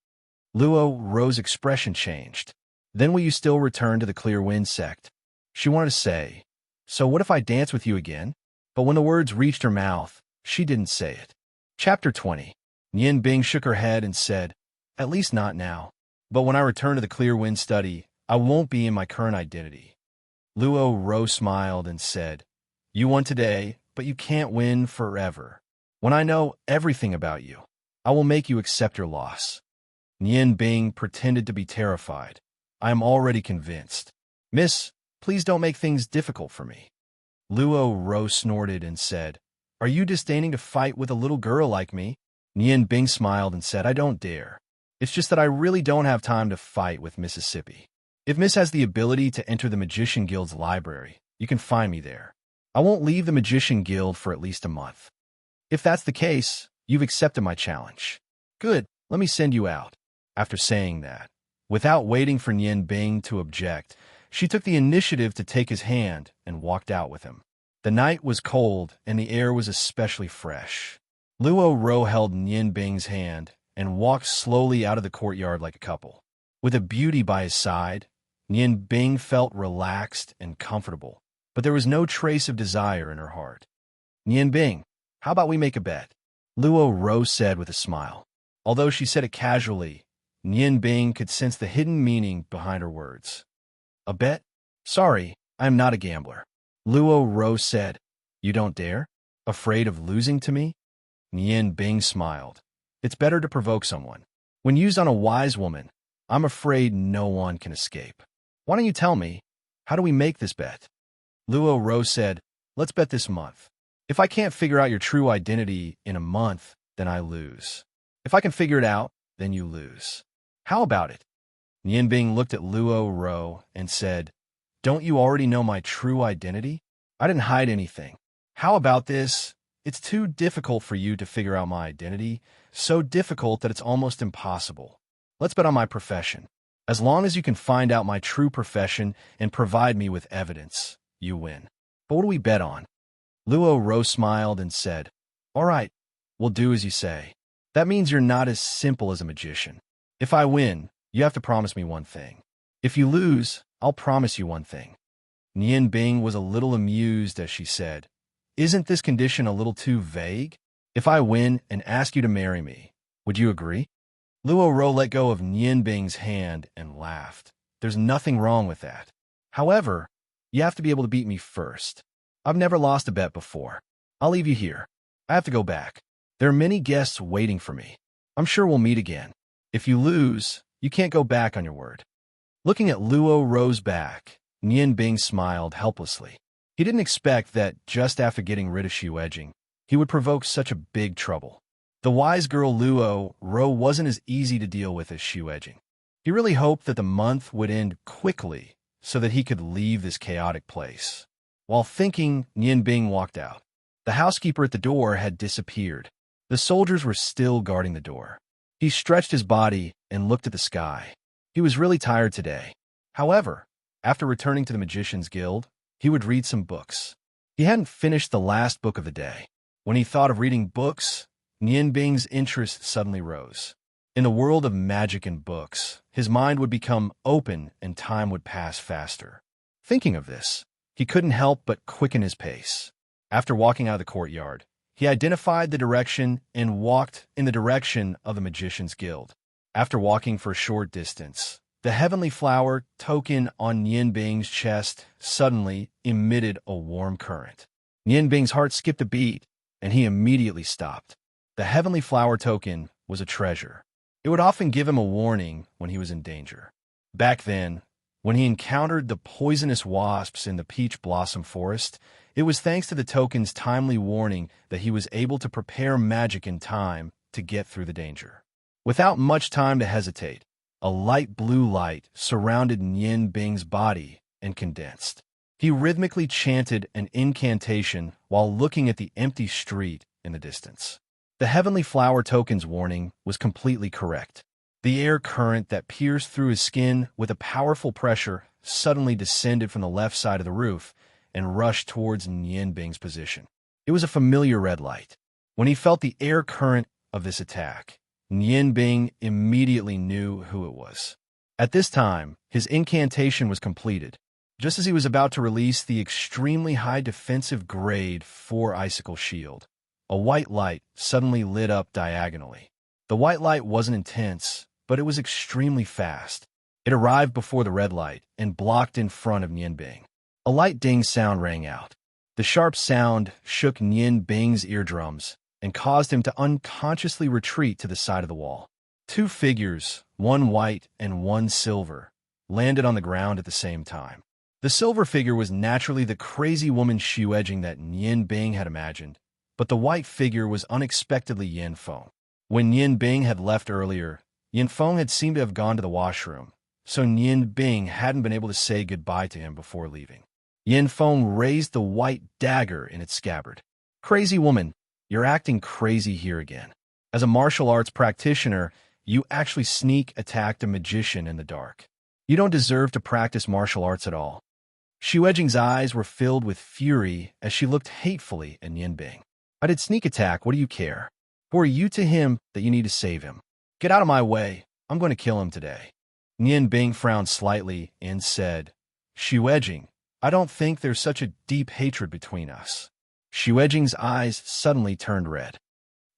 Luo Ro's expression changed. Then will you still return to the Clear Wind sect? She wanted to say, So what if I dance with you again? But when the words reached her mouth, she didn't say it. Chapter 20. Nian Bing shook her head and said, At least not now. But when I return to the Clear Wind study, I won't be in my current identity. Luo Ro smiled and said, You won today, but you can't win forever. When I know everything about you, I will make you accept your loss. Nian Bing pretended to be terrified. I am already convinced. Miss, please don't make things difficult for me. Luo Ro snorted and said, Are you disdaining to fight with a little girl like me? Nian Bing smiled and said, I don't dare. It's just that I really don't have time to fight with Mississippi. If Miss has the ability to enter the Magician Guild's library, you can find me there. I won't leave the Magician Guild for at least a month. If that's the case, you've accepted my challenge. Good, let me send you out. After saying that, without waiting for Nian Bing to object, she took the initiative to take his hand and walked out with him. The night was cold and the air was especially fresh. Luo Ro held Nian Bing's hand and walked slowly out of the courtyard like a couple. With a beauty by his side, Nian Bing felt relaxed and comfortable, but there was no trace of desire in her heart. Nian Bing, how about we make a bet? Luo Ro said with a smile. Although she said it casually, Nian Bing could sense the hidden meaning behind her words. A bet? Sorry, I am not a gambler. Luo Ro said. You don't dare? Afraid of losing to me? Nian Bing smiled. It's better to provoke someone. When used on a wise woman, I'm afraid no one can escape. Why don't you tell me? How do we make this bet? Luo Ro said, Let's bet this month. If I can't figure out your true identity in a month, then I lose. If I can figure it out, then you lose. How about it? Nian Bing looked at Luo Ro and said, Don't you already know my true identity? I didn't hide anything. How about this? It's too difficult for you to figure out my identity, so difficult that it's almost impossible. Let's bet on my profession. As long as you can find out my true profession and provide me with evidence, you win. But what do we bet on? Luo Ro smiled and said, All right, we'll do as you say. That means you're not as simple as a magician. If I win, you have to promise me one thing. If you lose, I'll promise you one thing. Nian Bing was a little amused as she said, Isn't this condition a little too vague? If I win and ask you to marry me, would you agree? Luo Ro let go of Nian Bing's hand and laughed. There's nothing wrong with that. However, you have to be able to beat me first. I've never lost a bet before. I'll leave you here. I have to go back. There are many guests waiting for me. I'm sure we'll meet again. If you lose, you can't go back on your word. Looking at Luo Ro's back, Nian Bing smiled helplessly. He didn't expect that just after getting rid of Xu Edging, he would provoke such a big trouble. The wise girl Luo Ro wasn't as easy to deal with as Xu Edging. He really hoped that the month would end quickly so that he could leave this chaotic place. While thinking, Nian Bing walked out. The housekeeper at the door had disappeared. The soldiers were still guarding the door. He stretched his body and looked at the sky. He was really tired today. However, after returning to the Magician's Guild, he would read some books. He hadn't finished the last book of the day. When he thought of reading books, Nian Bing's interest suddenly rose. In the world of magic and books, his mind would become open and time would pass faster. Thinking of this, he couldn't help but quicken his pace. After walking out of the courtyard, he identified the direction and walked in the direction of the Magician's Guild. After walking for a short distance, the heavenly flower token on Nian Bing's chest suddenly emitted a warm current. Nian Bing's heart skipped a beat, and he immediately stopped. The heavenly flower token was a treasure. It would often give him a warning when he was in danger. Back then, when he encountered the poisonous wasps in the peach blossom forest, it was thanks to the token's timely warning that he was able to prepare magic in time to get through the danger. Without much time to hesitate, a light blue light surrounded Nian Bing's body and condensed. He rhythmically chanted an incantation while looking at the empty street in the distance. The heavenly flower token's warning was completely correct. The air current that pierced through his skin with a powerful pressure suddenly descended from the left side of the roof and rushed towards Nian Bing's position. It was a familiar red light. When he felt the air current of this attack, Nian Bing immediately knew who it was. At this time, his incantation was completed. Just as he was about to release the extremely high defensive grade 4 icicle shield, a white light suddenly lit up diagonally. The white light wasn't intense, but it was extremely fast. It arrived before the red light and blocked in front of Nian Bing. A light ding sound rang out. The sharp sound shook Nian Bing's eardrums and caused him to unconsciously retreat to the side of the wall. Two figures, one white and one silver, landed on the ground at the same time. The silver figure was naturally the crazy woman Xuejing that Nian Bing had imagined, but the white figure was unexpectedly Yin Feng. When Nian Bing had left earlier, Yin Feng had seemed to have gone to the washroom, so Nian Bing hadn't been able to say goodbye to him before leaving. Yin Feng raised the white dagger in its scabbard. "Crazy woman, you're acting crazy here again. As a martial arts practitioner, you actually sneak attacked a magician in the dark. You don't deserve to practice martial arts at all." Xuejing's eyes were filled with fury as she looked hatefully at Nian Bing. "I did sneak attack, what do you care? Who are you to him that you need to save him? Get out of my way, I'm going to kill him today." Nian Bing frowned slightly and said, "Xuejing, I don't think there's such a deep hatred between us." Xuejing's eyes suddenly turned red.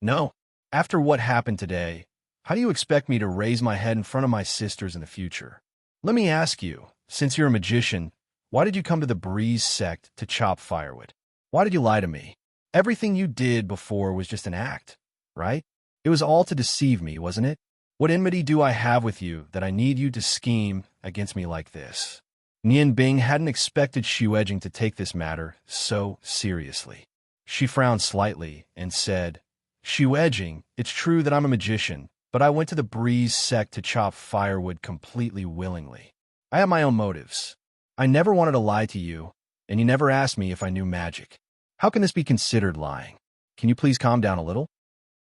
"No, after what happened today, how do you expect me to raise my head in front of my sisters in the future? Let me ask you, since you're a magician, why did you come to the Breeze sect to chop firewood? Why did you lie to me? Everything you did before was just an act, right? It was all to deceive me, wasn't it? What enmity do I have with you that I need you to scheme against me like this?" Nian Bing hadn't expected Xuejing to take this matter so seriously. She frowned slightly and said, "Xuejing, it's true that I'm a magician, but I went to the Breeze sect to chop firewood completely willingly. I have my own motives. I never wanted to lie to you, and you never asked me if I knew magic. How can this be considered lying? Can you please calm down a little?"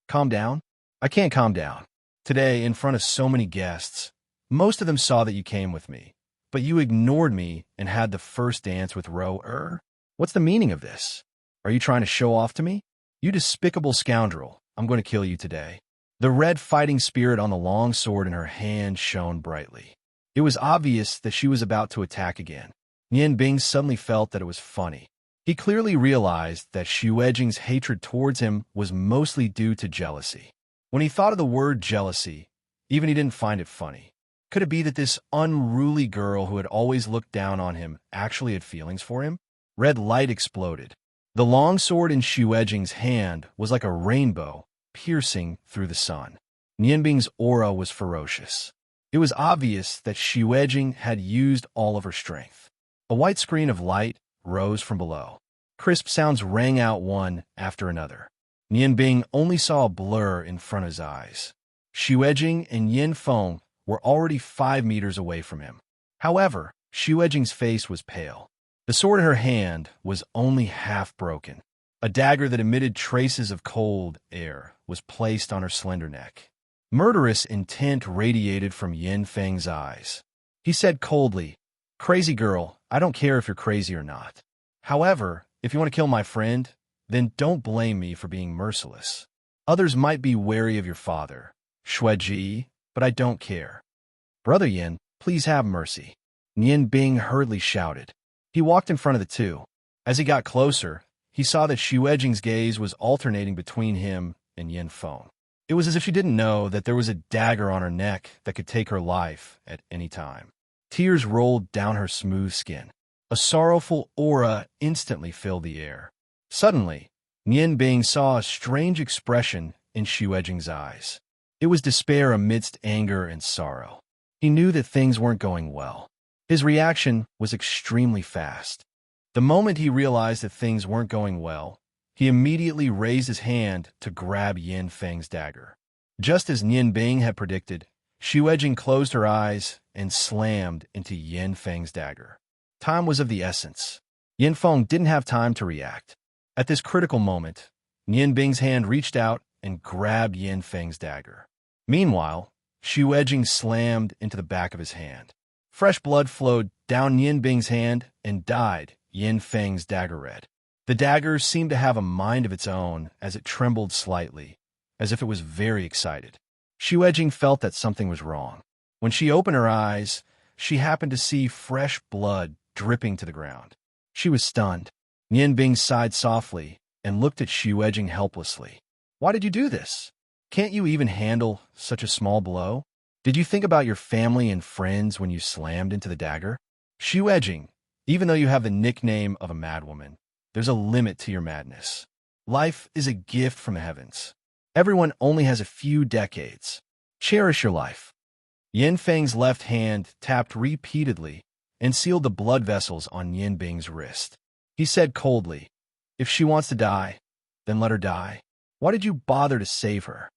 "Calm down? I can't calm down. Today, in front of so many guests, most of them saw that you came with me, but you ignored me and had the first dance with Ro. What's the meaning of this? Are you trying to show off to me? You despicable scoundrel, I'm going to kill you today." The red fighting spirit on the long sword in her hand shone brightly. It was obvious that she was about to attack again. Nian Bing suddenly felt that it was funny. He clearly realized that Xuejing's hatred towards him was mostly due to jealousy. When he thought of the word jealousy, even he didn't find it funny. Could it be that this unruly girl who had always looked down on him actually had feelings for him? Red light exploded. The long sword in Xuejing's hand was like a rainbow piercing through the sun. Nian Bing's aura was ferocious. It was obvious that Xuejing had used all of her strength. A white screen of light rose from below. Crisp sounds rang out one after another. Nian Bing only saw a blur in front of his eyes. Xuejing and Yin Feng were already 5 meters away from him. However, Xuejing's face was pale. The sword in her hand was only half broken. A dagger that emitted traces of cold air was placed on her slender neck. Murderous intent radiated from Yin Feng's eyes. He said coldly, "Crazy girl, I don't care if you're crazy or not. However, if you want to kill my friend, then don't blame me for being merciless. Others might be wary of your father." Shueji, but I don't care. Brother Yin, please have mercy. Nian Bing hurriedly shouted. He walked in front of the two. As he got closer, he saw that Shuejing's gaze was alternating between him and Yin Feng. It was as if she didn't know that there was a dagger on her neck that could take her life at any time. Tears rolled down her smooth skin. A sorrowful aura instantly filled the air. Suddenly, Nian Bing saw a strange expression in Shuejing's eyes. It was despair amidst anger and sorrow. He knew that things weren't going well. His reaction was extremely fast. The moment he realized that things weren't going well, he immediately raised his hand to grab Yin Feng's dagger. Just as Nian Bing had predicted, Shuejing closed her eyes and slammed into Yin Feng's dagger. Time was of the essence. Yin Feng didn't have time to react. At this critical moment, Nian Bing's hand reached out and grabbed Yin Feng's dagger. Meanwhile, Shuejing slammed into the back of his hand. Fresh blood flowed down Nian Bing's hand and dyed Yin Feng's dagger red. The dagger seemed to have a mind of its own as it trembled slightly, as if it was very excited. Shuejing felt that something was wrong. When she opened her eyes, she happened to see fresh blood dripping to the ground. She was stunned. Nian Bing sighed softly and looked at Shuejing helplessly. Why did you do this? Can't you even handle such a small blow? Did you think about your family and friends when you slammed into the dagger? Shuejing, even though you have the nickname of a madwoman, there's a limit to your madness. Life is a gift from the heavens. Everyone only has a few decades. Cherish your life. Yin Feng's left hand tapped repeatedly and sealed the blood vessels on Nian Bing's wrist. He said coldly, if she wants to die, then let her die. Why did you bother to save her?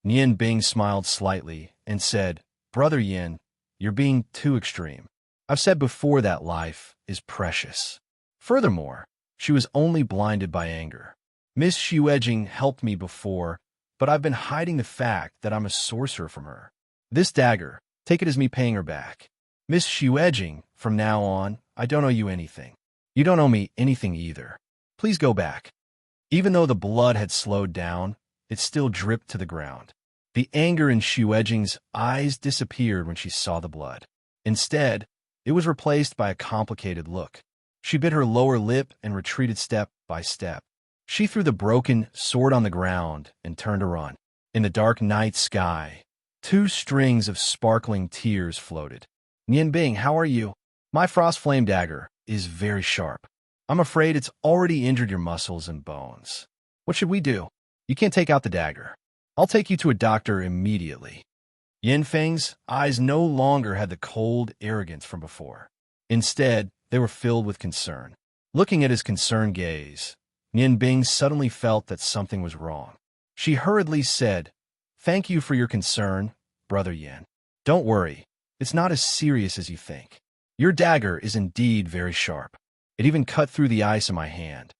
Nian Bing smiled slightly and said, Brother Yin, you're being too extreme. I've said before that life is precious. Furthermore, she was only blinded by anger. Miss Shuejing helped me before, but I've been hiding the fact that I'm a sorcerer from her. This dagger, take it as me paying her back. Miss Shuejing, from now on, I don't owe you anything. You don't owe me anything either. Please go back. Even though the blood had slowed down, it still dripped to the ground. The anger in Shuejing's eyes disappeared when she saw the blood. Instead, it was replaced by a complicated look. She bit her lower lip and retreated step by step. She threw the broken sword on the ground and turned to run. In the dark night sky, 2 strings of sparkling tears floated. Nian Bing, how are you? My frost flame dagger is very sharp. I'm afraid it's already injured your muscles and bones. What should we do? You can't take out the dagger. I'll take you to a doctor immediately. Yin Feng's eyes no longer had the cold arrogance from before. Instead, they were filled with concern. Looking at his concerned gaze, Nian Bing suddenly felt that something was wrong. She hurriedly said, Thank you for your concern, Brother Yin. Don't worry, it's not as serious as you think. Your dagger is indeed very sharp. It even cut through the ice in my hand.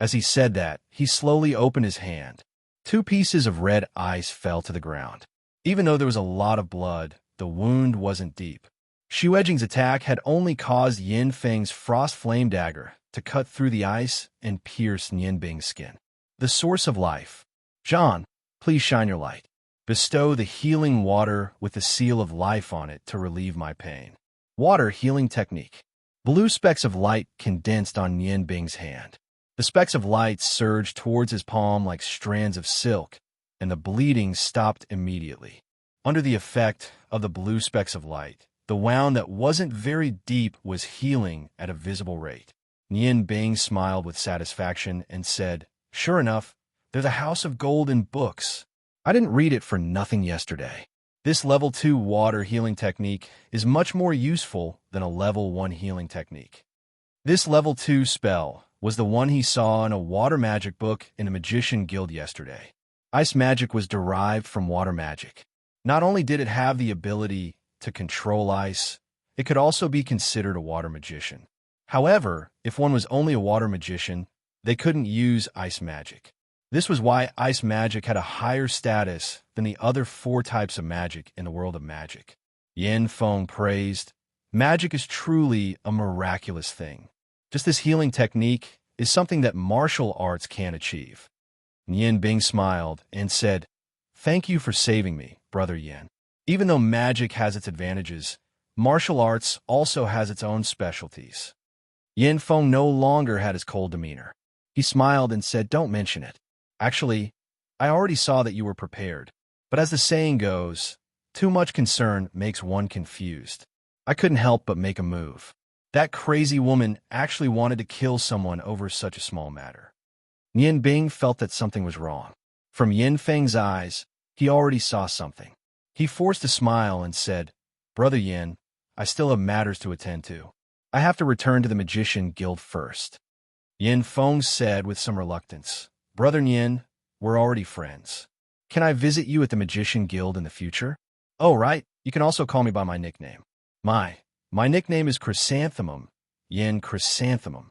As he said that, he slowly opened his hand. 2 pieces of red ice fell to the ground. Even though there was a lot of blood, the wound wasn't deep. Shuejing's attack had only caused Yin Feng's frost flame dagger to cut through the ice and pierce Nian Bing's skin. The source of life. John, please shine your light. Bestow the healing water with the seal of life on it to relieve my pain. Water healing technique. Blue specks of light condensed on Nian Bing's hand. The specks of light surged towards his palm like strands of silk, and the bleeding stopped immediately. Under the effect of the blue specks of light, the wound that wasn't very deep was healing at a visible rate. Nian Bing smiled with satisfaction and said, Sure enough, there's a house of gold in books. I didn't read it for nothing yesterday. This level 2 water healing technique is much more useful than a level 1 healing technique. This level 2 spell was the one he saw in a water magic book in the Magician Guild yesterday. Ice magic was derived from water magic. Not only did it have the ability to control ice, it could also be considered a water magician. However, if one was only a water magician, they couldn't use ice magic. This was why ice magic had a higher status than the other 4 types of magic in the world of magic. Yin Feng praised, Magic is truly a miraculous thing. Just this healing technique is something that martial arts can't achieve. Nian Bing smiled and said, Thank you for saving me, Brother Yin. Even though magic has its advantages, martial arts also has its own specialties. Yin Feng no longer had his cold demeanor. He smiled and said, "Don't mention it. Actually, I already saw that you were prepared. But as the saying goes, too much concern makes one confused. I couldn't help but make a move. That crazy woman actually wanted to kill someone over such a small matter." Yin Bing felt that something was wrong. From Yin Feng's eyes, he already saw something. He forced a smile and said, "Brother Yin, I still have matters to attend to. I have to return to the Magician Guild first." Yin Feng said with some reluctance, "Brother Yin, we're already friends. Can I visit you at the Magician Guild in the future?" "Oh, right. You can also call me by my nickname." My nickname is Chrysanthemum, Yin Chrysanthemum."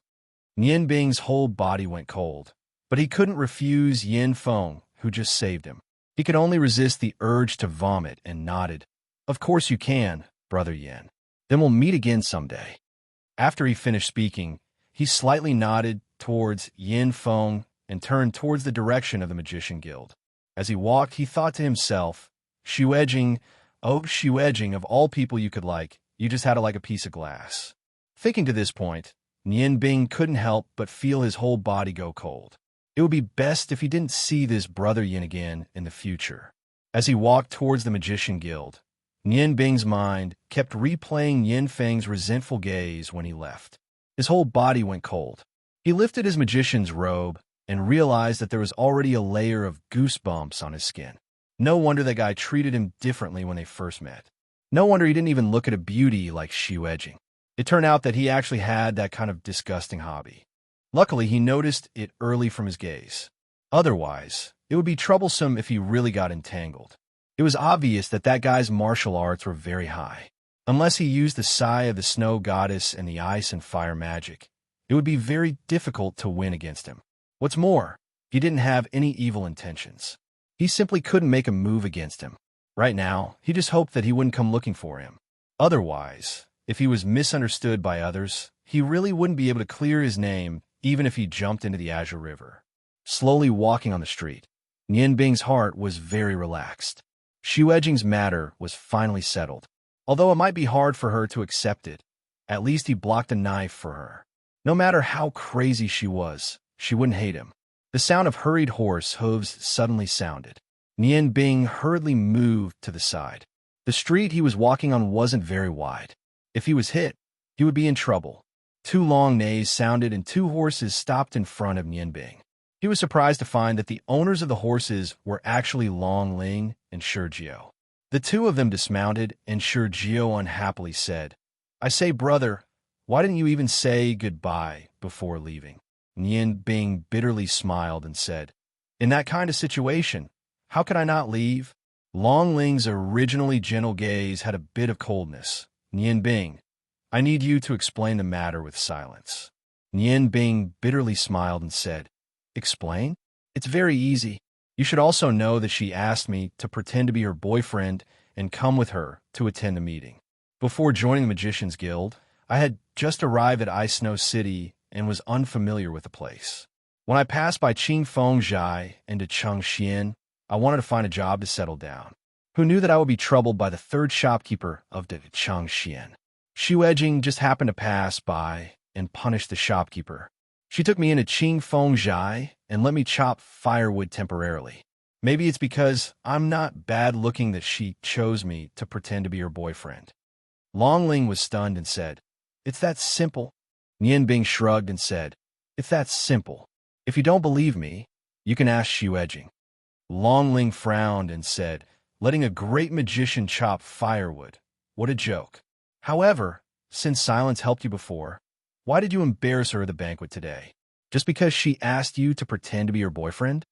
Yin Bing's whole body went cold, but he couldn't refuse Yin Feng, who just saved him. He could only resist the urge to vomit and nodded. "Of course you can, Brother Yin. Then we'll meet again someday." After he finished speaking, he slightly nodded towards Yin Feng and turned towards the direction of the Magician Guild. As he walked, he thought to himself, "Shu Edging, oh Shu Edging, of all people you could like, you just had to like a piece of glass." Thinking to this point, Yin Bing couldn't help but feel his whole body go cold. It would be best if he didn't see this Brother Yin again in the future. As he walked towards the Magician Guild, Yin Bing's mind kept replaying Yin Feng's resentful gaze when he left. His whole body went cold. He lifted his magician's robe and realized that there was already a layer of goosebumps on his skin. No wonder that guy treated him differently when they first met. No wonder he didn't even look at a beauty like Shu Edging. It turned out that he actually had that kind of disgusting hobby. Luckily, he noticed it early from his gaze. Otherwise, it would be troublesome if he really got entangled. It was obvious that that guy's martial arts were very high. Unless he used the Sai of the Snow Goddess and the Ice and Fire magic, it would be very difficult to win against him. What's more, he didn't have any evil intentions. He simply couldn't make a move against him. Right now, he just hoped that he wouldn't come looking for him. Otherwise, if he was misunderstood by others, he really wouldn't be able to clear his name even if he jumped into the Azure River. Slowly walking on the street, Yin Bing's heart was very relaxed. Shu Edging's matter was finally settled. Although it might be hard for her to accept it, at least he blocked a knife for her. No matter how crazy she was, she wouldn't hate him. The sound of hurried horse hooves suddenly sounded. Yin Bing hurriedly moved to the side. The street he was walking on wasn't very wide. If he was hit, he would be in trouble. Two long neighs sounded and two horses stopped in front of Yin Bing. He was surprised to find that the owners of the horses were actually Long Ling and Shurjio. The two of them dismounted, and Shurjio unhappily said, "I say, brother, why didn't you even say goodbye before leaving?" Yin Bing bitterly smiled and said, "In that kind of situation, how could I not leave?" Long Ling's originally gentle gaze had a bit of coldness. "Yin Bing, I need you to explain the matter with silence." Yin Bing bitterly smiled and said, "Explain? It's very easy. You should also know that she asked me to pretend to be her boyfriend and come with her to attend the meeting. Before joining the Magician's Guild, I had just arrived at Ice Snow City and was unfamiliar with the place. When I passed by Qingfeng Zhai and to Chengxian, I wanted to find a job to settle down. Who knew that I would be troubled by the third shopkeeper of the Chengxian? Shu Edging just happened to pass by and punish the shopkeeper. She took me into Qingfeng Zhai and let me chop firewood temporarily. Maybe it's because I'm not bad-looking that she chose me to pretend to be her boyfriend." Long Ling was stunned and said, "It's that simple." Yin Bing shrugged and said, "It's that simple. If you don't believe me, you can ask Shu Edging." Long Ling frowned and said, "Letting a great magician chop firewood. What a joke. However, since silence helped you before, why did you embarrass her at the banquet today? Just because she asked you to pretend to be her boyfriend?"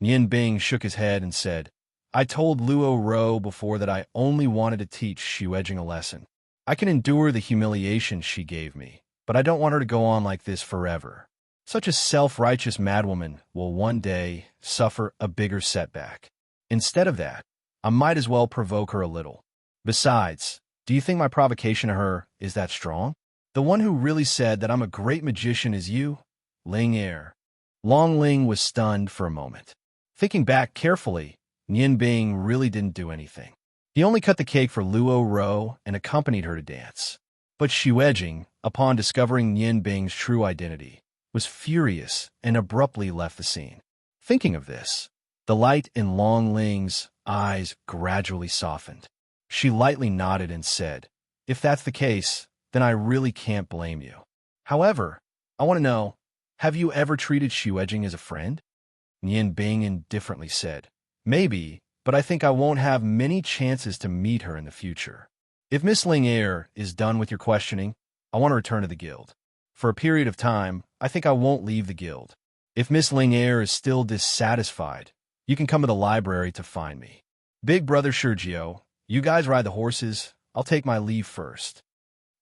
Yin Bing shook his head and said, "I told Luo Ro before that I only wanted to teach Shu Edging a lesson. I can endure the humiliation she gave me, but I don't want her to go on like this forever. Such a self-righteous madwoman will one day suffer a bigger setback. Instead of that, I might as well provoke her a little. Besides, do you think my provocation to her is that strong? The one who really said that I'm a great magician is you, Ling Er." Long Ling was stunned for a moment. Thinking back carefully, Nian Bing really didn't do anything. He only cut the cake for Luo Ro and accompanied her to dance. But Xuejing, upon discovering Nian Bing's true identity, was furious and abruptly left the scene. Thinking of this, the light in Long Ling's eyes gradually softened. She lightly nodded and said, "If that's the case, then I really can't blame you. However, I want to know, have you ever treated Xuejing as a friend?" Nian Bing indifferently said, "Maybe, but I think I won't have many chances to meet her in the future. If Miss Ling Er is done with your questioning, I want to return to the guild. For a period of time, I think I won't leave the guild. If Miss Ling Er is still dissatisfied, you can come to the library to find me. Big brother Sergio, you guys ride the horses. I'll take my leave first."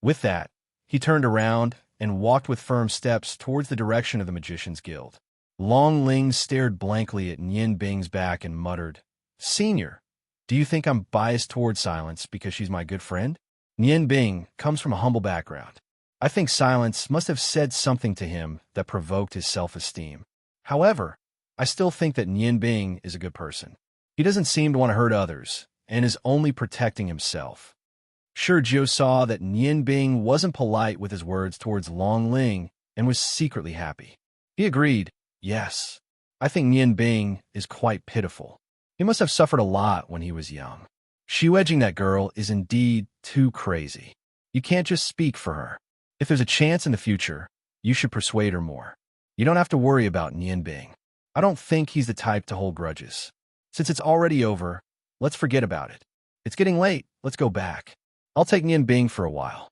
With that, he turned around and walked with firm steps towards the direction of the Magician's Guild. Long Ling stared blankly at Nian Bing's back and muttered, "Senior, do you think I'm biased toward Silence because she's my good friend?" Nian Bing comes from a humble background. I think Silence must have said something to him that provoked his self-esteem. However, I still think that Nian Bing is a good person. He doesn't seem to want to hurt others and is only protecting himself. Sergio saw that Nian Bing wasn't polite with his words towards Long Ling and was secretly happy. He agreed, "Yes, I think Nian Bing is quite pitiful. He must have suffered a lot when he was young. Xuejing that girl is indeed too crazy. You can't just speak for her. If there's a chance in the future, you should persuade her more. You don't have to worry about Nian Bing. I don't think he's the type to hold grudges. Since it's already over, let's forget about it. It's getting late, let's go back. I'll take Nian Bing for a while."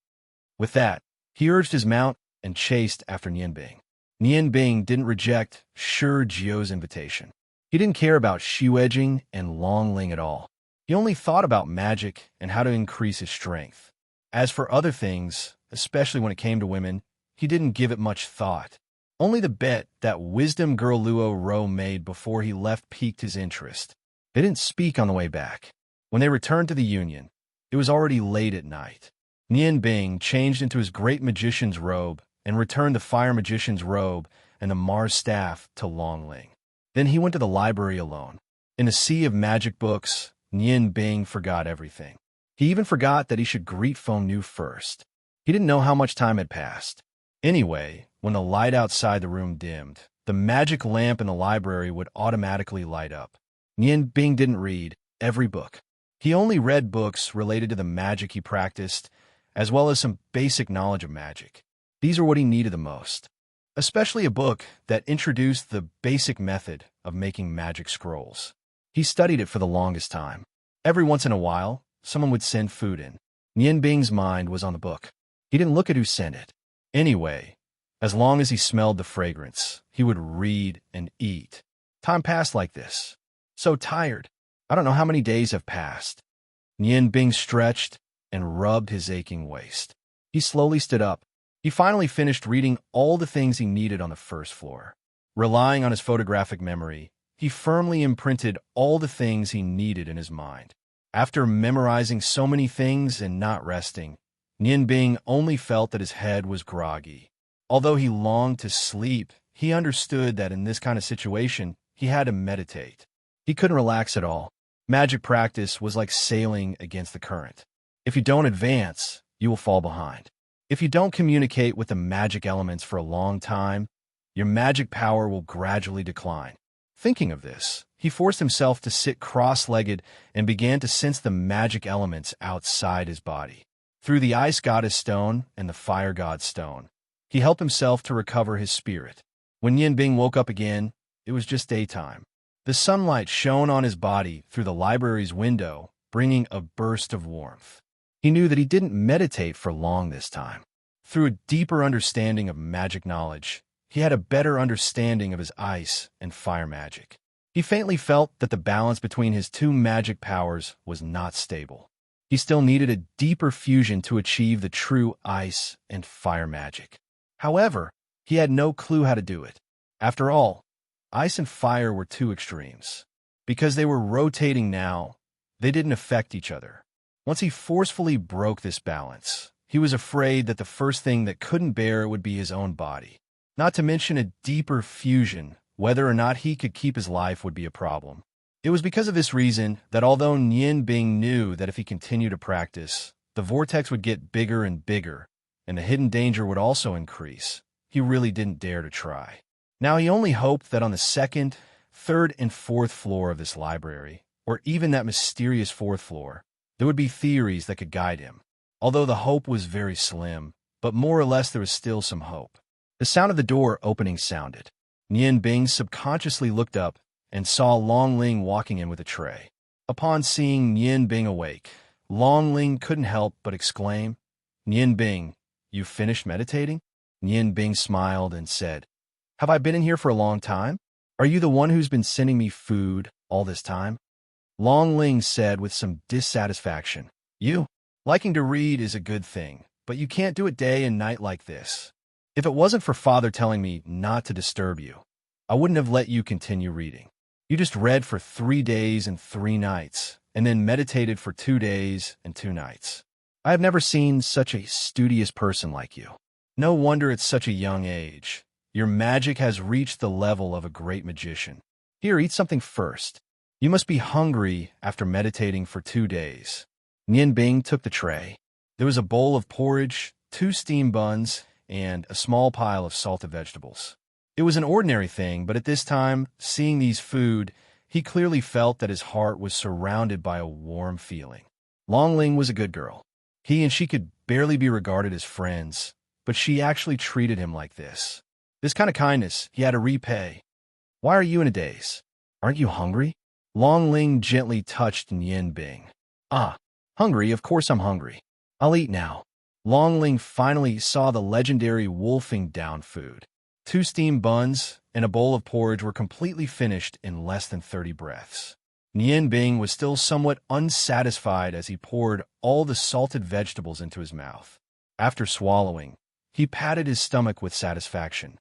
With that, he urged his mount and chased after Nian Bing. Nian Bing didn't reject Sergio's invitation. He didn't care about Xuejing and Long Ling at all. He only thought about magic and how to increase his strength. As for other things, especially when it came to women, he didn't give it much thought. Only the bet that wisdom girl Luo Ro made before he left piqued his interest. They didn't speak on the way back. When they returned to the Union, it was already late at night. Nian Bing changed into his great magician's robe and returned the fire magician's robe and the Mars staff to Long Ling. Then he went to the library alone. In a sea of magic books, Nian Bing forgot everything. He even forgot that he should greet Feng Nu first. He didn't know how much time had passed. Anyway, when the light outside the room dimmed, the magic lamp in the library would automatically light up. Nian Bing didn't read every book. He only read books related to the magic he practiced, as well as some basic knowledge of magic. These are what he needed the most, especially a book that introduced the basic method of making magic scrolls. He studied it for the longest time. Every once in a while, someone would send food in. Nian Bing's mind was on the book. He didn't look at who sent it. Anyway, as long as he smelled the fragrance, he would read and eat. Time passed like this. So tired. I don't know how many days have passed. Nian Bing stretched and rubbed his aching waist. He slowly stood up. He finally finished reading all the things he needed on the first floor. Relying on his photographic memory, he firmly imprinted all the things he needed in his mind. After memorizing so many things and not resting, Nian Bing only felt that his head was groggy. Although he longed to sleep, he understood that in this kind of situation, he had to meditate. He couldn't relax at all. Magic practice was like sailing against the current. If you don't advance, you will fall behind. If you don't communicate with the magic elements for a long time, your magic power will gradually decline. Thinking of this, he forced himself to sit cross-legged and began to sense the magic elements outside his body. Through the Ice Goddess Stone and the Fire God Stone, he helped himself to recover his spirit. When Nian Bing woke up again, it was just daytime. The sunlight shone on his body through the library's window, bringing a burst of warmth. He knew that he didn't meditate for long this time. Through a deeper understanding of magic knowledge, he had a better understanding of his ice and fire magic. He faintly felt that the balance between his two magic powers was not stable. He still needed a deeper fusion to achieve the true ice and fire magic. However, he had no clue how to do it. After all, ice and fire were two extremes. Because they were rotating now, they didn't affect each other. Once he forcefully broke this balance, he was afraid that the first thing that couldn't bear it would be his own body. Not to mention a deeper fusion, whether or not he could keep his life would be a problem. It was because of this reason that although Nian Bing knew that if he continued to practice, the vortex would get bigger and bigger, and the hidden danger would also increase, he really didn't dare to try. Now he only hoped that on the second, third, and fourth floor of this library, or even that mysterious fourth floor, there would be theories that could guide him. Although the hope was very slim, but more or less there was still some hope. The sound of the door opening sounded. Nian Bing subconsciously looked up and saw Long Ling walking in with a tray. Upon seeing Nian Bing awake, Long Ling couldn't help but exclaim, "Nian Bing, you finished meditating?" Nian Bing smiled and said, "Have I been in here for a long time? Are you the one who's been sending me food all this time?" Long Ling said with some dissatisfaction, "You, liking to read is a good thing, but you can't do it day and night like this. If it wasn't for Father telling me not to disturb you, I wouldn't have let you continue reading. You just read for 3 days and 3 nights, and then meditated for 2 days and 2 nights. I have never seen such a studious person like you. No wonder at such a young age. Your magic has reached the level of a great magician. Here, eat something first. You must be hungry after meditating for 2 days." Nian Bing took the tray. There was a bowl of porridge, 2 steamed buns, and a small pile of salted vegetables. It was an ordinary thing, but at this time, seeing these food, he clearly felt that his heart was surrounded by a warm feeling. Long Ling was a good girl. He and she could barely be regarded as friends, but she actually treated him like this. This kind of kindness he had to repay. "Why are you in a daze? Aren't you hungry?" Long Ling gently touched Nian Bing. "Ah, hungry, of course I'm hungry. I'll eat now." Long Ling finally saw the legendary wolfing down food. 2 steamed buns and a bowl of porridge were completely finished in less than 30 breaths. Nian Bing was still somewhat unsatisfied as he poured all the salted vegetables into his mouth. After swallowing, he patted his stomach with satisfaction.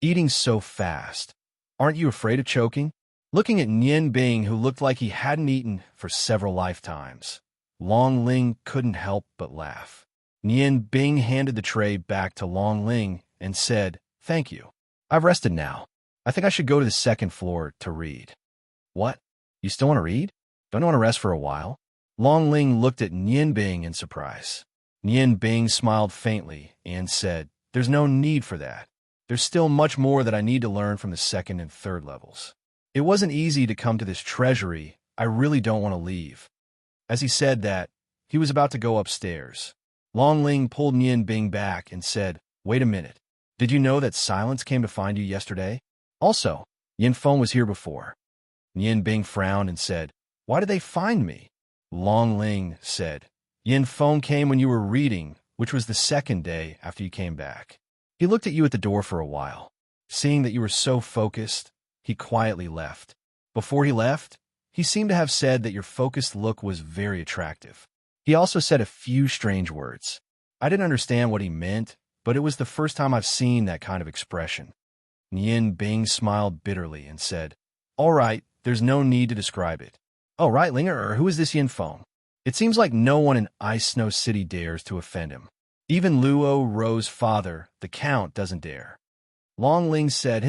"Eating so fast. Aren't you afraid of choking?" Looking at Nian Bing, who looked like he hadn't eaten for several lifetimes, Long Ling couldn't help but laugh. Nian Bing handed the tray back to Long Ling and said, "Thank you. I've rested now. I think I should go to the second floor to read." "What? You still want to read? Don't you want to rest for a while?" Long Ling looked at Nian Bing in surprise. Nian Bing smiled faintly and said, "There's no need for that. There's still much more that I need to learn from the second and third levels. It wasn't easy to come to this treasury. I really don't want to leave." As he said that, he was about to go upstairs. Long Ling pulled Nian Bing back and said, "Wait a minute. Did you know that Silence came to find you yesterday? Also, Yin Feng was here before." Nian Bing frowned and said, "Why did they find me?" Long Ling said, "Yin Feng came when you were reading, which was the second day after you came back. He looked at you at the door for a while. Seeing that you were so focused, he quietly left. Before he left, he seemed to have said that your focused look was very attractive. He also said a few strange words. I didn't understand what he meant, but it was the first time I've seen that kind of expression." Nian Bing smiled bitterly and said, "All right, there's no need to describe it. Oh, right, Linger, who is this Yin Feng? It seems like no one in Ice Snow City dares to offend him. Even Luo Ro's father, the Count, doesn't dare." Long Ling said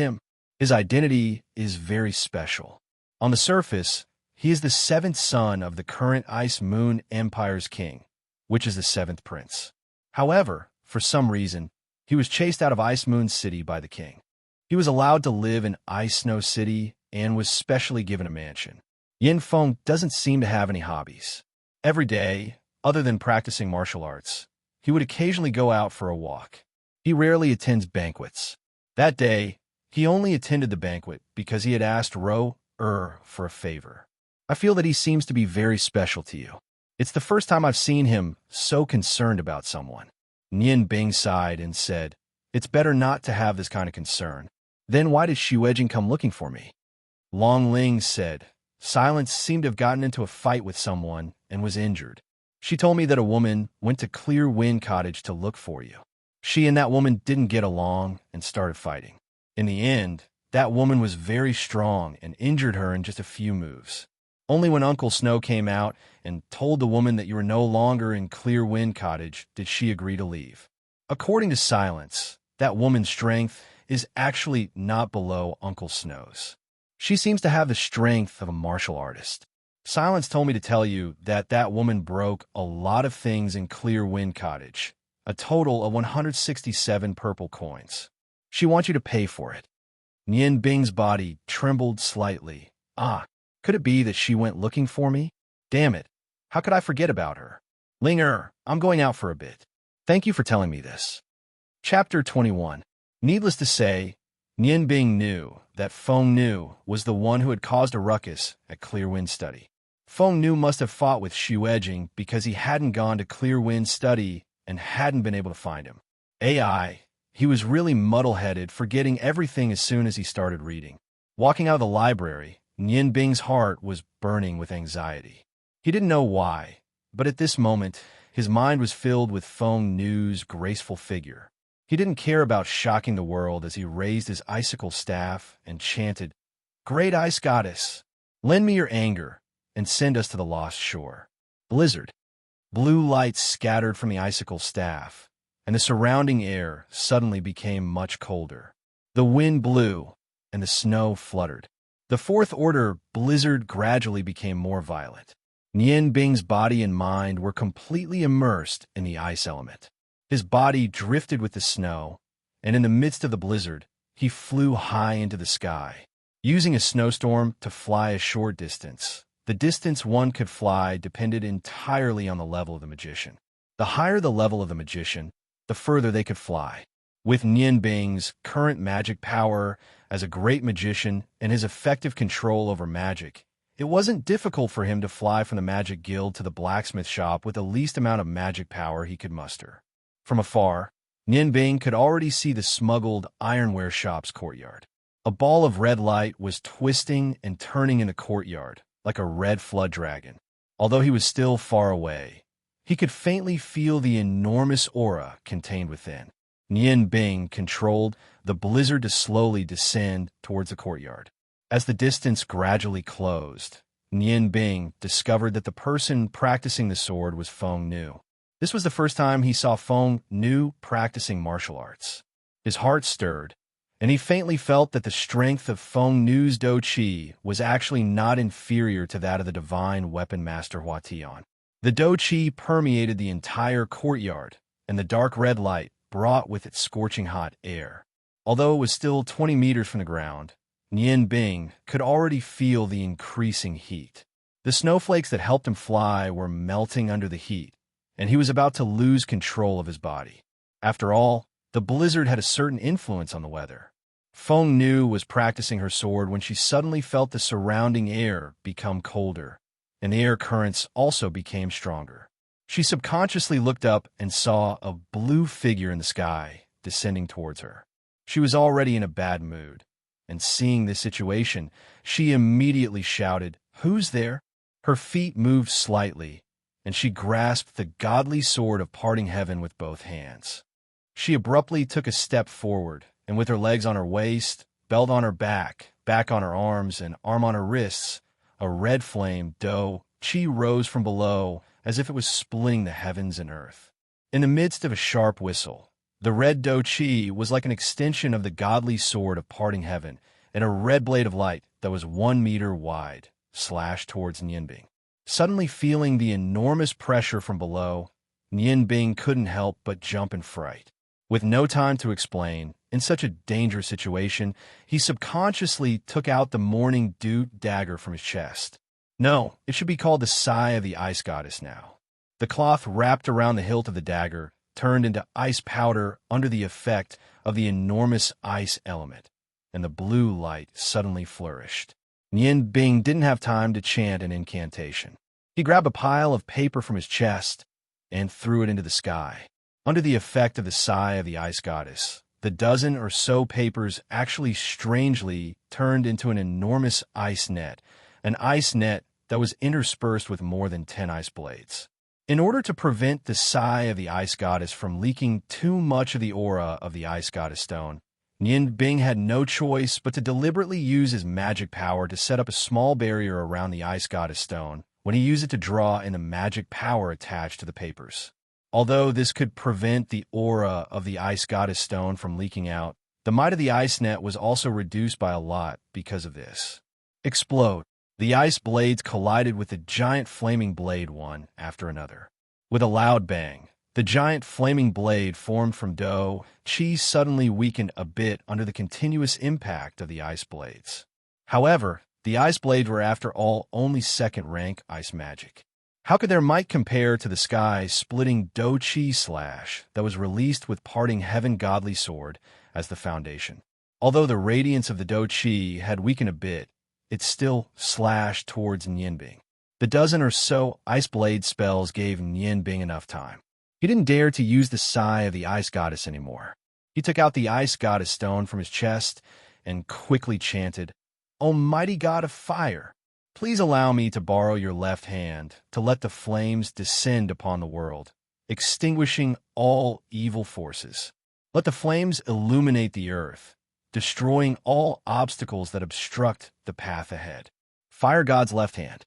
his identity is very special. On the surface, he is the 7th son of the current Ice Moon Empire's king, which is the 7th prince. However, for some reason, he was chased out of Ice Moon City by the king. He was allowed to live in Ice Snow City and was specially given a mansion. Yin Feng doesn't seem to have any hobbies. Every day, other than practicing martial arts, he would occasionally go out for a walk. He rarely attends banquets. That day, he only attended the banquet because he had asked Ro for a favor. I feel that he seems to be very special to you. It's the first time I've seen him so concerned about someone." Nian Bing sighed and said, "It's better not to have this kind of concern. Then why did Xu Ejing come looking for me?" Long Ling said, "Silence seemed to have gotten into a fight with someone and was injured. She told me that a woman went to Clear Wind Cottage to look for you. She and that woman didn't get along and started fighting. In the end, that woman was very strong and injured her in just a few moves. Only when Uncle Snow came out and told the woman that you were no longer in Clear Wind Cottage did she agree to leave. According to Silence, that woman's strength is actually not below Uncle Snow's. She seems to have the strength of a martial artist. Silence told me to tell you that that woman broke a lot of things in Clear Wind Cottage, a total of 167 purple coins. She wants you to pay for it. Nian Bing's body trembled slightly. Ah, could it be that she went looking for me? Damn it, how could I forget about her? Ling I'm going out for a bit. Thank you for telling me this. Chapter 21. Needless to say, Nian Bing knew that Feng Nu was the one who had caused a ruckus at Clear Wind Study. Feng Nu must have fought with Xu Edging because he hadn't gone to Clear Wind Study and hadn't been able to find him. AI, he was really muddle-headed, forgetting everything as soon as he started reading. Walking out of the library, Nian Bing's heart was burning with anxiety. He didn't know why, but at this moment, his mind was filled with Feng Nu's graceful figure. He didn't care about shocking the world as he raised his icicle staff and chanted, "Great Ice Goddess, lend me your anger and send us to the lost shore." Blizzard. Blue lights scattered from the icicle staff, and the surrounding air suddenly became much colder. The wind blew, and the snow fluttered. The fourth order blizzard gradually became more violent. Nian Bing's body and mind were completely immersed in the ice element. His body drifted with the snow, and in the midst of the blizzard, he flew high into the sky. Using a snowstorm to fly a short distance, the distance one could fly depended entirely on the level of the magician. The higher the level of the magician, the further they could fly. With Nian Bing's current magic power as a great magician and his effective control over magic, it wasn't difficult for him to fly from the Magic Guild to the blacksmith shop with the least amount of magic power he could muster. From afar, Nian Bing could already see the smuggled ironware shop's courtyard. A ball of red light was twisting and turning in the courtyard, like a red flood dragon. Although he was still far away, he could faintly feel the enormous aura contained within. Nian Bing controlled the blizzard to slowly descend towards the courtyard. As the distance gradually closed, Nian Bing discovered that the person practicing the sword was Feng Nu. This was the first time he saw Feng Nu practicing martial arts. His heart stirred, and he faintly felt that the strength of Feng Nu's Do Chi was actually not inferior to that of the divine weapon master Hua Tian. The Do Chi permeated the entire courtyard, and the dark red light brought with it scorching hot air. Although it was still 20 meters from the ground, Nian Bing could already feel the increasing heat. The snowflakes that helped him fly were melting under the heat, and he was about to lose control of his body. After all, the blizzard had a certain influence on the weather. Feng Nu was practicing her sword when she suddenly felt the surrounding air become colder, and the air currents also became stronger. She subconsciously looked up and saw a blue figure in the sky descending towards her. She was already in a bad mood, and seeing this situation, she immediately shouted, "Who's there?" Her feet moved slightly, and she grasped the godly sword of parting heaven with both hands. She abruptly took a step forward, and with her legs on her waist, belt on her back on her arms, and arm on her wrists, a red flame Do Chi rose from below as if it was splitting the heavens and earth. In the midst of a sharp whistle, the red Do Chi was like an extension of the godly sword of parting heaven, and a red blade of light that was 1 meter wide slashed towards Nian Bing. Suddenly feeling the enormous pressure from below, Nian Bing couldn't help but jump in fright. With no time to explain, in such a dangerous situation, he subconsciously took out the morning dew dagger from his chest. No, it should be called the Sigh of the Ice Goddess now. The cloth wrapped around the hilt of the dagger turned into ice powder under the effect of the enormous ice element, and the blue light suddenly flourished. Nian Bing didn't have time to chant an incantation. He grabbed a pile of paper from his chest and threw it into the sky. Under the effect of the Sigh of the Ice Goddess, the dozen or so papers actually strangely turned into an enormous ice net, an ice net that was interspersed with more than 10 ice blades. In order to prevent the Sigh of the Ice Goddess from leaking too much of the aura of the Ice Goddess stone, Nian Bing had no choice but to deliberately use his magic power to set up a small barrier around the Ice Goddess stone when he used it to draw in the magic power attached to the papers. Although this could prevent the aura of the Ice Goddess stone from leaking out, the might of the ice net was also reduced by a lot because of this. explode. The ice blades collided with the giant flaming blade one after another. With a loud bang, the giant flaming blade formed from Chi suddenly weakened a bit under the continuous impact of the ice blades. However, the ice blades were after all only second-rank ice magic. How could their might compare to the sky-splitting Chi slash that was released with parting heaven godly sword as the foundation? Although the radiance of the Chi had weakened a bit, it still slashed towards Nianbing. The dozen or so ice blade spells gave Nianbing enough time. He didn't dare to use the sigh of the ice goddess anymore. He took out the ice goddess stone from his chest and quickly chanted, "Almighty God of fire, please allow me to borrow your left hand to let the flames descend upon the world, extinguishing all evil forces. Let the flames illuminate the earth, destroying all obstacles that obstruct the path ahead." Fire God's left hand.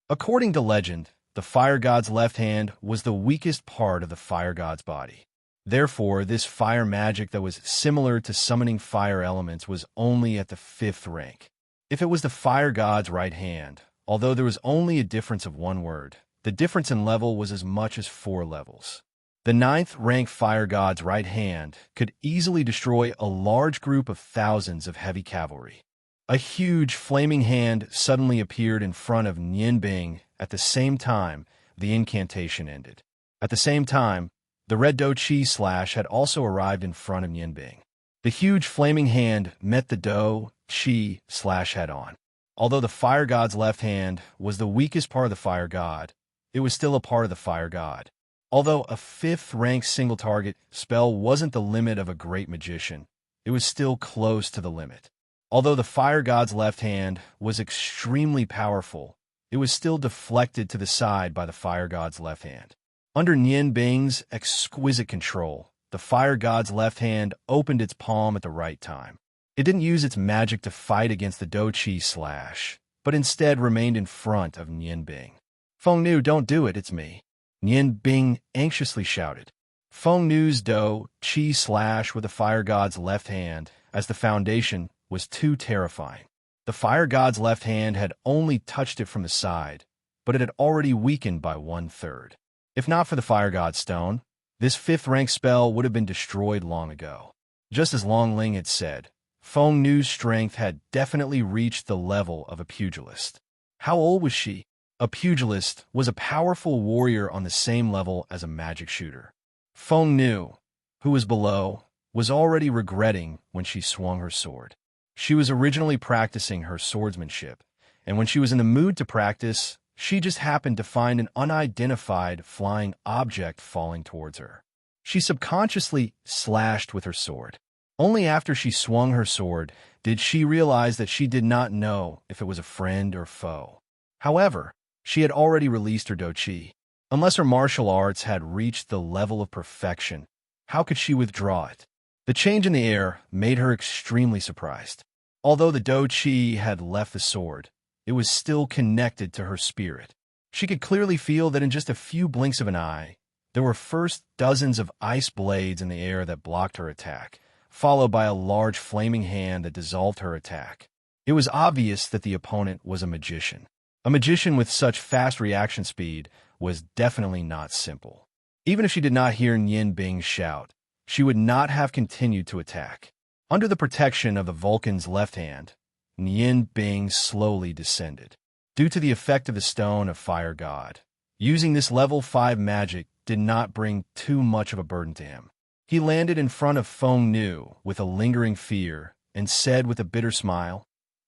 According to legend, the fire god's left hand was the weakest part of the fire god's body. Therefore, this fire magic that was similar to summoning fire elements was only at the 5th rank. If it was the fire god's right hand, although there was only a difference of 1 word, the difference in level was as much as 4 levels. The 9th rank fire god's right hand could easily destroy a large group of thousands of heavy cavalry. A huge flaming hand suddenly appeared in front of Nianbing at the same time the incantation ended. At the same time, the red Chi slash had also arrived in front of Nianbing. The huge flaming hand met the Chi slash head-on. Although the fire god's left hand was the weakest part of the fire god, it was still a part of the fire god. Although a 5th rank single target spell wasn't the limit of a great magician, it was still close to the limit. Although the fire god's left hand was extremely powerful, it was still deflected to the side by the fire god's left hand. Under Nianbing's exquisite control, the fire god's left hand opened its palm at the right time. It didn't use its magic to fight against the Chi slash, but instead remained in front of Nianbing. "Feng Nu, don't do it, it's me," Nianbing anxiously shouted. Feng Nu's Chi slash with the fire god's left hand as the foundation was too terrifying. The fire god's left hand had only touched it from the side, but it had already weakened by 1/3. If not for the fire god's stone, this 5th rank spell would have been destroyed long ago. Just as Long Ling had said, Feng Nu's strength had definitely reached the level of a pugilist. How old was she? A pugilist was a powerful warrior on the same level as a magic shooter. Feng Nu, who was below, was already regretting when she swung her sword. She was originally practicing her swordsmanship, and when she was in the mood to practice, she just happened to find an unidentified flying object falling towards her. She subconsciously slashed with her sword. Only after she swung her sword did she realize that she did not know if it was a friend or foe. However, she had already released her Chi. Unless her martial arts had reached the level of perfection, how could she withdraw it? The change in the air made her extremely surprised. Although the Chi had left the sword, it was still connected to her spirit. She could clearly feel that in just a few blinks of an eye, there were first dozens of ice blades in the air that blocked her attack, followed by a large flaming hand that dissolved her attack. It was obvious that the opponent was a magician. A magician with such fast reaction speed was definitely not simple. Even if she did not hear Nianbing shout, she would not have continued to attack. Under the protection of the Vulcan's left hand, Nianbing slowly descended. Due to the effect of the Stone of Fire God, using this level 5 magic did not bring too much of a burden to him. He landed in front of Feng Nu with a lingering fear and said with a bitter smile,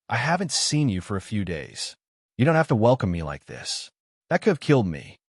"I haven't seen you for a few days. You don't have to welcome me like this. That could have killed me."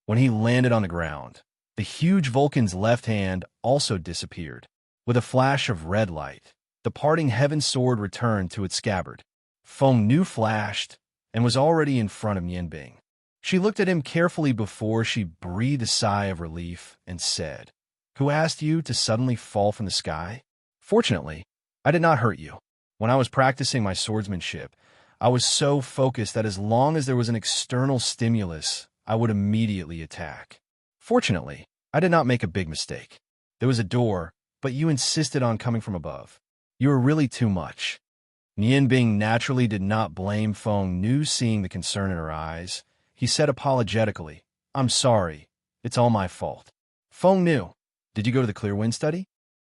When he landed on the ground, the huge Vulcan's left hand also disappeared. With a flash of red light, the parting heaven sword returned to its scabbard. Feng Nu flashed and was already in front of Nianbing. She looked at him carefully before she breathed a sigh of relief and said, "Who asked you to suddenly fall from the sky? Fortunately, I did not hurt you. When I was practicing my swordsmanship, I was so focused that as long as there was an external stimulus, I would immediately attack. Fortunately, I did not make a big mistake. There was a door, but you insisted on coming from above. You were really too much." Nian Bing naturally did not blame Feng Nu, seeing the concern in her eyes. He said apologetically, "I'm sorry. It's all my fault." "Feng Nu, did you go to the Clear Wind study?"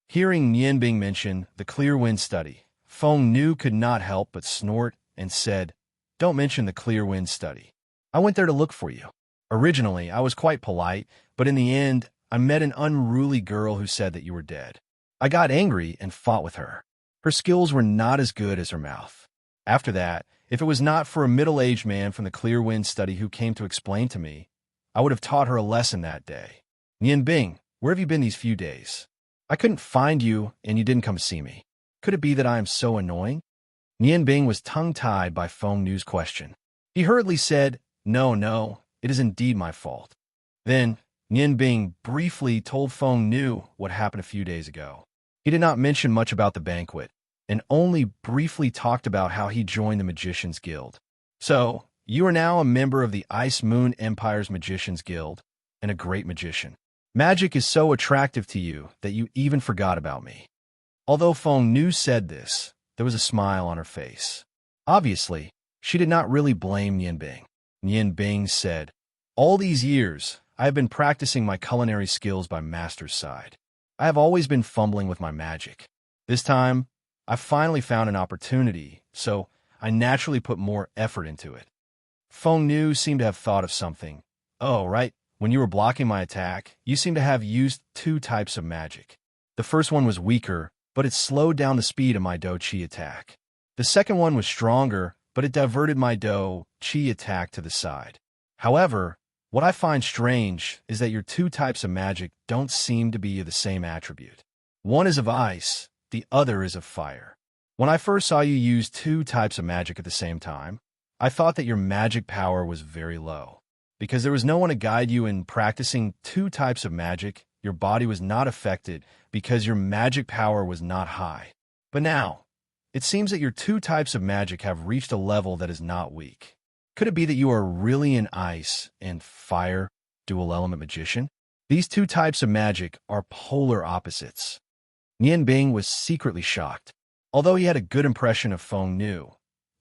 Hearing Nian Bing mention the Clear Wind study, Feng Nu could not help but snort and said, "Don't mention the Clear Wind study. I went there to look for you. Originally, I was quite polite, but in the end, I met an unruly girl who said that you were dead. I got angry and fought with her. Her skills were not as good as her mouth. After that, if it was not for a middle-aged man from the Clear Wind study who came to explain to me, I would have taught her a lesson that day. Nian Bing, where have you been these few days? I couldn't find you, and you didn't come see me. Could it be that I am so annoying?" Nian Bing was tongue-tied by Feng Nu's question. He hurriedly said, No, it is indeed my fault." Then, Nian Bing briefly told Feng Nu what happened a few days ago. He did not mention much about the banquet, and only briefly talked about how he joined the Magicians Guild. "So, you are now a member of the Ice Moon Empire's Magicians Guild, and a great magician. Magic is so attractive to you that you even forgot about me." Although Feng Nu said this, there was a smile on her face. Obviously, she did not really blame Nian Bing. Nian Bing said, "All these years, I have been practicing my culinary skills by master's side. I have always been fumbling with my magic. This time, I finally found an opportunity, so I naturally put more effort into it." Feng Nu seemed to have thought of something. "Oh, right. When you were blocking my attack, you seem to have used two types of magic. The first one was weaker, but it slowed down the speed of my Do Chi attack. The second one was stronger, but it diverted my Do Chi attack to the side. However, what I find strange is that your two types of magic don't seem to be the same attribute. One is of ice, the other is of fire. When I first saw you use two types of magic at the same time, I thought that your magic power was very low. Because there was no one to guide you in practicing two types of magic, your body was not affected because your magic power was not high. But now, it seems that your two types of magic have reached a level that is not weak. Could it be that you are really an ice and fire dual-element magician? These two types of magic are polar opposites." Nian Bing was secretly shocked, although he had a good impression of Feng Nu.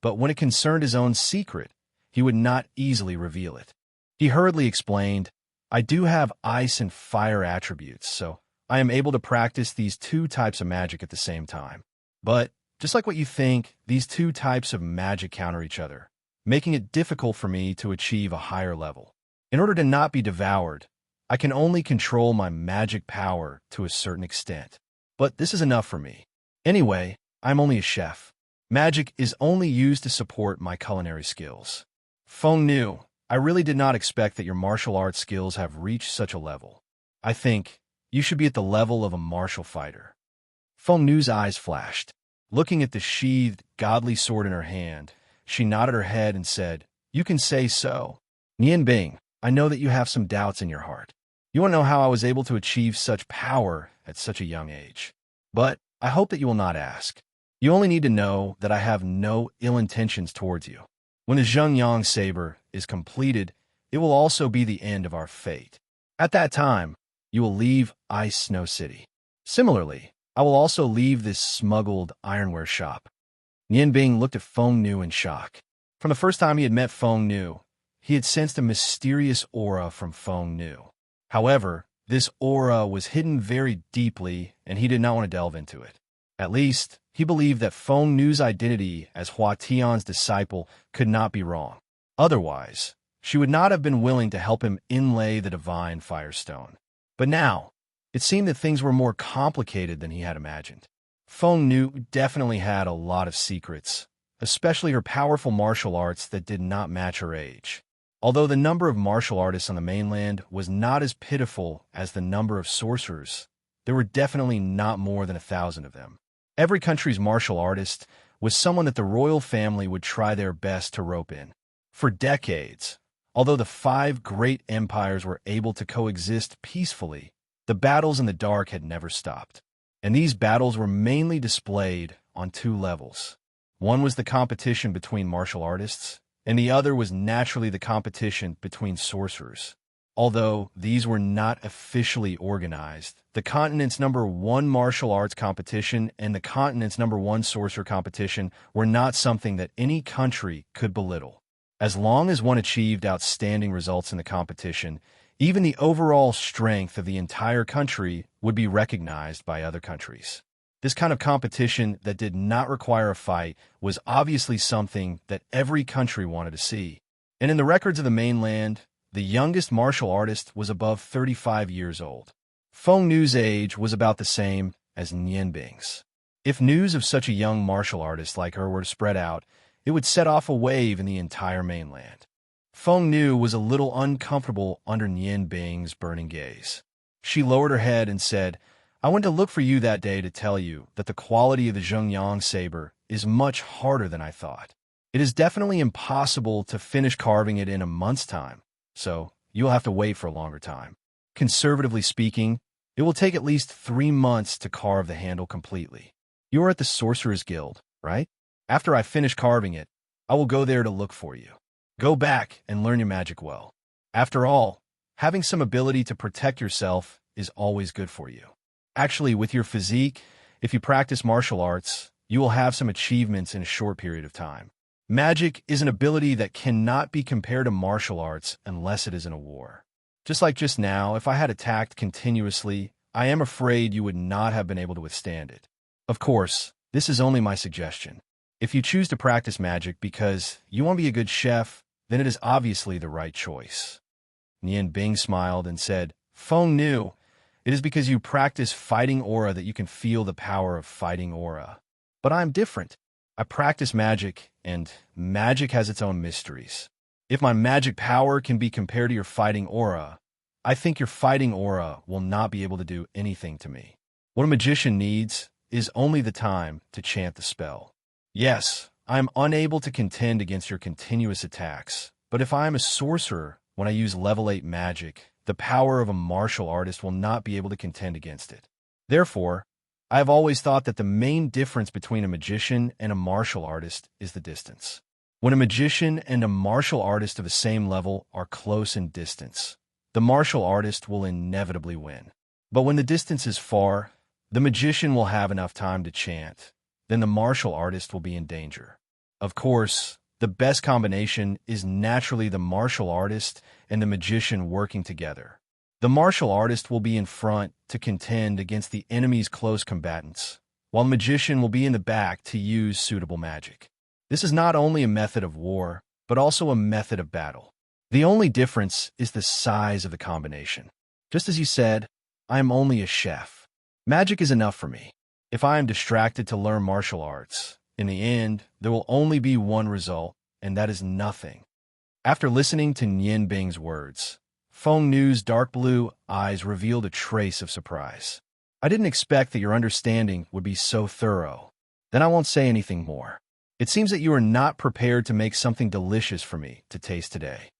But when it concerned his own secret, he would not easily reveal it. He hurriedly explained, "I do have ice and fire attributes, so I am able to practice these two types of magic at the same time. But, just like what you think, these two types of magic counter each other, making it difficult for me to achieve a higher level. In order to not be devoured, I can only control my magic power to a certain extent. But this is enough for me. Anyway, I'm only a chef. Magic is only used to support my culinary skills. Feng Nu, I really did not expect that your martial arts skills have reached such a level. I think you should be at the level of a martial fighter." Feng Nu's eyes flashed. Looking at the sheathed, godly sword in her hand, she nodded her head and said, "You can say so. Nian Bing, I know that you have some doubts in your heart. You want to know how I was able to achieve such power at such a young age. But I hope that you will not ask. You only need to know that I have no ill intentions towards you. When the Zhengyang saber is completed, it will also be the end of our fate. At that time, you will leave Ice Snow City. Similarly, I will also leave this smuggled ironware shop." Nian Bing looked at Feng Nu in shock. From the first time he had met Feng Nu, he had sensed a mysterious aura from Feng Nu. However, this aura was hidden very deeply, and he did not want to delve into it. At least, he believed that Feng Nu's identity as Hua Tian's disciple could not be wrong. Otherwise, she would not have been willing to help him inlay the divine firestone. But now, it seemed that things were more complicated than he had imagined. Feng Nu definitely had a lot of secrets, especially her powerful martial arts that did not match her age. Although the number of martial artists on the mainland was not as pitiful as the number of sorcerers, there were definitely not more than 1,000 of them. Every country's martial artist was someone that the royal family would try their best to rope in. For decades, although the 5 great empires were able to coexist peacefully, the battles in the dark had never stopped. And these battles were mainly displayed on 2 levels. One was the competition between martial artists, and the other was naturally the competition between sorcerers. Although these were not officially organized, the continent's #1 martial arts competition and the continent's #1 sorcerer competition were not something that any country could belittle. As long as one achieved outstanding results in the competition, even the overall strength of the entire country would be recognized by other countries. This kind of competition that did not require a fight was obviously something that every country wanted to see. And in the records of the mainland, the youngest martial artist was above 35 years old. Feng Nu's age was about the same as Nian Bing's. If news of such a young martial artist like her were to spread out, it would set off a wave in the entire mainland. Feng Nu was a little uncomfortable under Nian Bing's burning gaze. She lowered her head and said, "I went to look for you that day to tell you that the quality of the Zhengyang saber is much harder than I thought. It is definitely impossible to finish carving it in a month's time, so you'll have to wait for a longer time. Conservatively speaking, it will take at least 3 months to carve the handle completely. You are at the Sorcerer's Guild, right? After I finish carving it, I will go there to look for you. Go back and learn your magic well. After all, having some ability to protect yourself is always good for you. Actually, with your physique, if you practice martial arts, you will have some achievements in a short period of time. Magic is an ability that cannot be compared to martial arts unless it is in a war. Just like just now, if I had attacked continuously, I am afraid you would not have been able to withstand it. Of course, this is only my suggestion. If you choose to practice magic because you want to be a good chef, then it is obviously the right choice." Nian Bing smiled and said, "Feng Nu, it is because you practice fighting aura that you can feel the power of fighting aura. But I am different. I practice magic, and magic has its own mysteries. If my magic power can be compared to your fighting aura, I think your fighting aura will not be able to do anything to me. What a magician needs is only the time to chant the spell. Yes, I am unable to contend against your continuous attacks, but if I am a sorcerer, when I use level 8 magic, the power of a martial artist will not be able to contend against it. Therefore, I have always thought that the main difference between a magician and a martial artist is the distance. When a magician and a martial artist of the same level are close in distance, the martial artist will inevitably win. But when the distance is far, the magician will have enough time to chant, then the martial artist will be in danger. Of course, the best combination is naturally the martial artist and the magician working together. The martial artist will be in front to contend against the enemy's close combatants, while the magician will be in the back to use suitable magic. This is not only a method of war, but also a method of battle. The only difference is the size of the combination. Just as you said, I am only a chef. Magic is enough for me. If I am distracted to learn martial arts, in the end, there will only be one result, and that is nothing." After listening to Nian Bing's words, Feng Nu's dark blue eyes revealed a trace of surprise. "I didn't expect that your understanding would be so thorough. Then I won't say anything more. It seems that you are not prepared to make something delicious for me to taste today."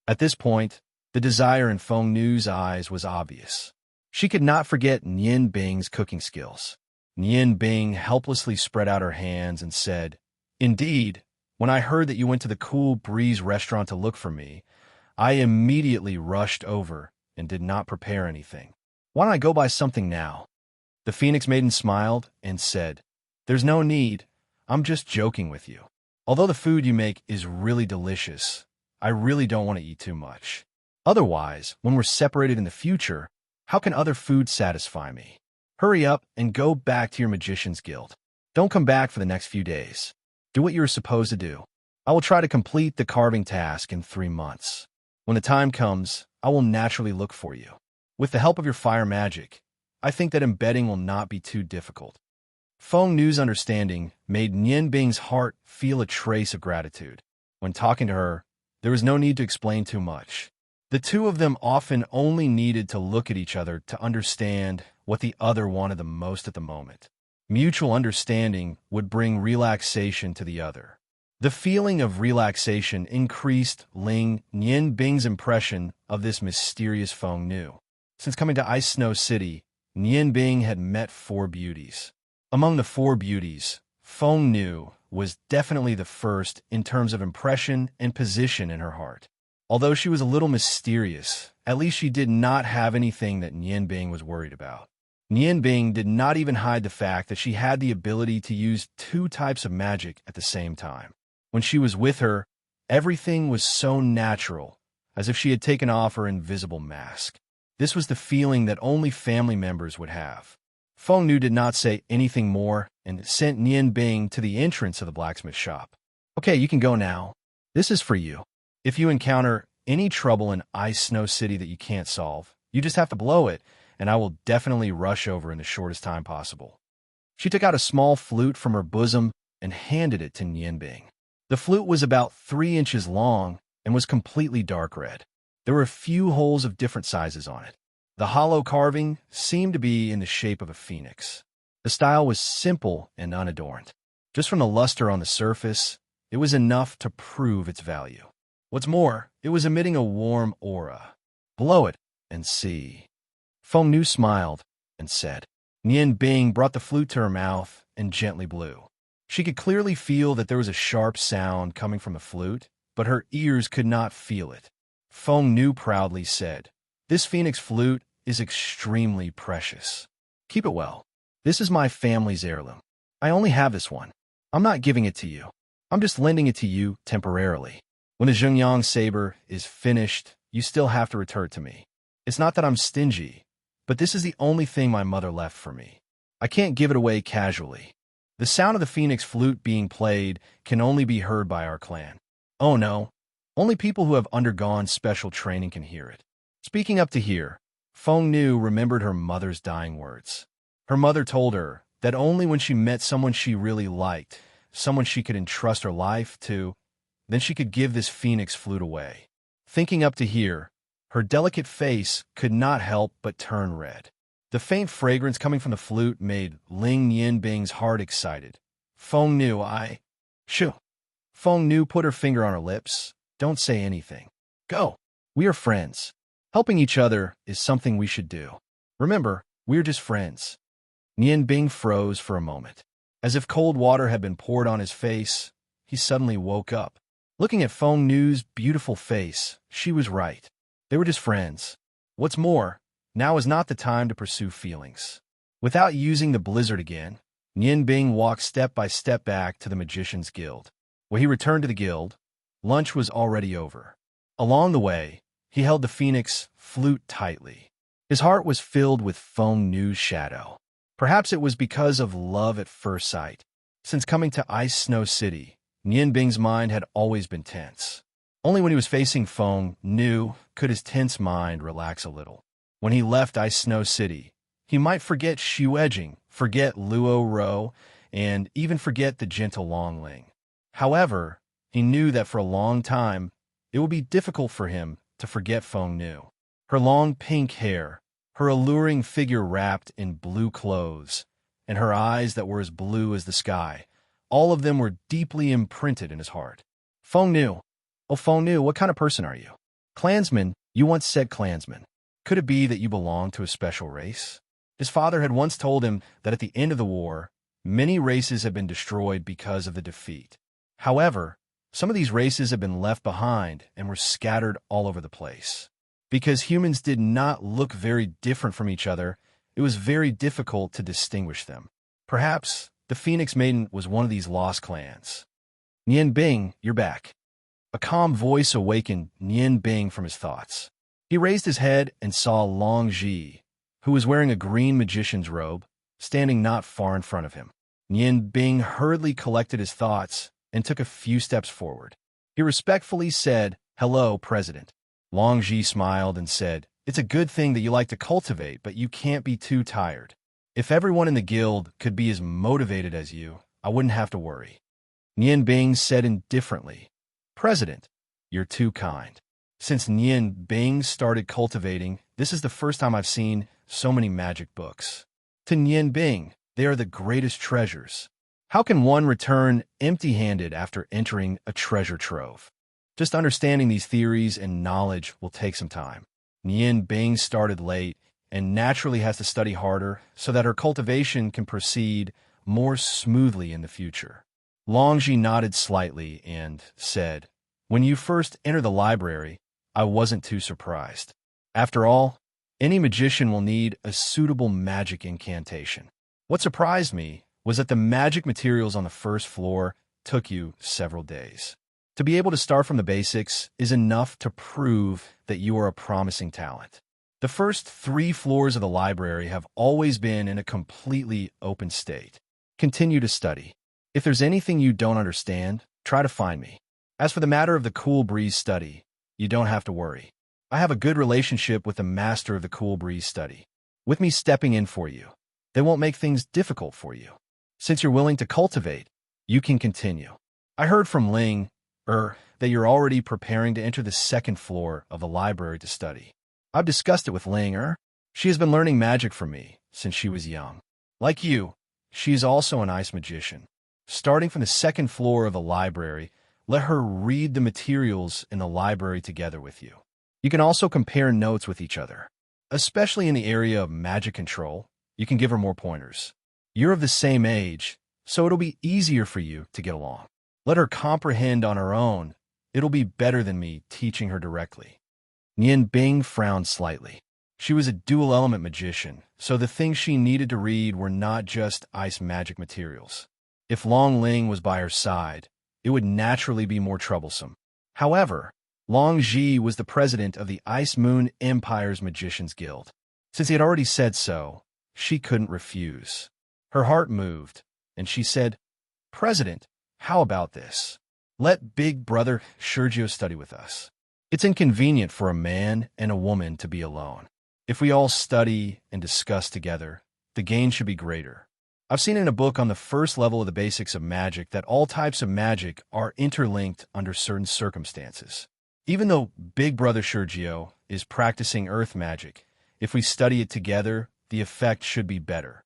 At this point, the desire in Feng Nu's eyes was obvious. She could not forget Nian Bing's cooking skills. Nian Bing helplessly spread out her hands and said, "Indeed, when I heard that you went to the Cool Breeze restaurant to look for me, I immediately rushed over and did not prepare anything. Why don't I go buy something now?" The Phoenix Maiden smiled and said, "There's no need. I'm just joking with you. Although the food you make is really delicious, I really don't want to eat too much. Otherwise, when we're separated in the future, how can other food satisfy me? Hurry up and go back to your Magician's Guild. Don't come back for the next few days. Do what you're supposed to do. I will try to complete the carving task in 3 months. When the time comes, I will naturally look for you. With the help of your fire magic, I think that embedding will not be too difficult." Feng Nu's understanding made Nian Bing's heart feel a trace of gratitude. When talking to her, there was no need to explain too much. The two of them often only needed to look at each other to understand what the other wanted the most at the moment. Mutual understanding would bring relaxation to the other. The feeling of relaxation increased Nian Bing's impression of this mysterious Feng Nu. Since coming to Ice Snow City, Nian Bing had met 4 beauties. Among the 4 beauties, Feng Nu was definitely the first in terms of impression and position in her heart. Although she was a little mysterious At least she did not have anything that Nian Bing was worried about. Nian Bing did not even hide the fact that she had the ability to use two types of magic at the same time. When she was with her, everything was so natural, as if she had taken off her invisible mask. This was the feeling that only family members would have. Feng Nu did not say anything more and sent Nian Bing to the entrance of the blacksmith shop. Okay, you can go now. This is for you. If you encounter any trouble in Ice Snow City that you can't solve, you just have to blow it, and I will definitely rush over in the shortest time possible. She took out a small flute from her bosom and handed it to Nian Bing. The flute was about 3 inches long and was completely dark red. There were a few holes of different sizes on it. The hollow carving seemed to be in the shape of a phoenix. The style was simple and unadorned. Just from the luster on the surface, it was enough to prove its value. What's more, it was emitting a warm aura. Blow it and see. Feng Nu smiled and said. Nian Bing brought the flute to her mouth and gently blew. She could clearly feel that there was a sharp sound coming from the flute, but her ears could not feel it. Feng Nu proudly said, "This phoenix flute is extremely precious. Keep it well. This is my family's heirloom. I only have this one. I'm not giving it to you. I'm just lending it to you temporarily. When the Zhengyang saber is finished, you still have to return it to me. It's not that I'm stingy, but this is the only thing my mother left for me. I can't give it away casually." The sound of the phoenix flute being played can only be heard by our clan. Oh no, only people who have undergone special training can hear it. Speaking up to here, Feng Nu remembered her mother's dying words. Her mother told her that only when she met someone she really liked, someone she could entrust her life to, then she could give this phoenix flute away. Thinking up to here, her delicate face could not help but turn red. The faint fragrance coming from the flute made Ling Nian Bing's heart excited. Feng Nu, Shoo. Feng Nu put her finger on her lips. Don't say anything. Go. We are friends. Helping each other is something we should do. Remember, we're just friends. Nian Bing froze for a moment. As if cold water had been poured on his face, he suddenly woke up. Looking at Feng Nu's beautiful face, she was right. They were just friends. What's more, now is not the time to pursue feelings. Without using the blizzard again, Nian Bing walked step by step back to the Magician's Guild. When he returned to the guild, lunch was already over. Along the way, he held the phoenix flute tightly. His heart was filled with Feng Nu's shadow. Perhaps it was because of love at first sight. Since coming to Ice Snow City, Nian Bing's mind had always been tense. Only when he was facing Feng Nu could his tense mind relax a little. When he left Ice Snow City, he might forget Xu Edging, forget Luo Ro, and even forget the gentle Long Ling. However, he knew that for a long time, it would be difficult for him to forget Feng Nu. Her long pink hair, her alluring figure wrapped in blue clothes, and her eyes that were as blue as the sky, all of them were deeply imprinted in his heart. Feng Nu. Oh, Feng Nu, what kind of person are you? Clansman, you once said clansman. Could it be that you belong to a special race? His father had once told him that at the end of the war, many races had been destroyed because of the defeat. However, some of these races had been left behind and were scattered all over the place. Because humans did not look very different from each other, it was very difficult to distinguish them. Perhaps the Phoenix Maiden was one of these lost clans. Nian Bing, you're back. A calm voice awakened Nian Bing from his thoughts. He raised his head and saw Long Ji, who was wearing a green magician's robe, standing not far in front of him. Nian Bing hurriedly collected his thoughts and took a few steps forward. He respectfully said, "Hello, President." Long Ji smiled and said, "It's a good thing that you like to cultivate, but you can't be too tired. If everyone in the guild could be as motivated as you, I wouldn't have to worry." Nian Bing said indifferently, "President, you're too kind." Since Nian Bing started cultivating, this is the first time I've seen so many magic books. To Nian Bing, they are the greatest treasures. How can one return empty-handed after entering a treasure trove? Just understanding these theories and knowledge will take some time. Nian Bing started late and naturally has to study harder so that her cultivation can proceed more smoothly in the future. Longji nodded slightly and said, "When you first entered the library, I wasn't too surprised. After all, any magician will need a suitable magic incantation. What surprised me was that the magic materials on the first floor took you several days. To be able to start from the basics is enough to prove that you are a promising talent. The first 3 floors of the library have always been in a completely open state. Continue to study. If there's anything you don't understand, try to find me. As for the matter of the cool breeze study, you don't have to worry. I have a good relationship with the master of the cool breeze study. With me stepping in for you, they won't make things difficult for you. Since you're willing to cultivate, you can continue. I heard from Ling, that you're already preparing to enter the 2nd floor of the library to study. I've discussed it with Ling. She has been learning magic from me since she was young. Like you, she is also an ice magician. Starting from the 2nd floor of the library, let her read the materials in the library together with you. You can also compare notes with each other. Especially in the area of magic control, you can give her more pointers. You're of the same age, so it'll be easier for you to get along. Let her comprehend on her own. It'll be better than me teaching her directly. Nian Bing frowned slightly. She was a dual-element magician, so the things she needed to read were not just ice magic materials. If Long Ling was by her side, it would naturally be more troublesome. However, Long Ji was the president of the Ice Moon Empire's Magicians Guild. Since he had already said so, she couldn't refuse. Her heart moved, and she said, "President, how about this? Let big brother Sergio study with us. It's inconvenient for a man and a woman to be alone. If we all study and discuss together, the gain should be greater." I've seen in a book on the first level of the basics of magic that all types of magic are interlinked under certain circumstances. Even though Big Brother Sergio is practicing earth magic, if we study it together, the effect should be better.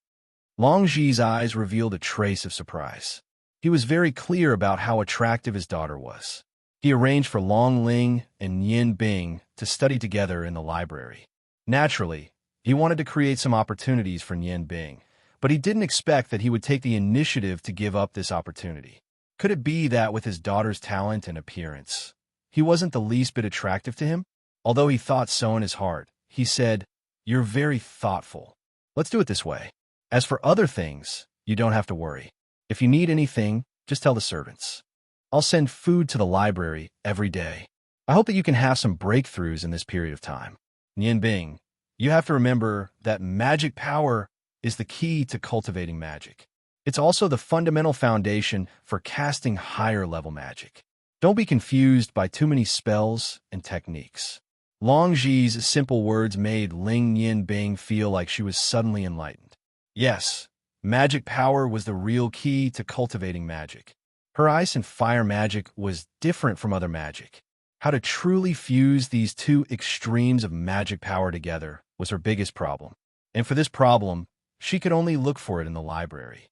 Long Ji's eyes revealed a trace of surprise. He was very clear about how attractive his daughter was. He arranged for Long Ling and Yin Bing to study together in the library. Naturally, he wanted to create some opportunities for Yin Bing, but he didn't expect that he would take the initiative to give up this opportunity. Could it be that with his daughter's talent and appearance, he wasn't the least bit attractive to him? Although he thought so in his heart, he said, "You're very thoughtful. Let's do it this way. As for other things, you don't have to worry. If you need anything, just tell the servants. I'll send food to the library every day. I hope that you can have some breakthroughs in this period of time." Nian Bing, you have to remember that magic power is the key to cultivating magic. It's also the fundamental foundation for casting higher-level magic. Don't be confused by too many spells and techniques. Long Ji's simple words made Ling Yin Bing feel like she was suddenly enlightened. Yes, magic power was the real key to cultivating magic. Her ice and fire magic was different from other magic. How to truly fuse these two extremes of magic power together was her biggest problem. And for this problem, she could only look for it in the library.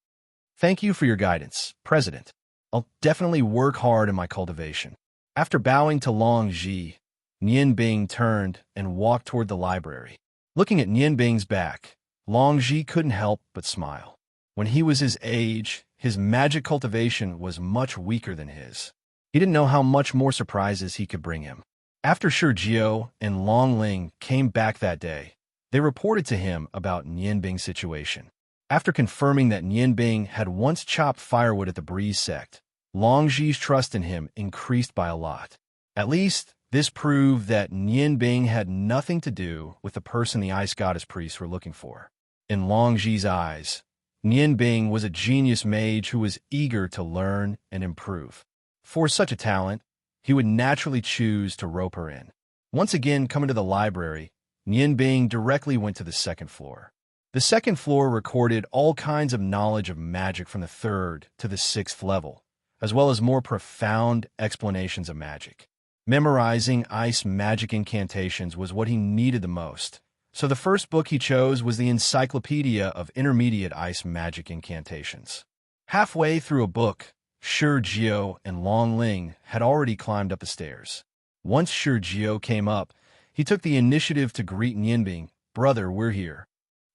Thank you for your guidance, President. I'll definitely work hard in my cultivation. After bowing to Long Ji, Nian Bing turned and walked toward the library. Looking at Nian Bing's back, Long Ji couldn't help but smile. When he was his age, his magic cultivation was much weaker than his. He didn't know how much more surprises he could bring him. After Sergio and Long Ling came back that day, they reported to him about Nian Bing's situation. After confirming that Nian Bing had once chopped firewood at the Breeze sect, Long Ji's trust in him increased by a lot. At least, this proved that Nian Bing had nothing to do with the person the ice goddess priests were looking for. In Long Ji's eyes, Nian Bing was a genius mage who was eager to learn and improve. For such a talent, he would naturally choose to rope her in. Once again coming to the library, Nian Bing directly went to the 2nd floor. The 2nd floor recorded all kinds of knowledge of magic from the 3rd to the 6th level, as well as more profound explanations of magic. Memorizing ice magic incantations was what he needed the most, so the first book he chose was the Encyclopedia of Intermediate Ice Magic Incantations. Halfway through a book, Sergio and Long Ling had already climbed up the stairs. Once Sergio came up, he took the initiative to greet Nian Bing. "Brother, we're here."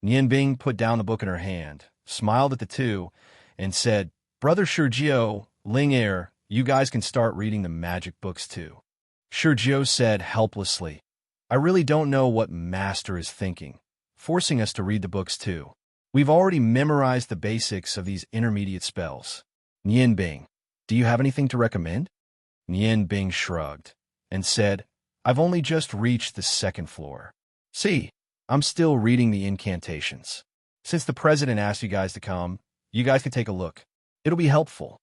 Nian Bing put down the book in her hand, smiled at the two, and said, "Brother Sergio, Ling you guys can start reading the magic books too." Sergio said helplessly, I really don't know what Master is thinking, forcing us to read the books too. We've already memorized the basics of these intermediate spells. Nian Bing, do you have anything to recommend? Nian Bing shrugged and said, I've only just reached the second floor. See, I'm still reading the incantations. Since the president asked you guys to come, you guys can take a look. It'll be helpful.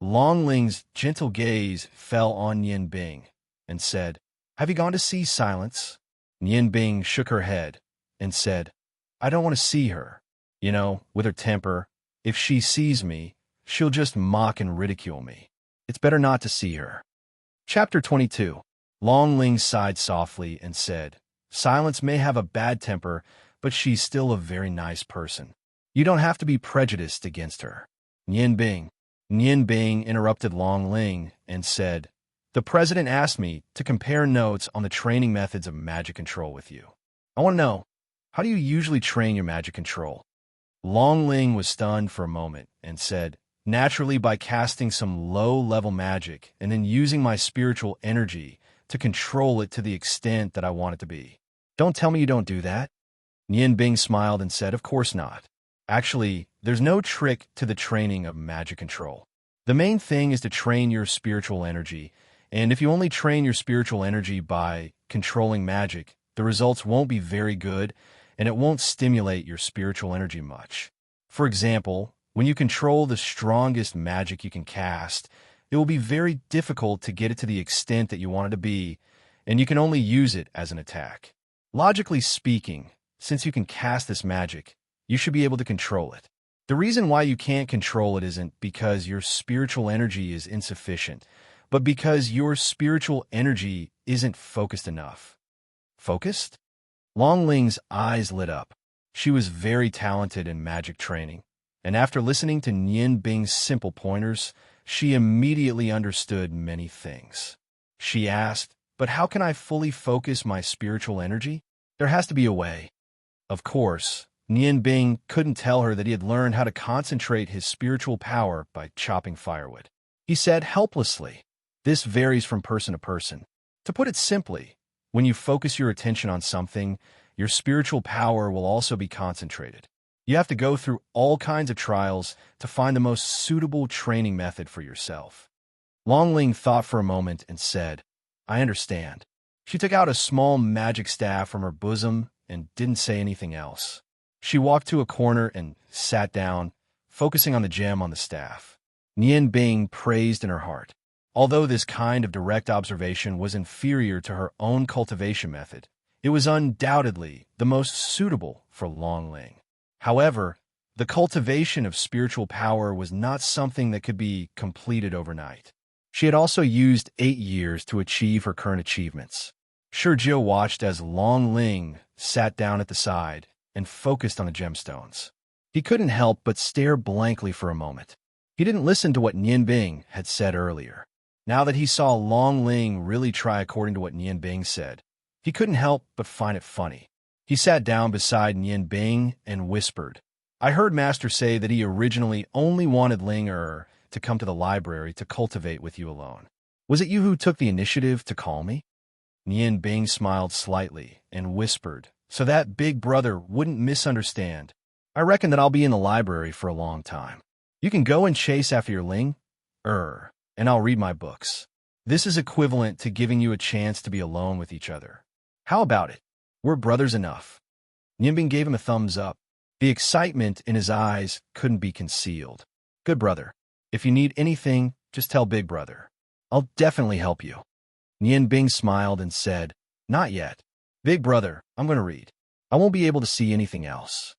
Long Ling's gentle gaze fell on Nian Bing and said, Have you gone to see Silence? Nian Bing shook her head and said, I don't want to see her. You know, with her temper, if she sees me, she'll just mock and ridicule me. It's better not to see her. Chapter 22. Long Ling sighed softly and said, Silence may have a bad temper, but she's still a very nice person. You don't have to be prejudiced against her. Nian Bing interrupted Long Ling and said, The president asked me to compare notes on the training methods of magic control with you. I want to know, how do you usually train your magic control? Long Ling was stunned for a moment and said, Naturally by casting some low-level magic and then using my spiritual energy to control it to the extent that I want it to be. Don't tell me you don't do that. Nian Bing smiled and said, Of course not. Actually, there's no trick to the training of magic control. The main thing is to train your spiritual energy, and if you only train your spiritual energy by controlling magic, the results won't be very good, and it won't stimulate your spiritual energy much. For example, when you control the strongest magic you can cast, it will be very difficult to get it to the extent that you want it to be, and you can only use it as an attack. Logically speaking, since you can cast this magic, you should be able to control it. The reason why you can't control it isn't because your spiritual energy is insufficient, but because your spiritual energy isn't focused enough. Focused? Long Ling's eyes lit up. She was very talented in magic training, and after listening to Nian Bing's simple pointers, she immediately understood many things. She asked, But how can I fully focus my spiritual energy? There has to be a way. Of course, Nian Bing couldn't tell her that he had learned how to concentrate his spiritual power by chopping firewood. He said helplessly, This varies from person to person. To put it simply, when you focus your attention on something, your spiritual power will also be concentrated. You have to go through all kinds of trials to find the most suitable training method for yourself. Long Ling thought for a moment and said, I understand. She took out a small magic staff from her bosom and didn't say anything else. She walked to a corner and sat down, focusing on the gem on the staff. Nian Bing praised in her heart. Although this kind of direct observation was inferior to her own cultivation method, it was undoubtedly the most suitable for Long Ling. However, the cultivation of spiritual power was not something that could be completed overnight. She had also used 8 years to achieve her current achievements. Shurjiu watched as Long Ling sat down at the side and focused on the gemstones. He couldn't help but stare blankly for a moment. He didn't listen to what Nian Bing had said earlier. Now that he saw Long Ling really try according to what Nian Bing said, he couldn't help but find it funny. He sat down beside Nian Bing and whispered, I heard Master say that he originally only wanted Ling to come to the library to cultivate with you alone. Was it you who took the initiative to call me? Nian Bing smiled slightly and whispered, so that big brother wouldn't misunderstand. I reckon that I'll be in the library for a long time. You can go and chase after your Ling, and I'll read my books. This is equivalent to giving you a chance to be alone with each other. How about it? We're brothers enough. Nian Bing gave him a thumbs up. The excitement in his eyes couldn't be concealed. Good brother. If you need anything, just tell Big Brother. I'll definitely help you. Nian Bing smiled and said, Not yet. Big Brother, I'm going to read. I won't be able to see anything else.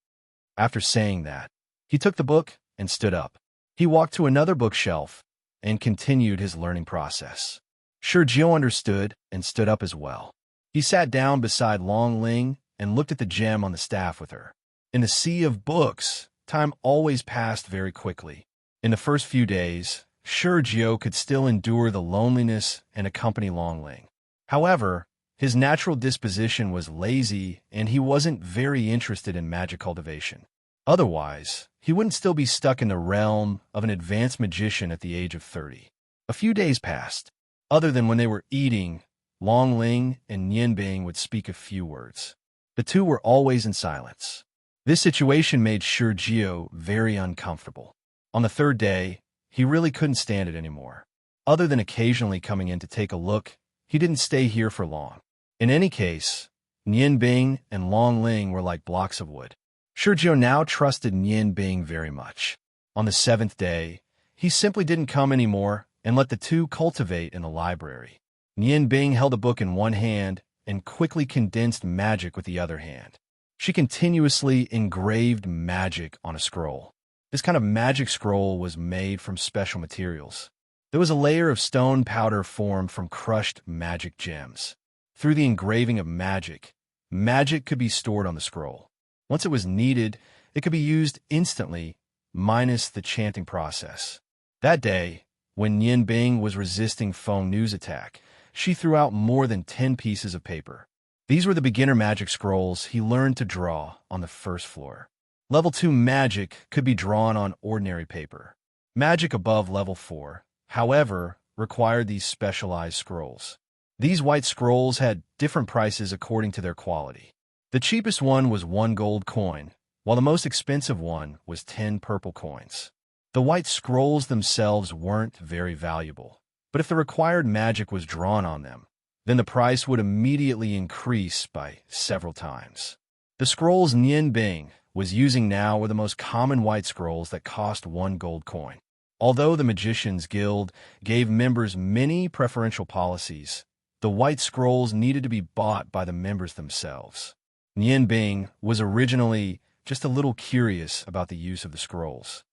After saying that, he took the book and stood up. He walked to another bookshelf and continued his learning process. Shurjiu understood and stood up as well. He sat down beside Long Ling and looked at the gem on the staff with her. In the sea of books, time always passed very quickly. In the first few days, Shurjiu could still endure the loneliness and accompany Long Ling. However, his natural disposition was lazy and he wasn't very interested in magic cultivation. Otherwise, he wouldn't still be stuck in the realm of an advanced magician at the age of 30. A few days passed. Other than when they were eating, Long Ling and Nian Bing would speak a few words. The two were always in silence. This situation made Sergio very uncomfortable. On the third day, he really couldn't stand it anymore. Other than occasionally coming in to take a look, he didn't stay here for long. In any case, Nian Bing and Long Ling were like blocks of wood. Sergio now trusted Nian Bing very much. On the seventh day, he simply didn't come anymore and let the two cultivate in the library. Nian Bing held a book in one hand and quickly condensed magic with the other hand. She continuously engraved magic on a scroll. This kind of magic scroll was made from special materials. There was a layer of stone powder formed from crushed magic gems. Through the engraving of magic, magic could be stored on the scroll. Once it was needed, it could be used instantly, minus the chanting process. That day, when Nian Bing was resisting Feng Nu's attack, she threw out more than 10 pieces of paper. These were the beginner magic scrolls he learned to draw on the first floor. Level 2 magic could be drawn on ordinary paper. Magic above level 4, however, required these specialized scrolls. These white scrolls had different prices according to their quality. The cheapest one was 1 gold coin, while the most expensive one was 10 purple coins. The white scrolls themselves weren't very valuable, but if the required magic was drawn on them, then the price would immediately increase by several times. The scrolls Nian Bing was using now were the most common white scrolls that cost 1 gold coin. Although the Magicians Guild gave members many preferential policies, the white scrolls needed to be bought by the members themselves. Nian Bing was originally just a little curious about the use of the scrolls.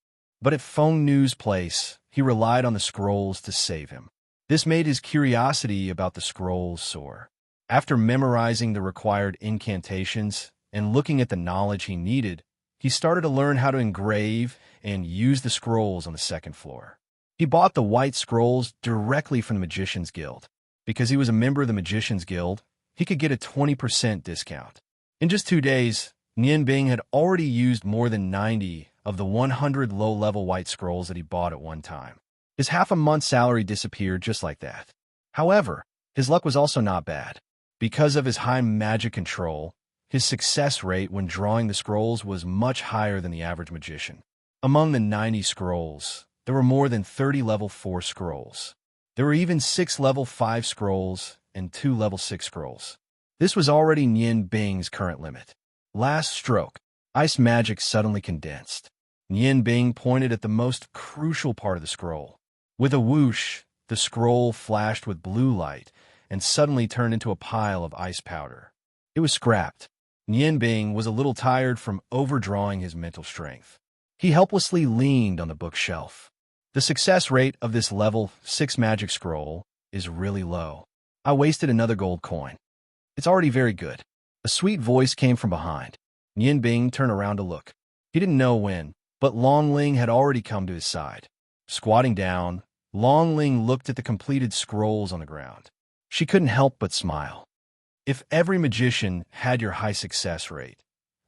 But at Feng Nu's place, he relied on the scrolls to save him. This made his curiosity about the scrolls soar. After memorizing the required incantations and looking at the knowledge he needed, he started to learn how to engrave and use the scrolls on the second floor. He bought the white scrolls directly from the Magicians Guild. Because he was a member of the Magicians Guild, he could get a 20% discount. In just 2 days, Nian Bing had already used more than 90 of the 100 low-level white scrolls that he bought at one time. His half-a-month salary disappeared just like that. However, his luck was also not bad. Because of his high magic control, his success rate when drawing the scrolls was much higher than the average magician. Among the 90 scrolls, there were more than 30 level 4 scrolls. There were even 6 level 5 scrolls and 2 level 6 scrolls. This was already Nian Bing's current limit. Last stroke, ice magic suddenly condensed. Nian Bing pointed at the most crucial part of the scroll. With a whoosh, the scroll flashed with blue light and suddenly turned into a pile of ice powder. It was scrapped. Nian Bing was a little tired from overdrawing his mental strength. He helplessly leaned on the bookshelf. The success rate of this level 6 magic scroll is really low. I wasted another gold coin. It's already very good. A sweet voice came from behind. Nian Bing turned around to look. He didn't know when, but Long Ling had already come to his side. Squatting down, Long Ling looked at the completed scrolls on the ground. She couldn't help but smile. If every magician had your high success rate,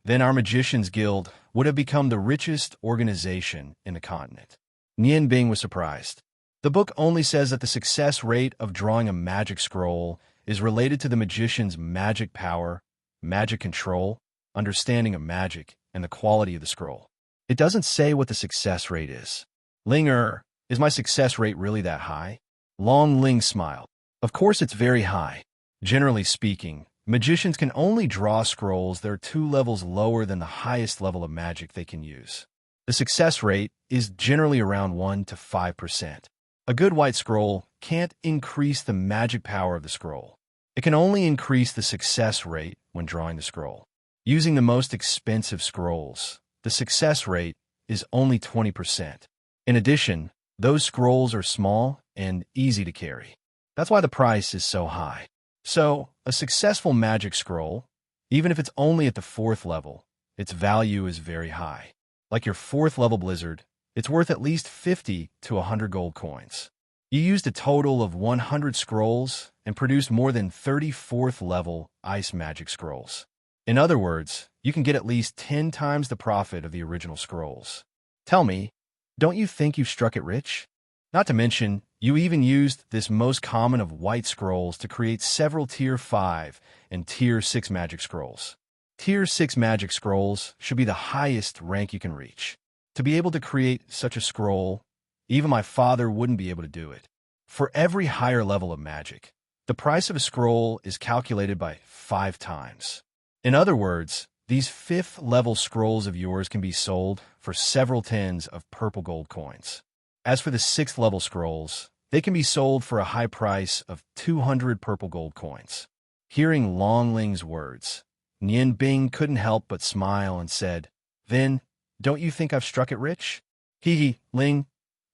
then our Magicians Guild would have become the richest organization in the continent. Nian Bing was surprised. The book only says that the success rate of drawing a magic scroll is related to the magician's magic power, magic control, understanding of magic, and the quality of the scroll. It doesn't say what the success rate is. Linger, is my success rate really that high? Long Ling smiled. Of course it's very high. Generally speaking, magicians can only draw scrolls that are 2 levels lower than the highest level of magic they can use. The success rate is generally around 1 to 5%. A good white scroll can't increase the magic power of the scroll. It can only increase the success rate when drawing the scroll. Using the most expensive scrolls, the success rate is only 20%. In addition, those scrolls are small and easy to carry. That's why the price is so high. So, a successful magic scroll, even if it's only at the 4th level, its value is very high. Like your 4th level blizzard, it's worth at least 50 to 100 gold coins. You used a total of 100 scrolls and produced more than 34th level ice magic scrolls. In other words, you can get at least 10 times the profit of the original scrolls. Tell me, don't you think you've struck it rich? Not to mention, you even used this most common of white scrolls to create several Tier 5 and Tier 6 magic scrolls. Tier 6 magic scrolls should be the highest rank you can reach. To be able to create such a scroll, even my father wouldn't be able to do it. For every higher level of magic, the price of a scroll is calculated by 5 times. In other words, these 5th level scrolls of yours can be sold for several tens of purple gold coins. As for the 6th level scrolls, they can be sold for a high price of 200 purple gold coins. Hearing Long Ling's words, Nian Bing couldn't help but smile and said, "Then, don't you think I've struck it rich?" Hee, Ling.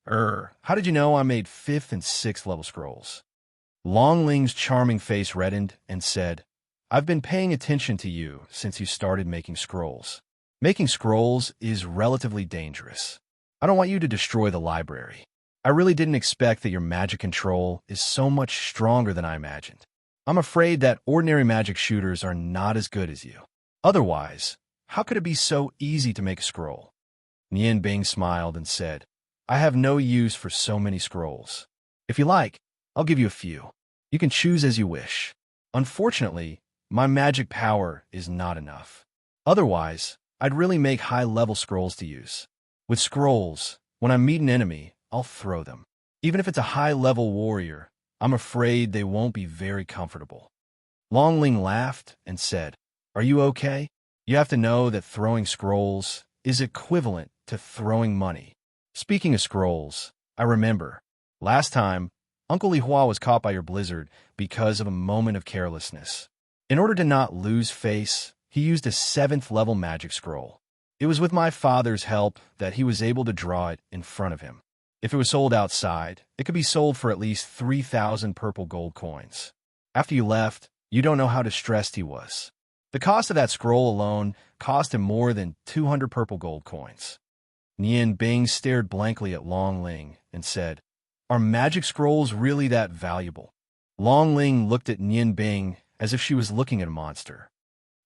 How did you know I made 5th and 6th level scrolls? Long Ling's charming face reddened and said, "I've been paying attention to you since you started making scrolls. Making scrolls is relatively dangerous. I don't want you to destroy the library. I really didn't expect that your magic control is so much stronger than I imagined. I'm afraid that ordinary magic shooters are not as good as you. Otherwise, how could it be so easy to make a scroll?" Nian Bing smiled and said, "I have no use for so many scrolls. If you like, I'll give you a few. You can choose as you wish. Unfortunately, my magic power is not enough. Otherwise, I'd really make high-level scrolls to use. With scrolls, when I meet an enemy, I'll throw them. Even if it's a high-level warrior, I'm afraid they won't be very comfortable." Long Ling laughed and said, "Are you okay? You have to know that throwing scrolls is equivalent to throwing money. Speaking of scrolls, I remember, last time, Uncle Li Hua was caught by your blizzard because of a moment of carelessness. In order to not lose face, he used a 7th level magic scroll. It was with my father's help that he was able to draw it in front of him. If it was sold outside, it could be sold for at least 3,000 purple gold coins. After you left, you don't know how distressed he was. The cost of that scroll alone cost him more than 200 purple gold coins." Nian Bing stared blankly at Long Ling and said, "Are magic scrolls really that valuable?" Long Ling looked at Nian Bing as if she was looking at a monster.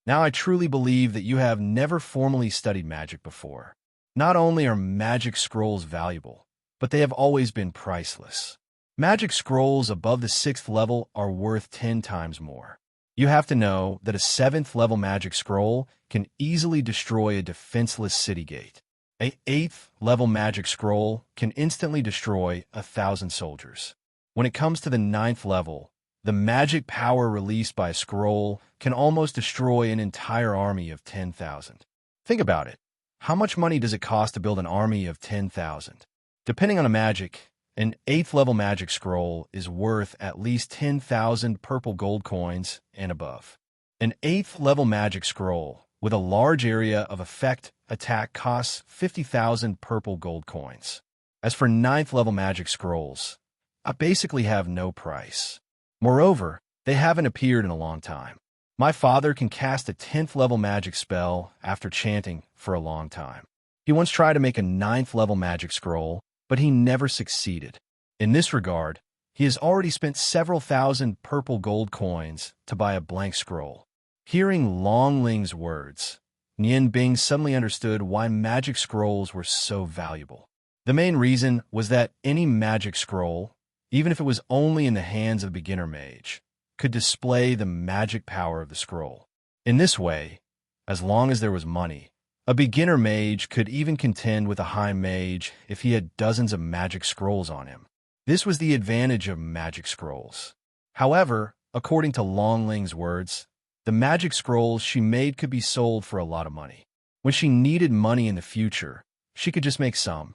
"Now I truly believe that you have never formally studied magic before. Not only are magic scrolls valuable, but they have always been priceless. Magic scrolls above the 6th level are worth 10 times more. You have to know that a 7th level magic scroll can easily destroy a defenseless city gate. An 8th level magic scroll can instantly destroy 1,000 soldiers. When it comes to the 9th level, the magic power released by a scroll can almost destroy an entire army of 10,000. Think about it. How much money does it cost to build an army of 10,000? Depending on the magic, an 8th level magic scroll is worth at least 10,000 purple gold coins and above. An 8th level magic scroll with a large area of effect attack costs 50,000 purple gold coins. As for 9th level magic scrolls, I basically have no price. Moreover, they haven't appeared in a long time. My father can cast a 10th level magic spell after chanting for a long time. He once tried to make a 9th level magic scroll, but he never succeeded. In this regard, he has already spent several thousand purple gold coins to buy a blank scroll." Hearing Long Ling's words, Nian Bing suddenly understood why magic scrolls were so valuable. The main reason was that any magic scroll, even if it was only in the hands of a beginner mage, could display the magic power of the scroll. In this way, as long as there was money, a beginner mage could even contend with a high mage if he had dozens of magic scrolls on him. This was the advantage of magic scrolls. However, according to Long Ling's words, the magic scrolls she made could be sold for a lot of money. When she needed money in the future, she could just make some.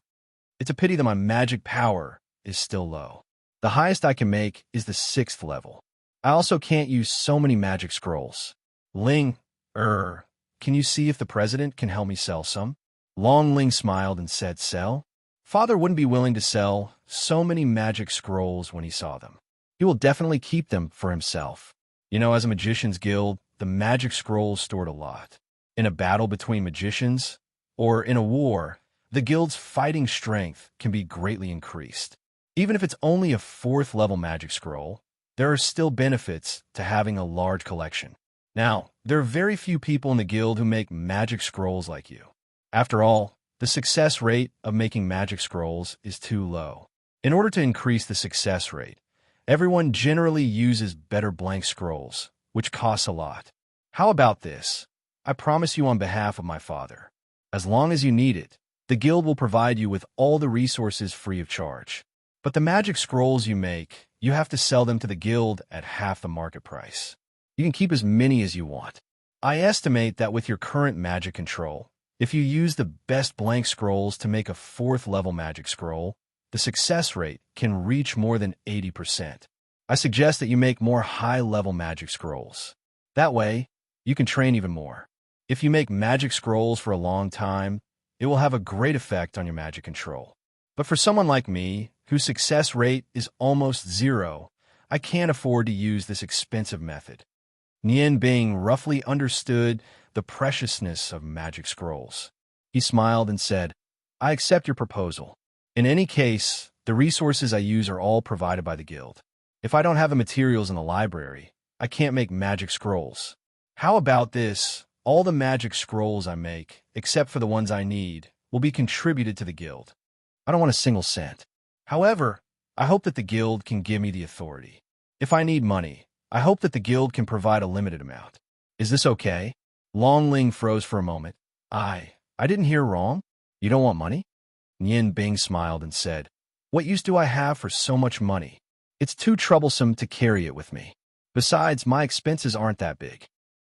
It's a pity that my magic power is still low. The highest I can make is the 6th level. I also can't use so many magic scrolls. Ling, can you see if the president can help me sell some?" Long Ling smiled and said, "Sell?" Father wouldn't be willing to sell so many magic scrolls when he saw them. He will definitely keep them for himself. You know, as a magician's guild, the magic scrolls stored a lot. In a battle between magicians, or in a war, the guild's fighting strength can be greatly increased. Even if it's only a 4th level magic scroll, there are still benefits to having a large collection. Now, there are very few people in the guild who make magic scrolls like you. After all, the success rate of making magic scrolls is too low. In order to increase the success rate, everyone generally uses better blank scrolls, which costs a lot. How about this? I promise you on behalf of my father. As long as you need it, the guild will provide you with all the resources free of charge. But the magic scrolls you make, you have to sell them to the guild at half the market price. You can keep as many as you want. I estimate that with your current magic control, if you use the best blank scrolls to make a 4th level magic scroll, the success rate can reach more than 80%. I suggest that you make more high-level magic scrolls. That way, you can train even more. If you make magic scrolls for a long time, it will have a great effect on your magic control. But for someone like me, whose success rate is almost 0, I can't afford to use this expensive method. Nian Bing roughly understood the preciousness of magic scrolls. He smiled and said, I accept your proposal. In any case, the resources I use are all provided by the guild. If I don't have the materials in the library, I can't make magic scrolls. How about this? All the magic scrolls I make, except for the ones I need, will be contributed to the guild. I don't want a single cent. However, I hope that the guild can give me the authority. If I need money, I hope that the guild can provide a limited amount. Is this okay? Long Ling froze for a moment. I didn't hear wrong. You don't want money? Nian Bing smiled and said, What use do I have for so much money? It's too troublesome to carry it with me. Besides, my expenses aren't that big.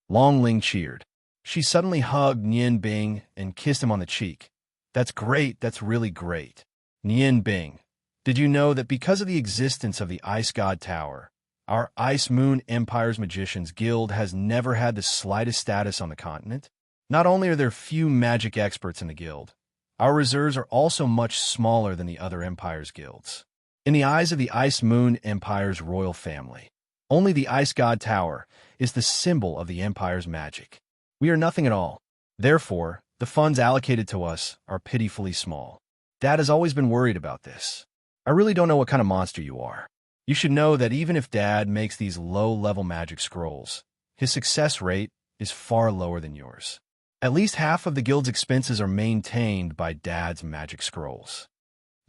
Long Ling cheered. She suddenly hugged Nian Bing and kissed him on the cheek. That's great, that's really great. Nian Bing, did you know that because of the existence of the Ice God Tower, our Ice Moon Empire's Magicians Guild has never had the slightest status on the continent? Not only are there few magic experts in the guild, our reserves are also much smaller than the other Empire's guilds. In the eyes of the Ice Moon Empire's royal family, only the Ice God Tower is the symbol of the Empire's magic. We are nothing at all. Therefore, the funds allocated to us are pitifully small. Dad has always been worried about this. I really don't know what kind of monster you are. You should know that even if Dad makes these low-level magic scrolls, his success rate is far lower than yours. At least half of the guild's expenses are maintained by Dad's magic scrolls.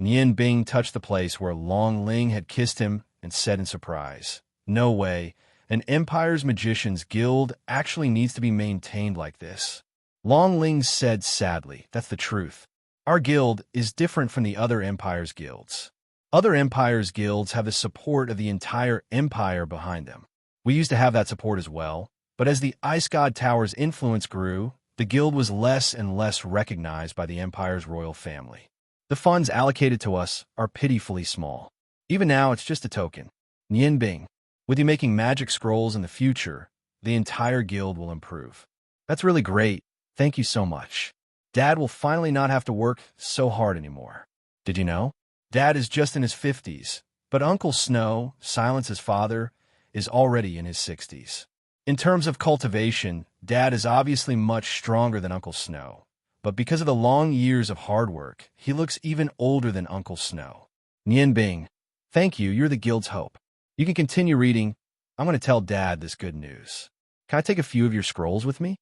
Nian Bing touched the place where Long Ling had kissed him and said in surprise, No way, an Empire's Magicians Guild actually needs to be maintained like this. Long Ling said sadly, That's the truth. Our guild is different from the other Empire's guilds. Other Empire's guilds have the support of the entire Empire behind them. We used to have that support as well, but as the Ice God Tower's influence grew, the guild was less and less recognized by the Empire's royal family. The funds allocated to us are pitifully small. Even now, it's just a token. Nian Bing, with you making magic scrolls in the future, the entire guild will improve. That's really great. Thank you so much. Dad will finally not have to work so hard anymore. Did you know? Dad is just in his 50s, but Uncle Snow, Silence's father, is already in his 60s. In terms of cultivation, Dad is obviously much stronger than Uncle Snow, but because of the long years of hard work, he looks even older than Uncle Snow. Nian Bing, thank you, you're the guild's hope. You can continue reading. I'm going to tell Dad this good news. Can I take a few of your scrolls with me?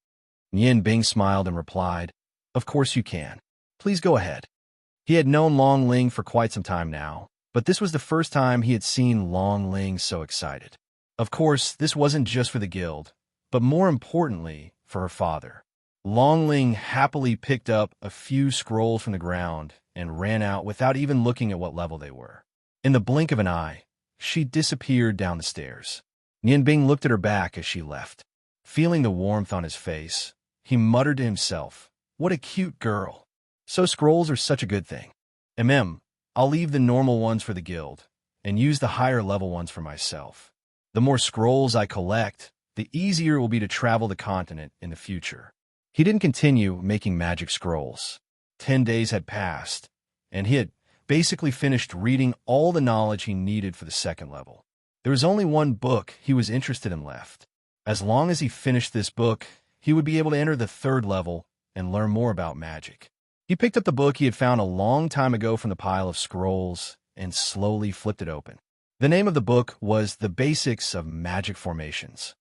Nian Bing smiled and replied, Of course you can. Please go ahead. He had known Long Ling for quite some time now, but this was the first time he had seen Long Ling so excited. Of course, this wasn't just for the guild, but more importantly, for her father. Long Ling happily picked up a few scrolls from the ground and ran out without even looking at what level they were. In the blink of an eye, she disappeared down the stairs. Nian Bing looked at her back as she left. Feeling the warmth on his face, he muttered to himself, What a cute girl. So scrolls are such a good thing. I'll leave the normal ones for the guild and use the higher level ones for myself. The more scrolls I collect, the easier it will be to travel the continent in the future. He didn't continue making magic scrolls. 10 days had passed, and he had basically finished reading all the knowledge he needed for the second level. There was only one book he was interested in left. As long as he finished this book, he would be able to enter the third level and learn more about magic. He picked up the book he had found a long time ago from the pile of scrolls and slowly flipped it open. The name of the book was The Basics of Magic Formations.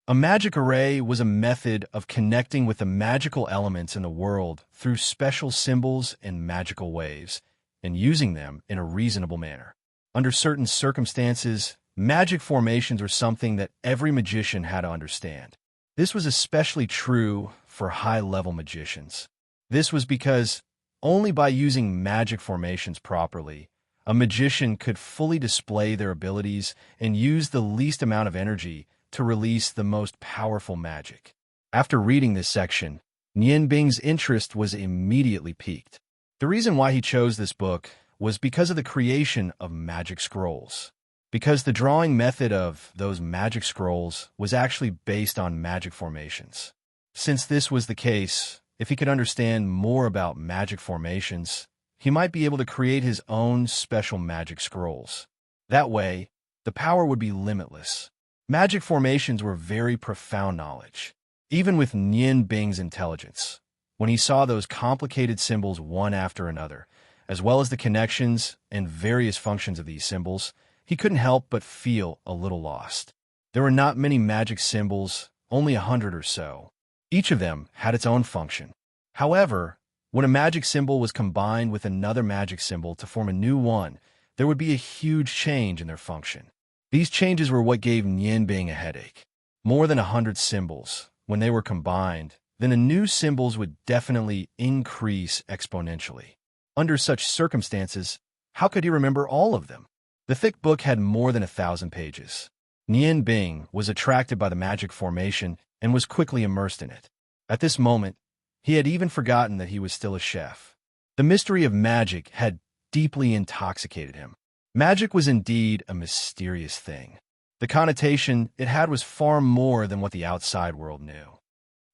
A magic array was a method of connecting with the magical elements in the world through special symbols and magical waves, and using them in a reasonable manner. Under certain circumstances, magic formations were something that every magician had to understand. This was especially true for high-level magicians. This was because only by using magic formations properly, a magician could fully display their abilities and use the least amount of energy to release the most powerful magic. After reading this section, Nian Bing's interest was immediately piqued. The reason why he chose this book was because of the creation of magic scrolls. Because the drawing method of those magic scrolls was actually based on magic formations. Since this was the case, if he could understand more about magic formations, he might be able to create his own special magic scrolls. That way, the power would be limitless. Magic formations were very profound knowledge. Even with Nian Bing's intelligence, when he saw those complicated symbols one after another, as well as the connections and various functions of these symbols, he couldn't help but feel a little lost. There were not many magic symbols, only 100 or so. Each of them had its own function. However, when a magic symbol was combined with another magic symbol to form a new one, there would be a huge change in their function. These changes were what gave Nian Bing a headache. More than 100 symbols, when they were combined, then the new symbols would definitely increase exponentially. Under such circumstances, how could he remember all of them? The thick book had more than 1,000 pages. Nian Bing was attracted by the magic formation and was quickly immersed in it. At this moment, he had even forgotten that he was still a chef. The mystery of magic had deeply intoxicated him. Magic was indeed a mysterious thing. The connotation it had was far more than what the outside world knew.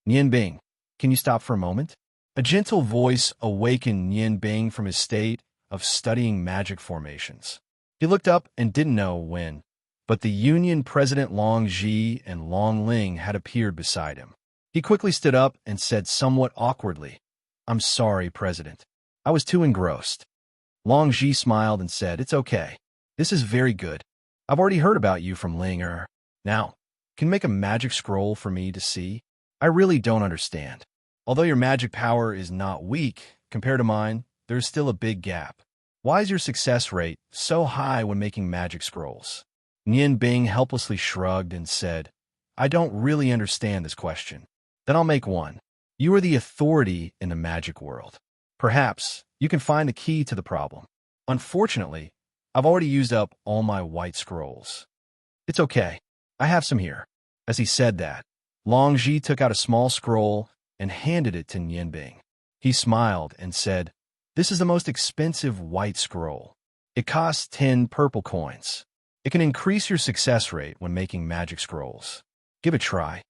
Nian Bing, can you stop for a moment? A gentle voice awakened Nian Bing from his state of studying magic formations. He looked up and didn't know when, but the Union President Long Ji and Long Ling had appeared beside him. He quickly stood up and said somewhat awkwardly, "I'm sorry, President. I was too engrossed." Long Ji smiled and said, "It's okay. This is very good. I've already heard about you from Ling Er. Now, can you make a magic scroll for me to see? I really don't understand. Although your magic power is not weak compared to mine, there's still a big gap. Why is your success rate so high when making magic scrolls?" Nian Bing helplessly shrugged and said, "I don't really understand this question. Then I'll make one. You are the authority in the magic world. Perhaps you can find the key to the problem. Unfortunately, I've already used up all my white scrolls." "It's okay. I have some here." As he said that, Long Ji took out a small scroll and handed it to Nian Bing. He smiled and said, "This is the most expensive white scroll. It costs 10 purple coins. It can increase your success rate when making magic scrolls. Give it a try."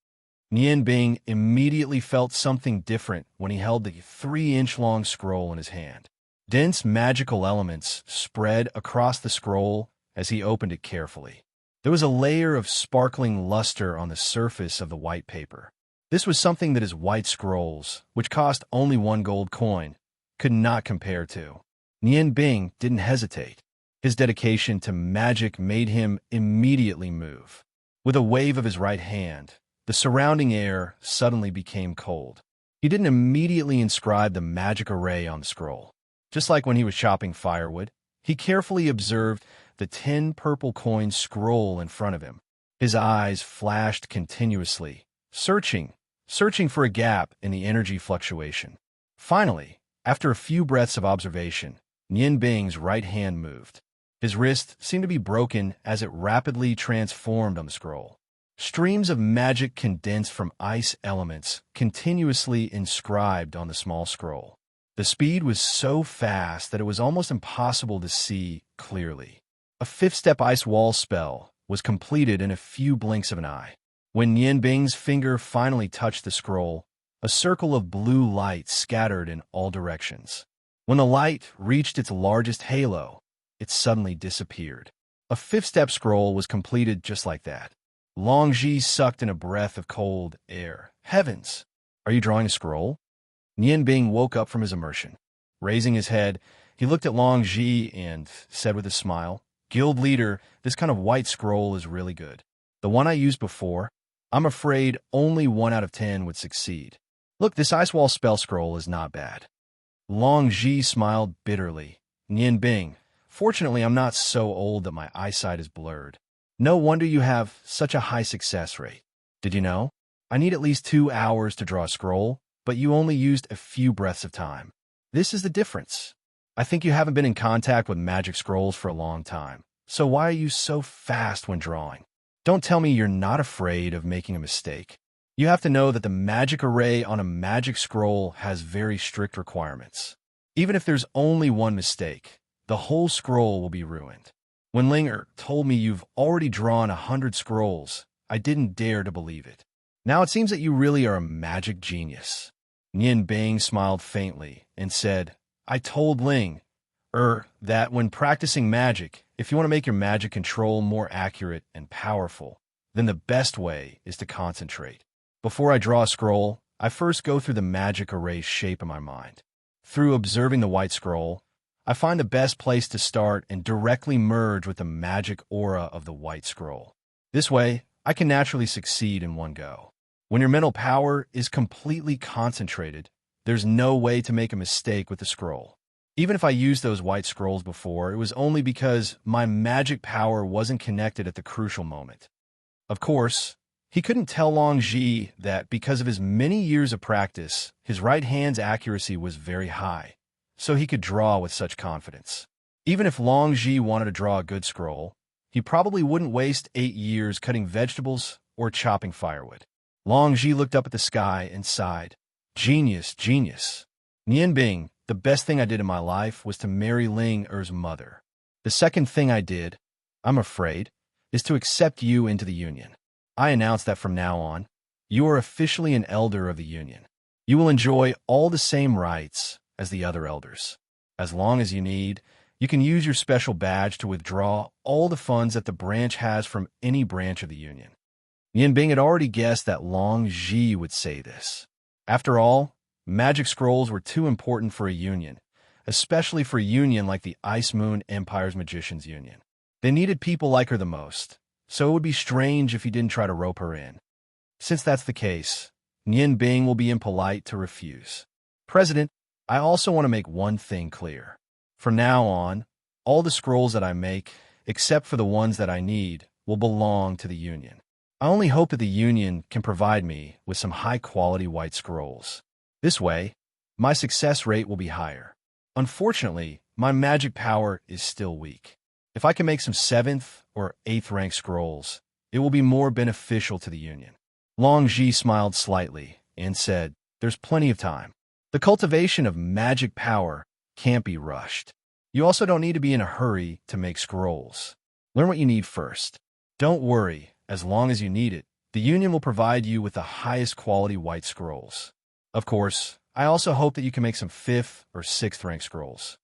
Nian Bing immediately felt something different when he held the 3-inch-long scroll in his hand. Dense magical elements spread across the scroll as he opened it carefully. There was a layer of sparkling luster on the surface of the white paper. This was something that his white scrolls, which cost only 1 gold coin, could not compare to. Nian Bing didn't hesitate. His dedication to magic made him immediately move. With a wave of his right hand, the surrounding air suddenly became cold. He didn't immediately inscribe the magic array on the scroll. Just like when he was chopping firewood, he carefully observed the 10 purple coin scroll in front of him. His eyes flashed continuously, searching for a gap in the energy fluctuation. Finally, after a few breaths of observation, Nian Bing's right hand moved. His wrist seemed to be broken as it rapidly transformed on the scroll. Streams of magic condensed from ice elements continuously inscribed on the small scroll. The speed was so fast that it was almost impossible to see clearly. A 5th-step ice wall spell was completed in a few blinks of an eye. When Nian Bing's finger finally touched the scroll, a circle of blue light scattered in all directions. When the light reached its largest halo, it suddenly disappeared. A 5th-step scroll was completed just like that. Long Ji sucked in a breath of cold air. "Heavens! Are you drawing a scroll?" Nian Bing woke up from his immersion. Raising his head, he looked at Long Ji and said with a smile, "Guild leader, this kind of white scroll is really good. The one I used before, I'm afraid only 1 out of 10 would succeed. Look, this ice wall spell scroll is not bad." Long Ji smiled bitterly. Nian Bing, fortunately I'm not so old that my eyesight is blurred. No wonder you have such a high success rate. Did you know? I need at least 2 hours to draw a scroll, but you only used a few breaths of time. This is the difference. I think you haven't been in contact with magic scrolls for a long time, so why are you so fast when drawing? Don't tell me you're not afraid of making a mistake. You have to know that the magic array on a magic scroll has very strict requirements. Even if there's only one mistake, the whole scroll will be ruined. When Linger told me you've already drawn 100 scrolls, I didn't dare to believe it. Now it seems that you really are a magic genius. Nian Bing smiled faintly and said, I told Ling, that when practicing magic, if you want to make your magic control more accurate and powerful, then the best way is to concentrate. Before I draw a scroll, I first go through the magic array shape in my mind. Through observing the white scroll, I find the best place to start and directly merge with the magic aura of the white scroll. This way, I can naturally succeed in one go. When your mental power is completely concentrated, there's no way to make a mistake with the scroll. Even if I used those white scrolls before, it was only because my magic power wasn't connected at the crucial moment. Of course, he couldn't tell Long Ji that because of his many years of practice, his right hand's accuracy was very high, so he could draw with such confidence. Even if Long Ji wanted to draw a good scroll, he probably wouldn't waste 8 years cutting vegetables or chopping firewood. Long Ji looked up at the sky and sighed. Genius, genius. Nian Bing, the best thing I did in my life was to marry Ling Er's mother. The second thing I did, I'm afraid, is to accept you into the union. I announce that from now on, you are officially an elder of the union. You will enjoy all the same rights as the other elders. As long as you need, you can use your special badge to withdraw all the funds that the branch has from any branch of the union. Nian Bing had already guessed that Long Ji would say this. After all, magic scrolls were too important for a union, especially for a union like the Ice Moon Empire's Magicians Union. They needed people like her the most, so it would be strange if he didn't try to rope her in. Since that's the case, Nian Bing will be impolite to refuse. President, I also want to make one thing clear. From now on, all the scrolls that I make, except for the ones that I need, will belong to the union. I only hope that the union can provide me with some high-quality white scrolls. This way, my success rate will be higher. Unfortunately, my magic power is still weak. If I can make some 7th or 8th rank scrolls, it will be more beneficial to the union. Long Ji smiled slightly and said, there's plenty of time. The cultivation of magic power can't be rushed. You also don't need to be in a hurry to make scrolls. Learn what you need first. Don't worry, as long as you need it, the union will provide you with the highest quality white scrolls. Of course, I also hope that you can make some 5th or 6th rank scrolls.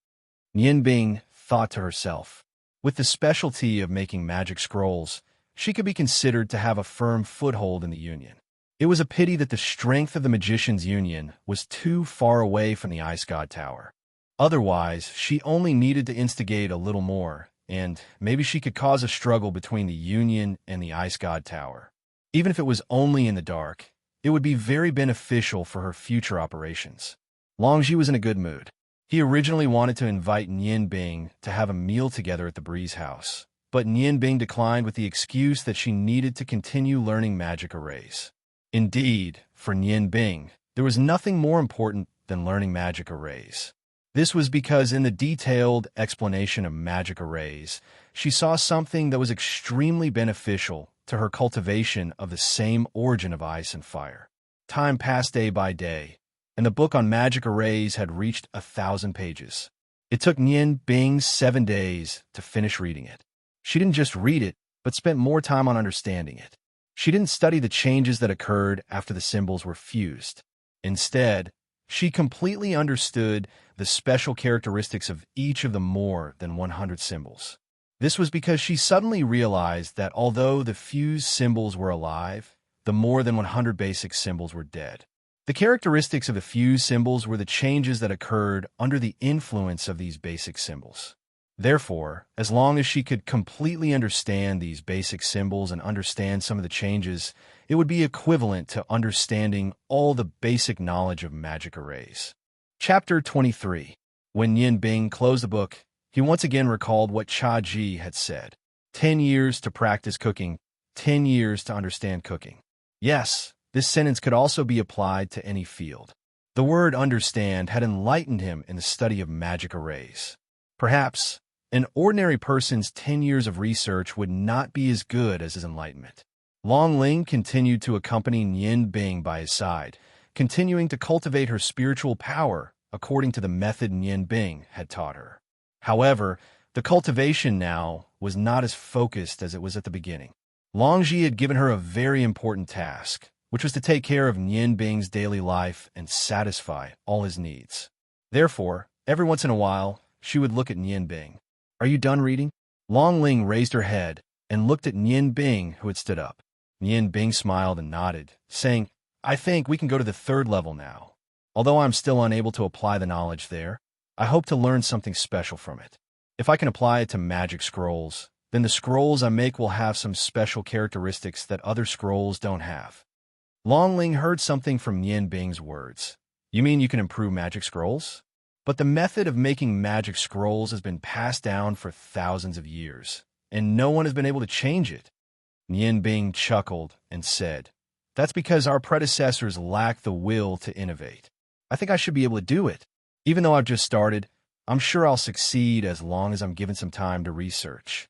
Nian Bing thought to herself, with the specialty of making magic scrolls, she could be considered to have a firm foothold in the union. It was a pity that the strength of the Magicians' Union was too far away from the Ice God Tower. Otherwise, she only needed to instigate a little more, and maybe she could cause a struggle between the Union and the Ice God Tower. Even if it was only in the dark, it would be very beneficial for her future operations. Long Ji was in a good mood. He originally wanted to invite Nian Bing to have a meal together at the Breeze House, but Nian Bing declined with the excuse that she needed to continue learning magic arrays. Indeed, for Nian Bing, there was nothing more important than learning magic arrays. This was because in the detailed explanation of magic arrays, she saw something that was extremely beneficial to her cultivation of the same origin of ice and fire. Time passed day by day, and the book on magic arrays had reached 1,000 pages. It took Nian Bing 7 days to finish reading it. She didn't just read it, but spent more time on understanding it. She didn't study the changes that occurred after the symbols were fused. Instead, she completely understood the special characteristics of each of the more than 100 symbols. This was because she suddenly realized that although the fused symbols were alive, the more than 100 basic symbols were dead. The characteristics of the fused symbols were the changes that occurred under the influence of these basic symbols. Therefore, as long as she could completely understand these basic symbols and understand some of the changes, it would be equivalent to understanding all the basic knowledge of magic arrays. Chapter 23. When Nian Bing closed the book, He once again recalled what Cha Ji had said. 10 years to practice cooking, 10 years to understand cooking. Yes, this sentence could also be applied to any field. The word understand had enlightened him in the study of magic arrays. Perhaps an ordinary person's 10 years of research would not be as good as his enlightenment. Long Ling continued to accompany Nian Bing by his side, continuing to cultivate her spiritual power according to the method Nian Bing had taught her. However, the cultivation now was not as focused as it was at the beginning. Long Ji had given her a very important task, which was to take care of Nian Bing's daily life and satisfy all his needs. Therefore, every once in a while, she would look at Nian Bing. "Are you done reading?" Long Ling raised her head and looked at Nian Bing, who had stood up. Nian Bing smiled and nodded, saying, "I think we can go to the 3rd level now. Although I'm still unable to apply the knowledge there, I hope to learn something special from it. If I can apply it to magic scrolls, then the scrolls I make will have some special characteristics that other scrolls don't have." Long Ling heard something from Nian Bing's words. "You mean you can improve magic scrolls? But the method of making magic scrolls has been passed down for thousands of years, and no one has been able to change it." Nian Bing chuckled and said, "That's because our predecessors lacked the will to innovate. I think I should be able to do it. Even though I've just started, I'm sure I'll succeed as long as I'm given some time to research."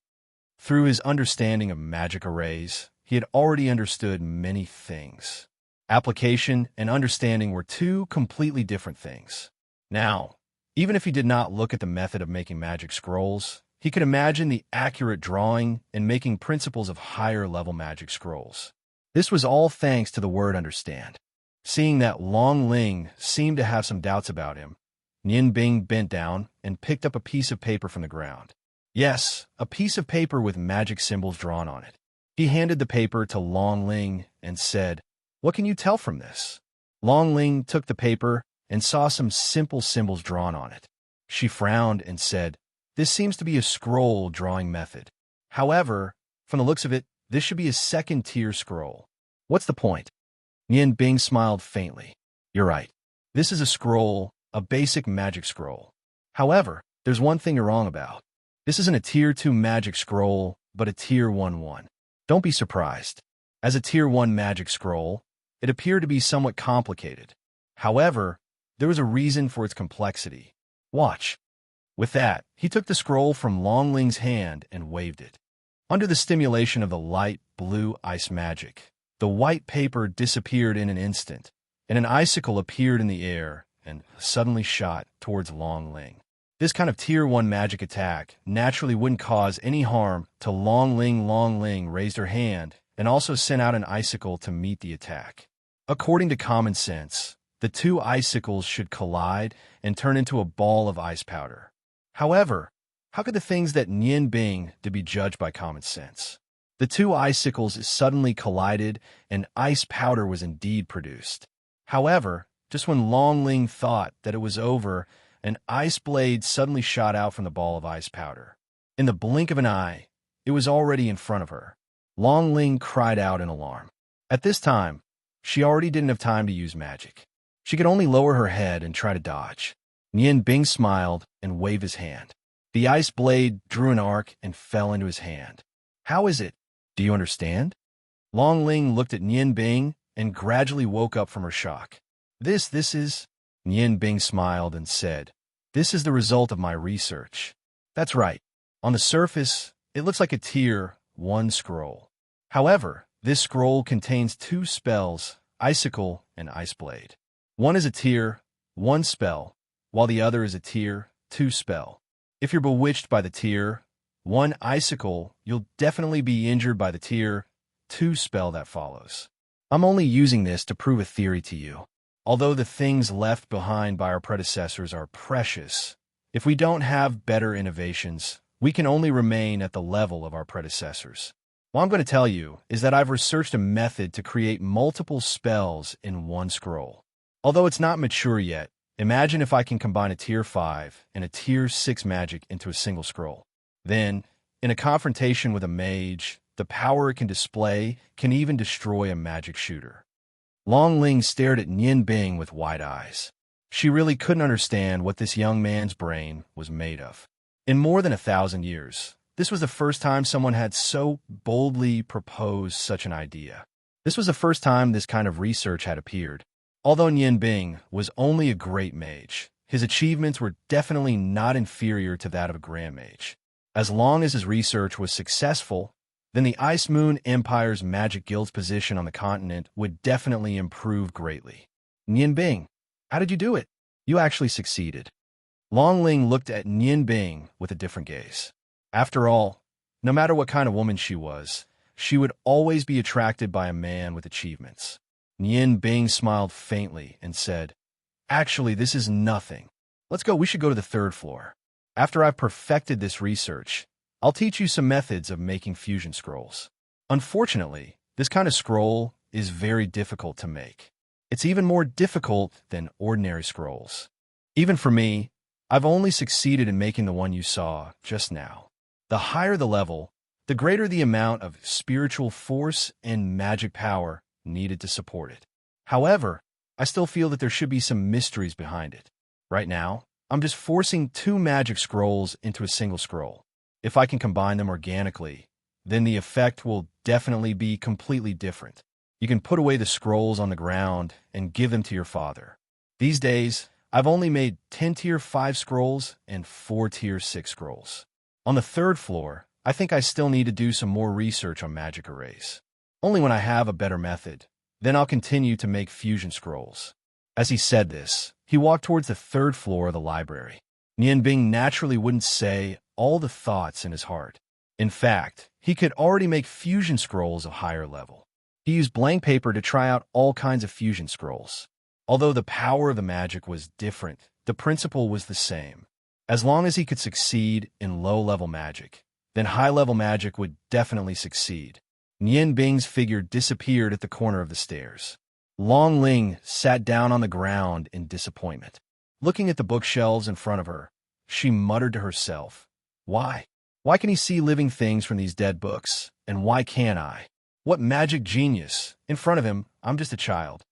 Through his understanding of magic arrays, he had already understood many things. Application and understanding were two completely different things. Now, even if he did not look at the method of making magic scrolls, he could imagine the accurate drawing and making principles of higher-level magic scrolls. This was all thanks to the word understand. Seeing that Long Ling seemed to have some doubts about him, Nian Bing bent down and picked up a piece of paper from the ground. Yes, a piece of paper with magic symbols drawn on it. He handed the paper to Long Ling and said, "What can you tell from this?" Long Ling took the paper and saw some simple symbols drawn on it. She frowned and said, "This seems to be a scroll drawing method. However, from the looks of it, this should be a 2nd-tier scroll. What's the point?" Nian Bing smiled faintly. "You're right. This is a scroll, a basic magic scroll. However, there's one thing you're wrong about. This isn't a Tier 2 magic scroll, but a Tier 1. Don't be surprised. As a Tier 1 magic scroll, it appeared to be somewhat complicated. However, there was a reason for its complexity. Watch." With that, he took the scroll from Long Ling's hand and waved it. Under the stimulation of the light blue ice magic, the white paper disappeared in an instant, and an icicle appeared in the air and suddenly shot towards Long Ling. This kind of Tier 1 magic attack naturally wouldn't cause any harm to Long Ling. Long Ling raised her hand and also sent out an icicle to meet the attack. According to common sense, the two icicles should collide and turn into a ball of ice powder. However, how could the things that Nian Bing did be judged by common sense? The two icicles suddenly collided, and ice powder was indeed produced. However, just when Long Ling thought that it was over, an ice blade suddenly shot out from the ball of ice powder. In the blink of an eye, it was already in front of her. Long Ling cried out in alarm. At this time, she already didn't have time to use magic. She could only lower her head and try to dodge. Nian Bing smiled and waved his hand. The ice blade drew an arc and fell into his hand. "How is it? Do you understand?" Long Ling looked at Nian Bing and gradually woke up from her shock. This is... Nian Bing smiled and said, "This is the result of my research." That's right. On the surface, it looks like a Tier 1 scroll. However, this scroll contains two spells, Icicle and Ice Blade. One is a Tier 1 spell, while the other is a Tier 2 spell. If you're bewitched by the Tier 1 Icicle, you'll definitely be injured by the Tier 2 spell that follows. I'm only using this to prove a theory to you. Although the things left behind by our predecessors are precious, if we don't have better innovations, we can only remain at the level of our predecessors. What I'm going to tell you is that I've researched a method to create multiple spells in one scroll. Although it's not mature yet, imagine if I can combine a Tier 5 and a Tier 6 magic into a single scroll. Then, in a confrontation with a mage, the power it can display can even destroy a magic shooter. Long Ling stared at Nian Bing with wide eyes. She really couldn't understand what this young man's brain was made of. In more than 1,000 years, this was the first time someone had so boldly proposed such an idea. This was the first time this kind of research had appeared. Although Nian Bing was only a great mage, his achievements were definitely not inferior to that of a grand mage. As long as his research was successful, then the Ice Moon Empire's Magic Guild's position on the continent would definitely improve greatly. Nian Bing, how did you do it? You actually succeeded. Long Ling looked at Nian Bing with a different gaze. After all, no matter what kind of woman she was, she would always be attracted by a man with achievements. Nian Bing smiled faintly and said, "Actually, this is nothing. Let's go. We should go to the third floor. After I've perfected this research, I'll teach you some methods of making fusion scrolls." Unfortunately, this kind of scroll is very difficult to make. It's even more difficult than ordinary scrolls. Even for me, I've only succeeded in making the one you saw just now. The higher the level, the greater the amount of spiritual force and magic power needed to support it. However, I still feel that there should be some mysteries behind it. Right now, I'm just forcing two magic scrolls into a single scroll. If I can combine them organically, then the effect will definitely be completely different. You can put away the scrolls on the ground and give them to your father. These days, I've only made 10 tier 5 scrolls and 4 tier 6 scrolls. On the third floor, I think I still need to do some more research on magic arrays. Only when I have a better method, then I'll continue to make fusion scrolls. As he said this, he walked towards the third floor of the library. Nian Bing naturally wouldn't say all the thoughts in his heart. In fact, he could already make fusion scrolls of higher level. He used blank paper to try out all kinds of fusion scrolls. Although the power of the magic was different, the principle was the same. As long as he could succeed in low-level magic, then high-level magic would definitely succeed. Nian Bing's figure disappeared at the corner of the stairs. Long Ling sat down on the ground in disappointment. Looking at the bookshelves in front of her, she muttered to herself, "Why? Why can he see living things from these dead books, and why can't I? What magic genius! In front of him, I'm just a child."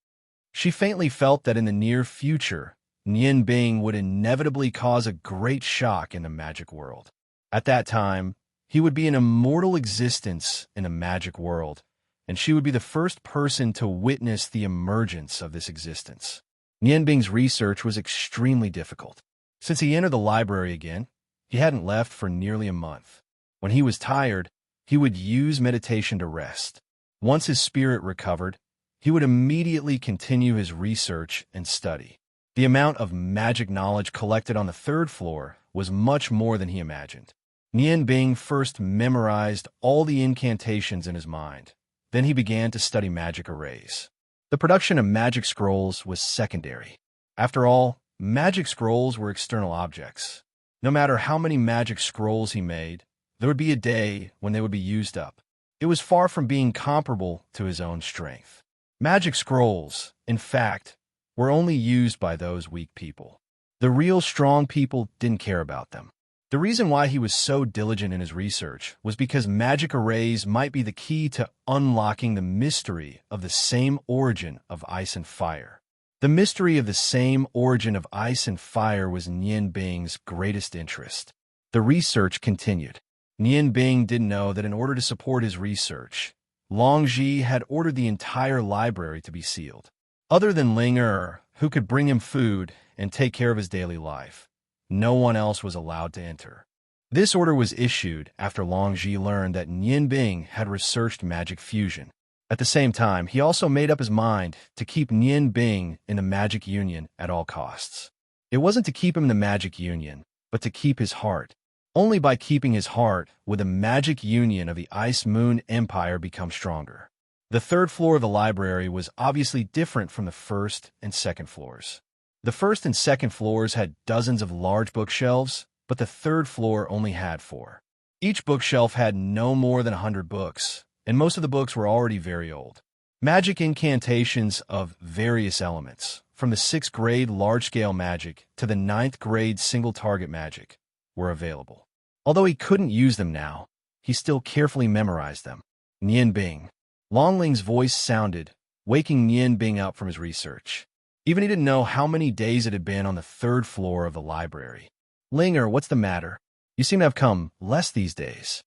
She faintly felt that in the near future, Nian Bing would inevitably cause a great shock in the magic world. At that time, he would be an immortal existence in a magic world, and she would be the first person to witness the emergence of this existence. Nian Bing's research was extremely difficult. Since he entered the library again, he hadn't left for nearly a month. When he was tired, he would use meditation to rest. Once his spirit recovered, he would immediately continue his research and study. The amount of magic knowledge collected on the third floor was much more than he imagined. Nian Bing first memorized all the incantations in his mind. Then he began to study magic arrays. The production of magic scrolls was secondary. After all, magic scrolls were external objects. No matter how many magic scrolls he made, there would be a day when they would be used up. It was far from being comparable to his own strength. Magic scrolls, in fact, were only used by those weak people. The real strong people didn't care about them. The reason why he was so diligent in his research was because magic arrays might be the key to unlocking the mystery of the same origin of ice and fire. The mystery of the same origin of ice and fire was Nian Bing's greatest interest. The research continued. Nian Bing didn't know that in order to support his research, Long Ji had ordered the entire library to be sealed. Other than Ling Er, who could bring him food and take care of his daily life, no one else was allowed to enter. This order was issued after Long Ji learned that Nian Bing had researched magic fusion. At the same time, he also made up his mind to keep Nian Bing in the Magic Union at all costs. It wasn't to keep him in the Magic Union, but to keep his heart. Only by keeping his heart would the Magic Union of the Ice Moon Empire become stronger. The third floor of the library was obviously different from the first and second floors. The first and second floors had dozens of large bookshelves, but the third floor only had 4. Each bookshelf had no more than 100 books, and most of the books were already very old. Magic incantations of various elements, from the 6th grade large-scale magic to the 9th grade single-target magic, were available. Although he couldn't use them now, he still carefully memorized them. Nian Bing. Long Ling's voice sounded, waking Nian Bing up from his research. Even he didn't know how many days it had been on the third floor of the library. "Linger, what's the matter? You seem to have come less these days.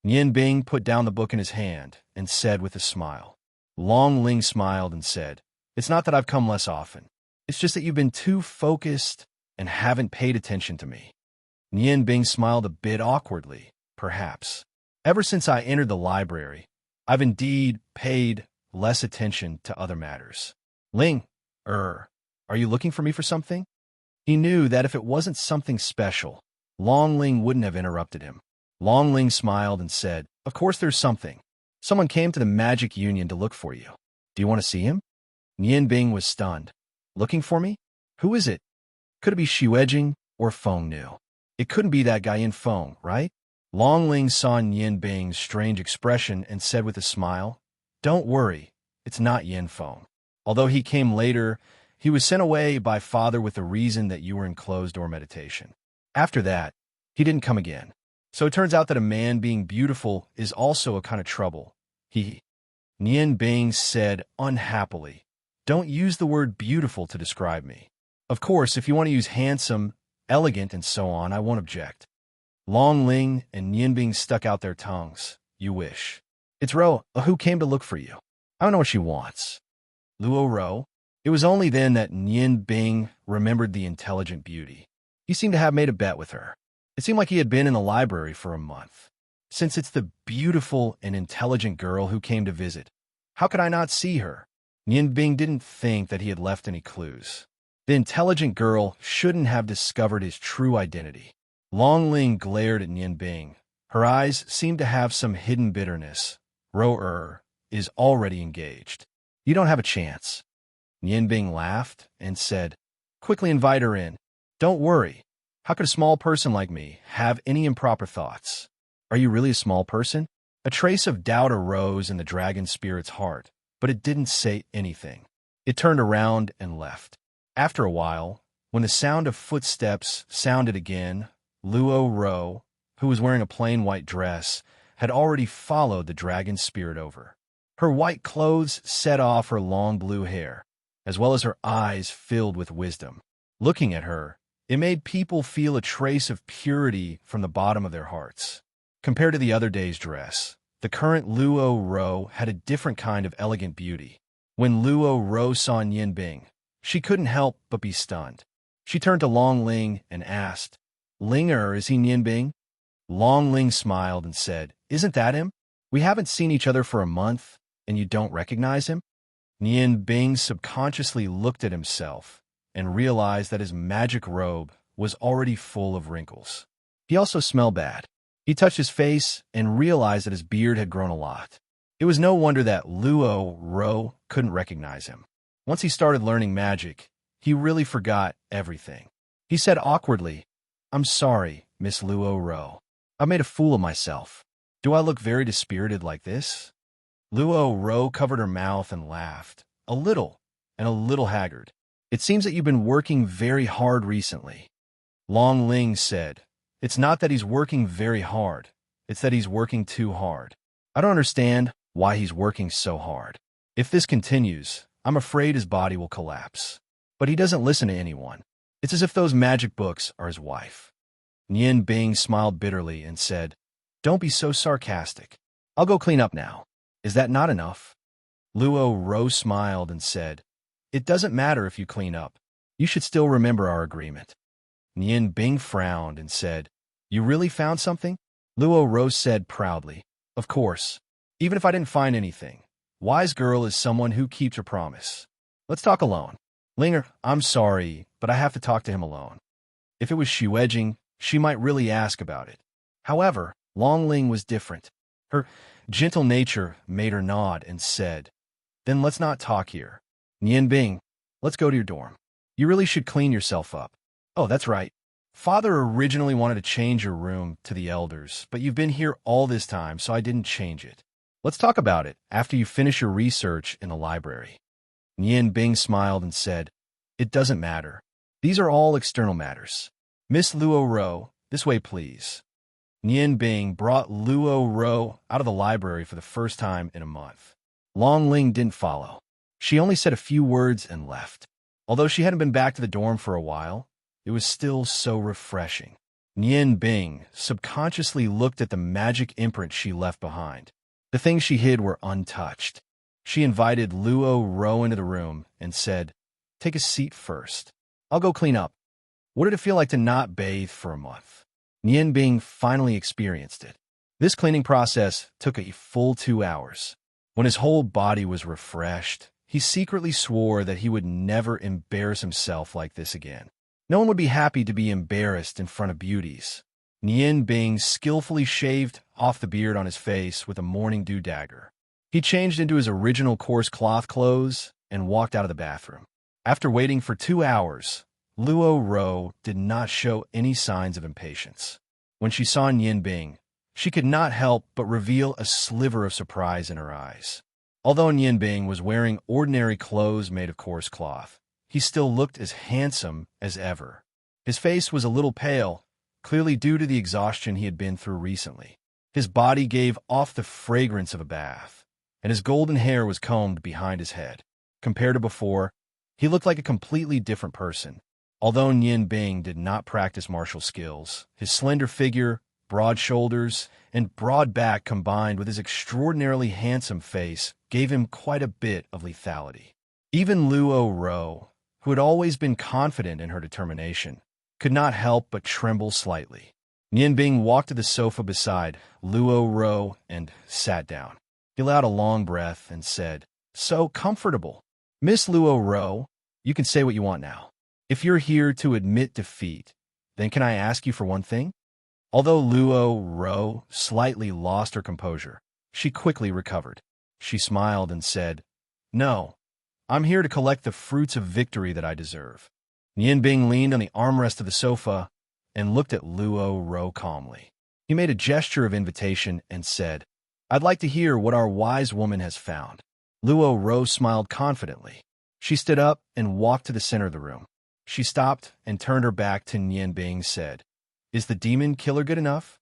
Nian Bing put down the book in his hand and said with a smile. Long Ling smiled and said, "It's not that I've come less often. It's just that you've been too focused and haven't paid attention to me." Nian Bing smiled a bit awkwardly, perhaps. "Ever since I entered the library, I've indeed paid less attention to other matters." Ling, are you looking for me for something? He knew that if it wasn't something special, Long Ling wouldn't have interrupted him. Long Ling smiled and said, "Of course there's something. Someone came to the Magic Union to look for you. Do you want to see him?" Nian Bing was stunned. "Looking for me? Who is it? Could it be Xuejing or Feng Nu? It couldn't be that guy in Feng, right?" Long Ling saw Nian Bing's strange expression and said with a smile, "Don't worry, it's not Yin Feng. Although he came later, he was sent away by father with the reason that you were in closed-door meditation. After that, he didn't come again. So it turns out that a man being beautiful is also a kind of trouble. Nian Bing said unhappily, "Don't use the word beautiful to describe me. Of course, if you want to use handsome, elegant, and so on, I won't object." Long Ling and Nian Bing stuck out their tongues. "You wish. It's Ro, who came to look for you. I don't know what she wants." Luo Ro? It was only then that Nian Bing remembered the intelligent beauty. He seemed to have made a bet with her. It seemed like he had been in the library for a month. Since it's the beautiful and intelligent girl who came to visit, how could I not see her? Nian Bing didn't think that he had left any clues. The intelligent girl shouldn't have discovered his true identity. Long Ling glared at Nian Bing. Her eyes seemed to have some hidden bitterness. Ro is already engaged. You don't have a chance. Nian Bing laughed and said, "Quickly invite her in. Don't worry. How could a small person like me have any improper thoughts? Are you really a small person?" A trace of doubt arose in the dragon spirit's heart, but it didn't say anything. It turned around and left. After a while, when the sound of footsteps sounded again, Luo Ro, who was wearing a plain white dress, had already followed the dragon spirit over. Her white clothes set off her long blue hair, as well as her eyes filled with wisdom. Looking at her, it made people feel a trace of purity from the bottom of their hearts. Compared to the other day's dress, the current Luo Ro had a different kind of elegant beauty. When Luo Ro saw Nian Bing, she couldn't help but be stunned. She turned to Long Ling and asked, "Linger, is he Nian Bing?" Long Ling smiled and said, "Isn't that him? We haven't seen each other for a month, and you don't recognize him?" Nian Bing subconsciously looked at himself and realized that his magic robe was already full of wrinkles. He also smelled bad. He touched his face and realized that his beard had grown a lot. It was no wonder that Luo Ro couldn't recognize him. Once he started learning magic, he really forgot everything. He said awkwardly, "I'm sorry, Miss Luo Ro. I made a fool of myself. Do I look very dispirited like this?" Luo Ro covered her mouth and laughed, a little haggard. "It seems that you've been working very hard recently." Long Ling said, "It's not that he's working very hard. It's that he's working too hard. I don't understand why he's working so hard. If this continues, I'm afraid his body will collapse. But he doesn't listen to anyone. It's as if those magic books are his wife." Nian Bing smiled bitterly and said, "Don't be so sarcastic. I'll go clean up now. Is that not enough?" Luo Ro smiled and said, "It doesn't matter if you clean up. You should still remember our agreement." Nian Bing frowned and said, "You really found something?" Luo Ro said proudly, "Of course. Even if I didn't find anything, wise girl is someone who keeps her promise. Let's talk alone. Linger, I'm sorry, but I have to talk to him alone. If it was Xuejing, she might really ask about it." However, Long Ling was different. Her gentle nature made her nod and said, "Then let's not talk here. Nian Bing, let's go to your dorm. You really should clean yourself up. Oh, that's right. Father originally wanted to change your room to the elders, but you've been here all this time, so I didn't change it. Let's talk about it after you finish your research in the library." Nian Bing smiled and said, "It doesn't matter. These are all external matters. Miss Luo Ro, this way, please." Nian Bing brought Luo Ro out of the library for the first time in a month. Long Ling didn't follow. She only said a few words and left. Although she hadn't been back to the dorm for a while, it was still so refreshing. Nian Bing subconsciously looked at the magic imprint she left behind. The things she hid were untouched. She invited Luo Ro into the room and said, "Take a seat first. I'll go clean up." What did it feel like to not bathe for a month? Nian Bing finally experienced it. This cleaning process took a full 2 hours. When his whole body was refreshed, he secretly swore that he would never embarrass himself like this again. No one would be happy to be embarrassed in front of beauties. Nian Bing skillfully shaved off the beard on his face with a morning dew dagger. He changed into his original coarse cloth clothes and walked out of the bathroom. After waiting for 2 hours, Luo Ro did not show any signs of impatience. When she saw Nian Bing, she could not help but reveal a sliver of surprise in her eyes. Although Nian Bing was wearing ordinary clothes made of coarse cloth, he still looked as handsome as ever. His face was a little pale, clearly due to the exhaustion he had been through recently. His body gave off the fragrance of a bath, and his golden hair was combed behind his head. Compared to before, he looked like a completely different person. Although Nian Bing did not practice martial skills, his slender figure, broad shoulders, and broad back combined with his extraordinarily handsome face gave him quite a bit of lethality. Even Luo Ro, who had always been confident in her determination, could not help but tremble slightly. Nian Bing walked to the sofa beside Luo Ro and sat down. He allowed a long breath and said, "So comfortable. Miss Luo Ro, you can say what you want now. If you're here to admit defeat, then can I ask you for one thing?" Although Luo Ro slightly lost her composure, she quickly recovered. She smiled and said, "No, I'm here to collect the fruits of victory that I deserve." Nian Bing leaned on the armrest of the sofa and looked at Luo Ro calmly. He made a gesture of invitation and said, "I'd like to hear what our wise woman has found." Luo Ro smiled confidently. She stood up and walked to the center of the room. She stopped and turned her back to Nian Bing and said, "Is the demon killer good enough?"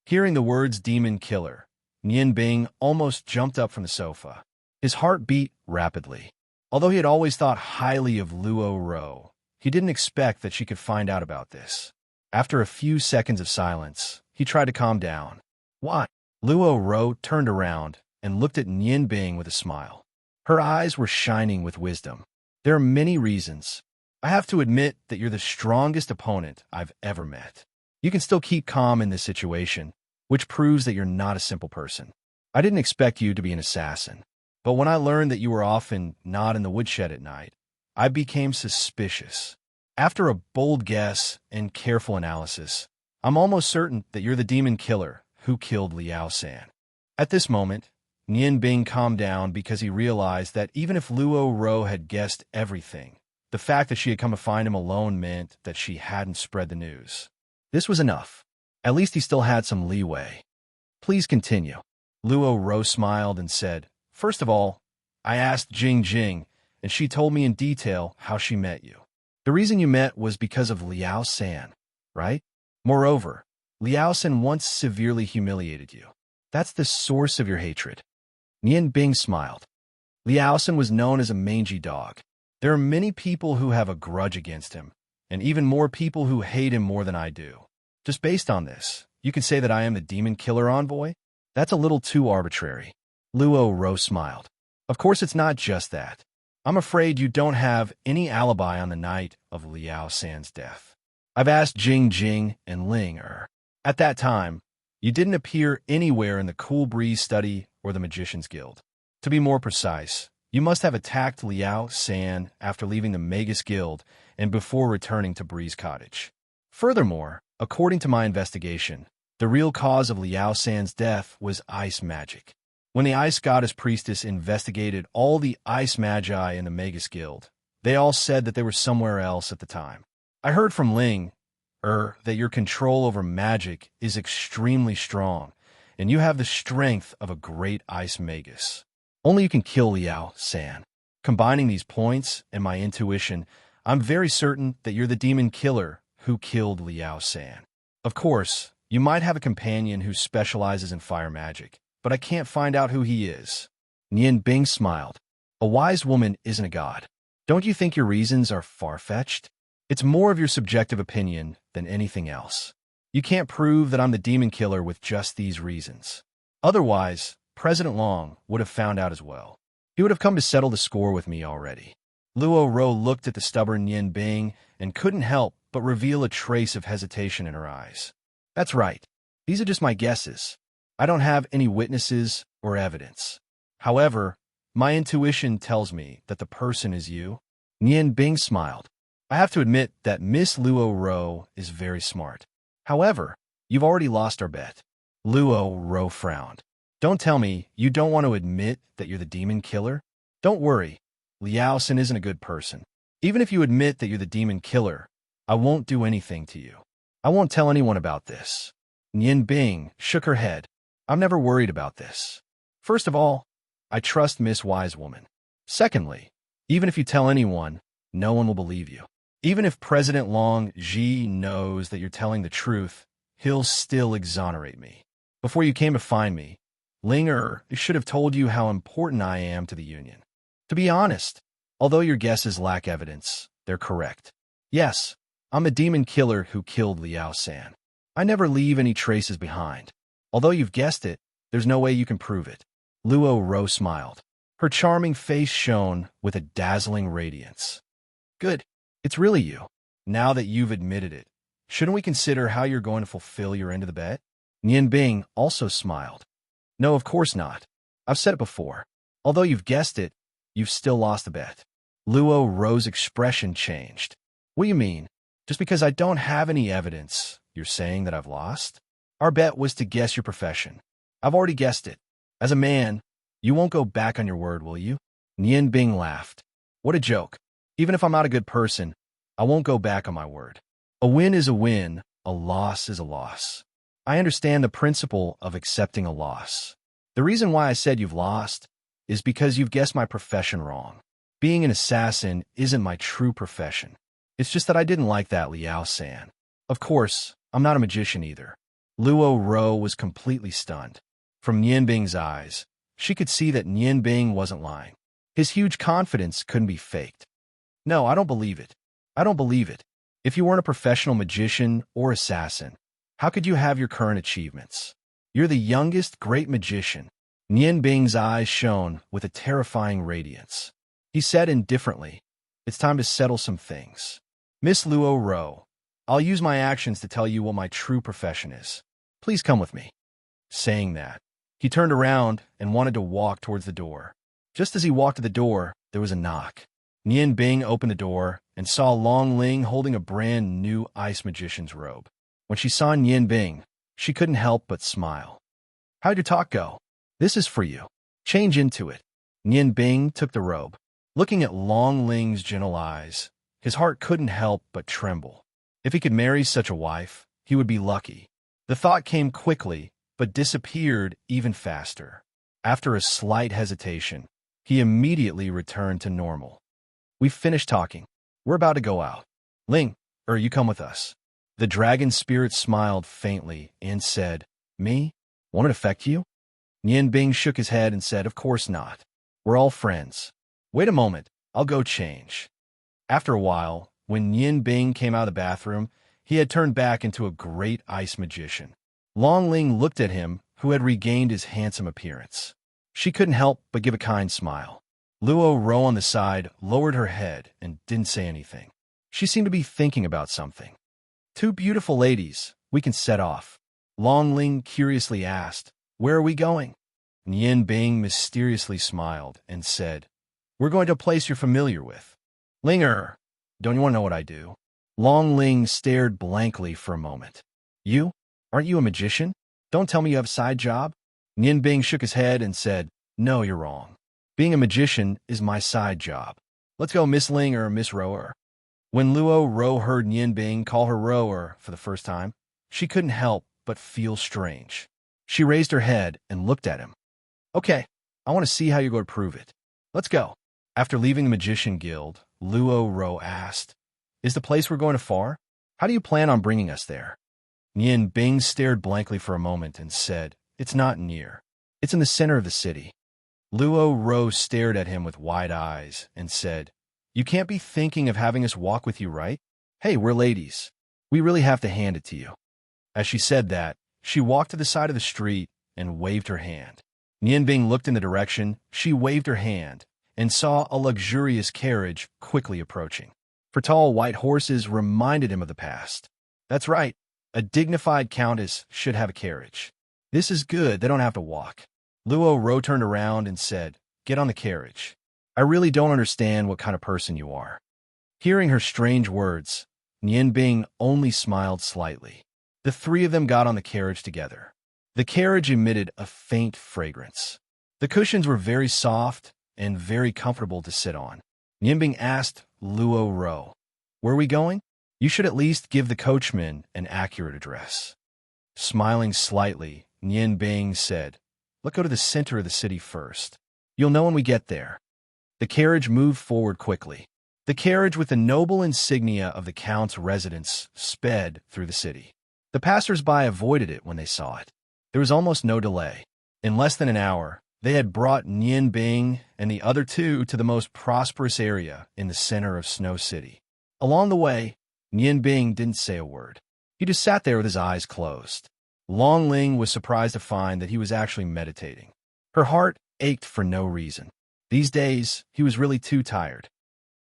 Hearing the words demon killer, Nian Bing almost jumped up from the sofa. His heart beat rapidly. Although he had always thought highly of Luo Ro, he didn't expect that she could find out about this. After a few seconds of silence, he tried to calm down. "What?" Luo Ro turned around and looked at Nian Bing with a smile. Her eyes were shining with wisdom. "There are many reasons. I have to admit that you're the strongest opponent I've ever met. You can still keep calm in this situation, which proves that you're not a simple person. I didn't expect you to be an assassin, but when I learned that you were often not in the woodshed at night, I became suspicious. After a bold guess and careful analysis, I'm almost certain that you're the demon killer who killed Liao San." At this moment, Nian Bing calmed down because he realized that even if Luo Ro had guessed everything, the fact that she had come to find him alone meant that she hadn't spread the news. This was enough. At least he still had some leeway. "Please continue." Luo Ro smiled and said, "First of all, I asked Jing Jing, and she told me in detail how she met you. The reason you met was because of Liao San, right? Moreover, Liao San once severely humiliated you. That's the source of your hatred." Nian Bing smiled. Liao San was known as a mangy dog. There are many people who have a grudge against him, and even more people who hate him more than I do. Just based on this, you can say that I am the demon killer envoy? That's a little too arbitrary. Luo Ro smiled. Of course it's not just that. I'm afraid you don't have any alibi on the night of Liao San's death. I've asked Jing Jing and Ling Er. At that time, you didn't appear anywhere in the Cool Breeze study or the Magician's Guild. To be more precise, you must have attacked Liao San after leaving the Magus Guild and before returning to Breeze Cottage. Furthermore, according to my investigation, the real cause of Liao San's death was ice magic. When the Ice Goddess Priestess investigated all the ice magi in the Magus Guild, they all said that they were somewhere else at the time. I heard from Ling Er that your control over magic is extremely strong, and you have the strength of a great ice magus. Only you can kill Liao San. Combining these points and my intuition, I'm very certain that you're the demon killer who killed Liao San. Of course, you might have a companion who specializes in fire magic, but I can't find out who he is. Nian Bing smiled. A wise woman isn't a god. Don't you think your reasons are far-fetched? It's more of your subjective opinion than anything else. You can't prove that I'm the demon killer with just these reasons. Otherwise, President Long would have found out as well. He would have come to settle the score with me already. Luo Ro looked at the stubborn Yin Bing and couldn't help but reveal a trace of hesitation in her eyes. That's right. These are just my guesses. I don't have any witnesses or evidence. However, my intuition tells me that the person is you. Yin Bing smiled. I have to admit that Miss Luo Ro is very smart. However, you've already lost our bet. Luo Ro frowned. Don't tell me you don't want to admit that you're the demon killer? Don't worry, Liao Sin isn't a good person. Even if you admit that you're the demon killer, I won't do anything to you. I won't tell anyone about this. Yin Bing shook her head. I'm never worried about this. First of all, I trust Miss Wise Woman. Secondly, even if you tell anyone, no one will believe you. Even if President Long Ji knows that you're telling the truth, he'll still exonerate me. Before you came to find me, Ling should have told you how important I am to the Union. To be honest, although your guesses lack evidence, they're correct. Yes, I'm a demon killer who killed Liao San. I never leave any traces behind. Although you've guessed it, there's no way you can prove it. Luo Ro smiled. Her charming face shone with a dazzling radiance. Good. It's really you. Now that you've admitted it, shouldn't we consider how you're going to fulfill your end of the bet? Yin Bing also smiled. No, of course not. I've said it before. Although you've guessed it, you've still lost the bet. Luo Ro's expression changed. What do you mean? Just because I don't have any evidence, you're saying that I've lost? Our bet was to guess your profession. I've already guessed it. As a man, you won't go back on your word, will you? Yin Bing laughed. What a joke. Even if I'm not a good person, I won't go back on my word. A win is a win, a loss is a loss. I understand the principle of accepting a loss. The reason why I said you've lost is because you've guessed my profession wrong. Being an assassin isn't my true profession. It's just that I didn't like that Liao San. Of course, I'm not a magician either. Luo Ro was completely stunned. From Yin Bing's eyes, she could see that Yin Bing wasn't lying. His huge confidence couldn't be faked. No, I don't believe it. I don't believe it. If you weren't a professional magician or assassin, how could you have your current achievements? You're the youngest great magician. Yin Bing's eyes shone with a terrifying radiance. He said indifferently, it's time to settle some things. Miss Luo Ro, I'll use my actions to tell you what my true profession is. Please come with me. Saying that, he turned around and wanted to walk towards the door. Just as he walked to the door, there was a knock. Yin Bing opened the door and saw Long Ling holding a brand new ice magician's robe. When she saw Yin Bing, she couldn't help but smile. How'd your talk go? This is for you. Change into it. Yin Bing took the robe. Looking at Long Ling's gentle eyes, his heart couldn't help but tremble. If he could marry such a wife, he would be lucky. The thought came quickly, but disappeared even faster. After a slight hesitation, he immediately returned to normal. We've finished talking. We're about to go out. Ling, you come with us. The dragon spirit smiled faintly and said, Me? Won't it affect you? Yin Bing shook his head and said, Of course not. We're all friends. Wait a moment, I'll go change. After a while, when Yin Bing came out of the bathroom, he had turned back into a great ice magician. Long Ling looked at him, who had regained his handsome appearance. She couldn't help but give a kind smile. Luo Ro on the side lowered her head and didn't say anything. She seemed to be thinking about something. Two beautiful ladies, we can set off. Long Ling curiously asked, Where are we going? Yin Bing mysteriously smiled and said, We're going to a place you're familiar with. Linger, don't you want to know what I do? Long Ling stared blankly for a moment. You? Aren't you a magician? Don't tell me you have a side job? Yin Bing shook his head and said, No, you're wrong. Being a magician is my side job. Let's go, Miss Ling or Miss Rower. When Luo Ro heard Yin Bing call her Rower for the first time, she couldn't help but feel strange. She raised her head and looked at him. Okay, I want to see how you're going to prove it. Let's go. After leaving the Magician Guild, Luo Ro asked, Is the place we're going to far? How do you plan on bringing us there? Yin Bing stared blankly for a moment and said, It's not near. It's in the center of the city. Luo Ro stared at him with wide eyes and said, You can't be thinking of having us walk with you, right? Hey, we're ladies. We really have to hand it to you. As she said that, she walked to the side of the street and waved her hand. Nian Bing looked in the direction she waved her hand and saw a luxurious carriage quickly approaching. Her tall white horses reminded him of the past. That's right, a dignified countess should have a carriage. This is good, they don't have to walk. Luo Ro turned around and said, "Get on the carriage. I really don't understand what kind of person you are." Hearing her strange words, Nian Bing only smiled slightly. The three of them got on the carriage together. The carriage emitted a faint fragrance. The cushions were very soft and very comfortable to sit on. Nian Bing asked Luo Ro, "Where are we going?" "You should at least give the coachman an accurate address." Smiling slightly, Nian Bing said, "Let's go to the center of the city first. You'll know when we get there." The carriage moved forward quickly. The carriage with the noble insignia of the Count's residence sped through the city. The passers-by avoided it when they saw it. There was almost no delay. In less than an hour, they had brought Nian Bing and the other two to the most prosperous area in the center of Snow City. Along the way, Nian Bing didn't say a word. He just sat there with his eyes closed. Long Ling was surprised to find that he was actually meditating. Her heart ached for no reason. These days, he was really too tired.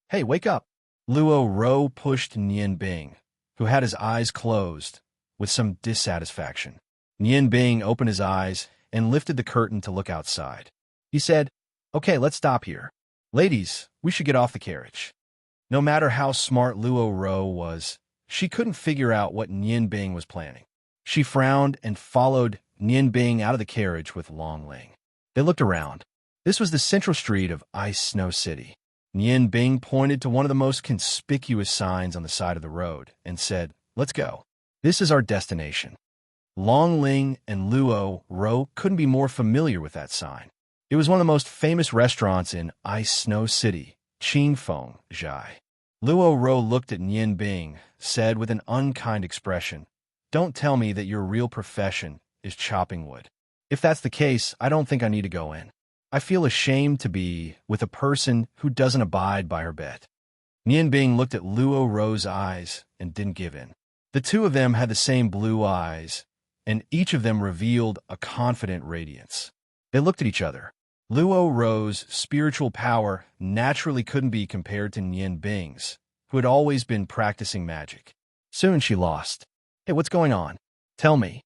"Hey, wake up!" Luo Ro pushed Nian Bing, who had his eyes closed, with some dissatisfaction. Nian Bing opened his eyes and lifted the curtain to look outside. He said, "Okay, let's stop here. Ladies, we should get off the carriage." No matter how smart Luo Ro was, she couldn't figure out what Nian Bing was planning. She frowned and followed Nian Bing out of the carriage with Long Ling. They looked around. This was the central street of Ice Snow City. Nian Bing pointed to one of the most conspicuous signs on the side of the road and said, "Let's go. This is our destination." Long Ling and Luo Ro couldn't be more familiar with that sign. It was one of the most famous restaurants in Ice Snow City, Qingfeng Zhai. Luo Ro looked at Nian Bing, said with an unkind expression, "Don't tell me that your real profession is chopping wood. If that's the case, I don't think I need to go in. I feel ashamed to be with a person who doesn't abide by her bet." Nian Bing looked at Luo Ro's eyes and didn't give in. The two of them had the same blue eyes, and each of them revealed a confident radiance. They looked at each other. Luo Ro's spiritual power naturally couldn't be compared to Nian Bing's, who had always been practicing magic. Soon she lost. "Hey, what's going on? Tell me."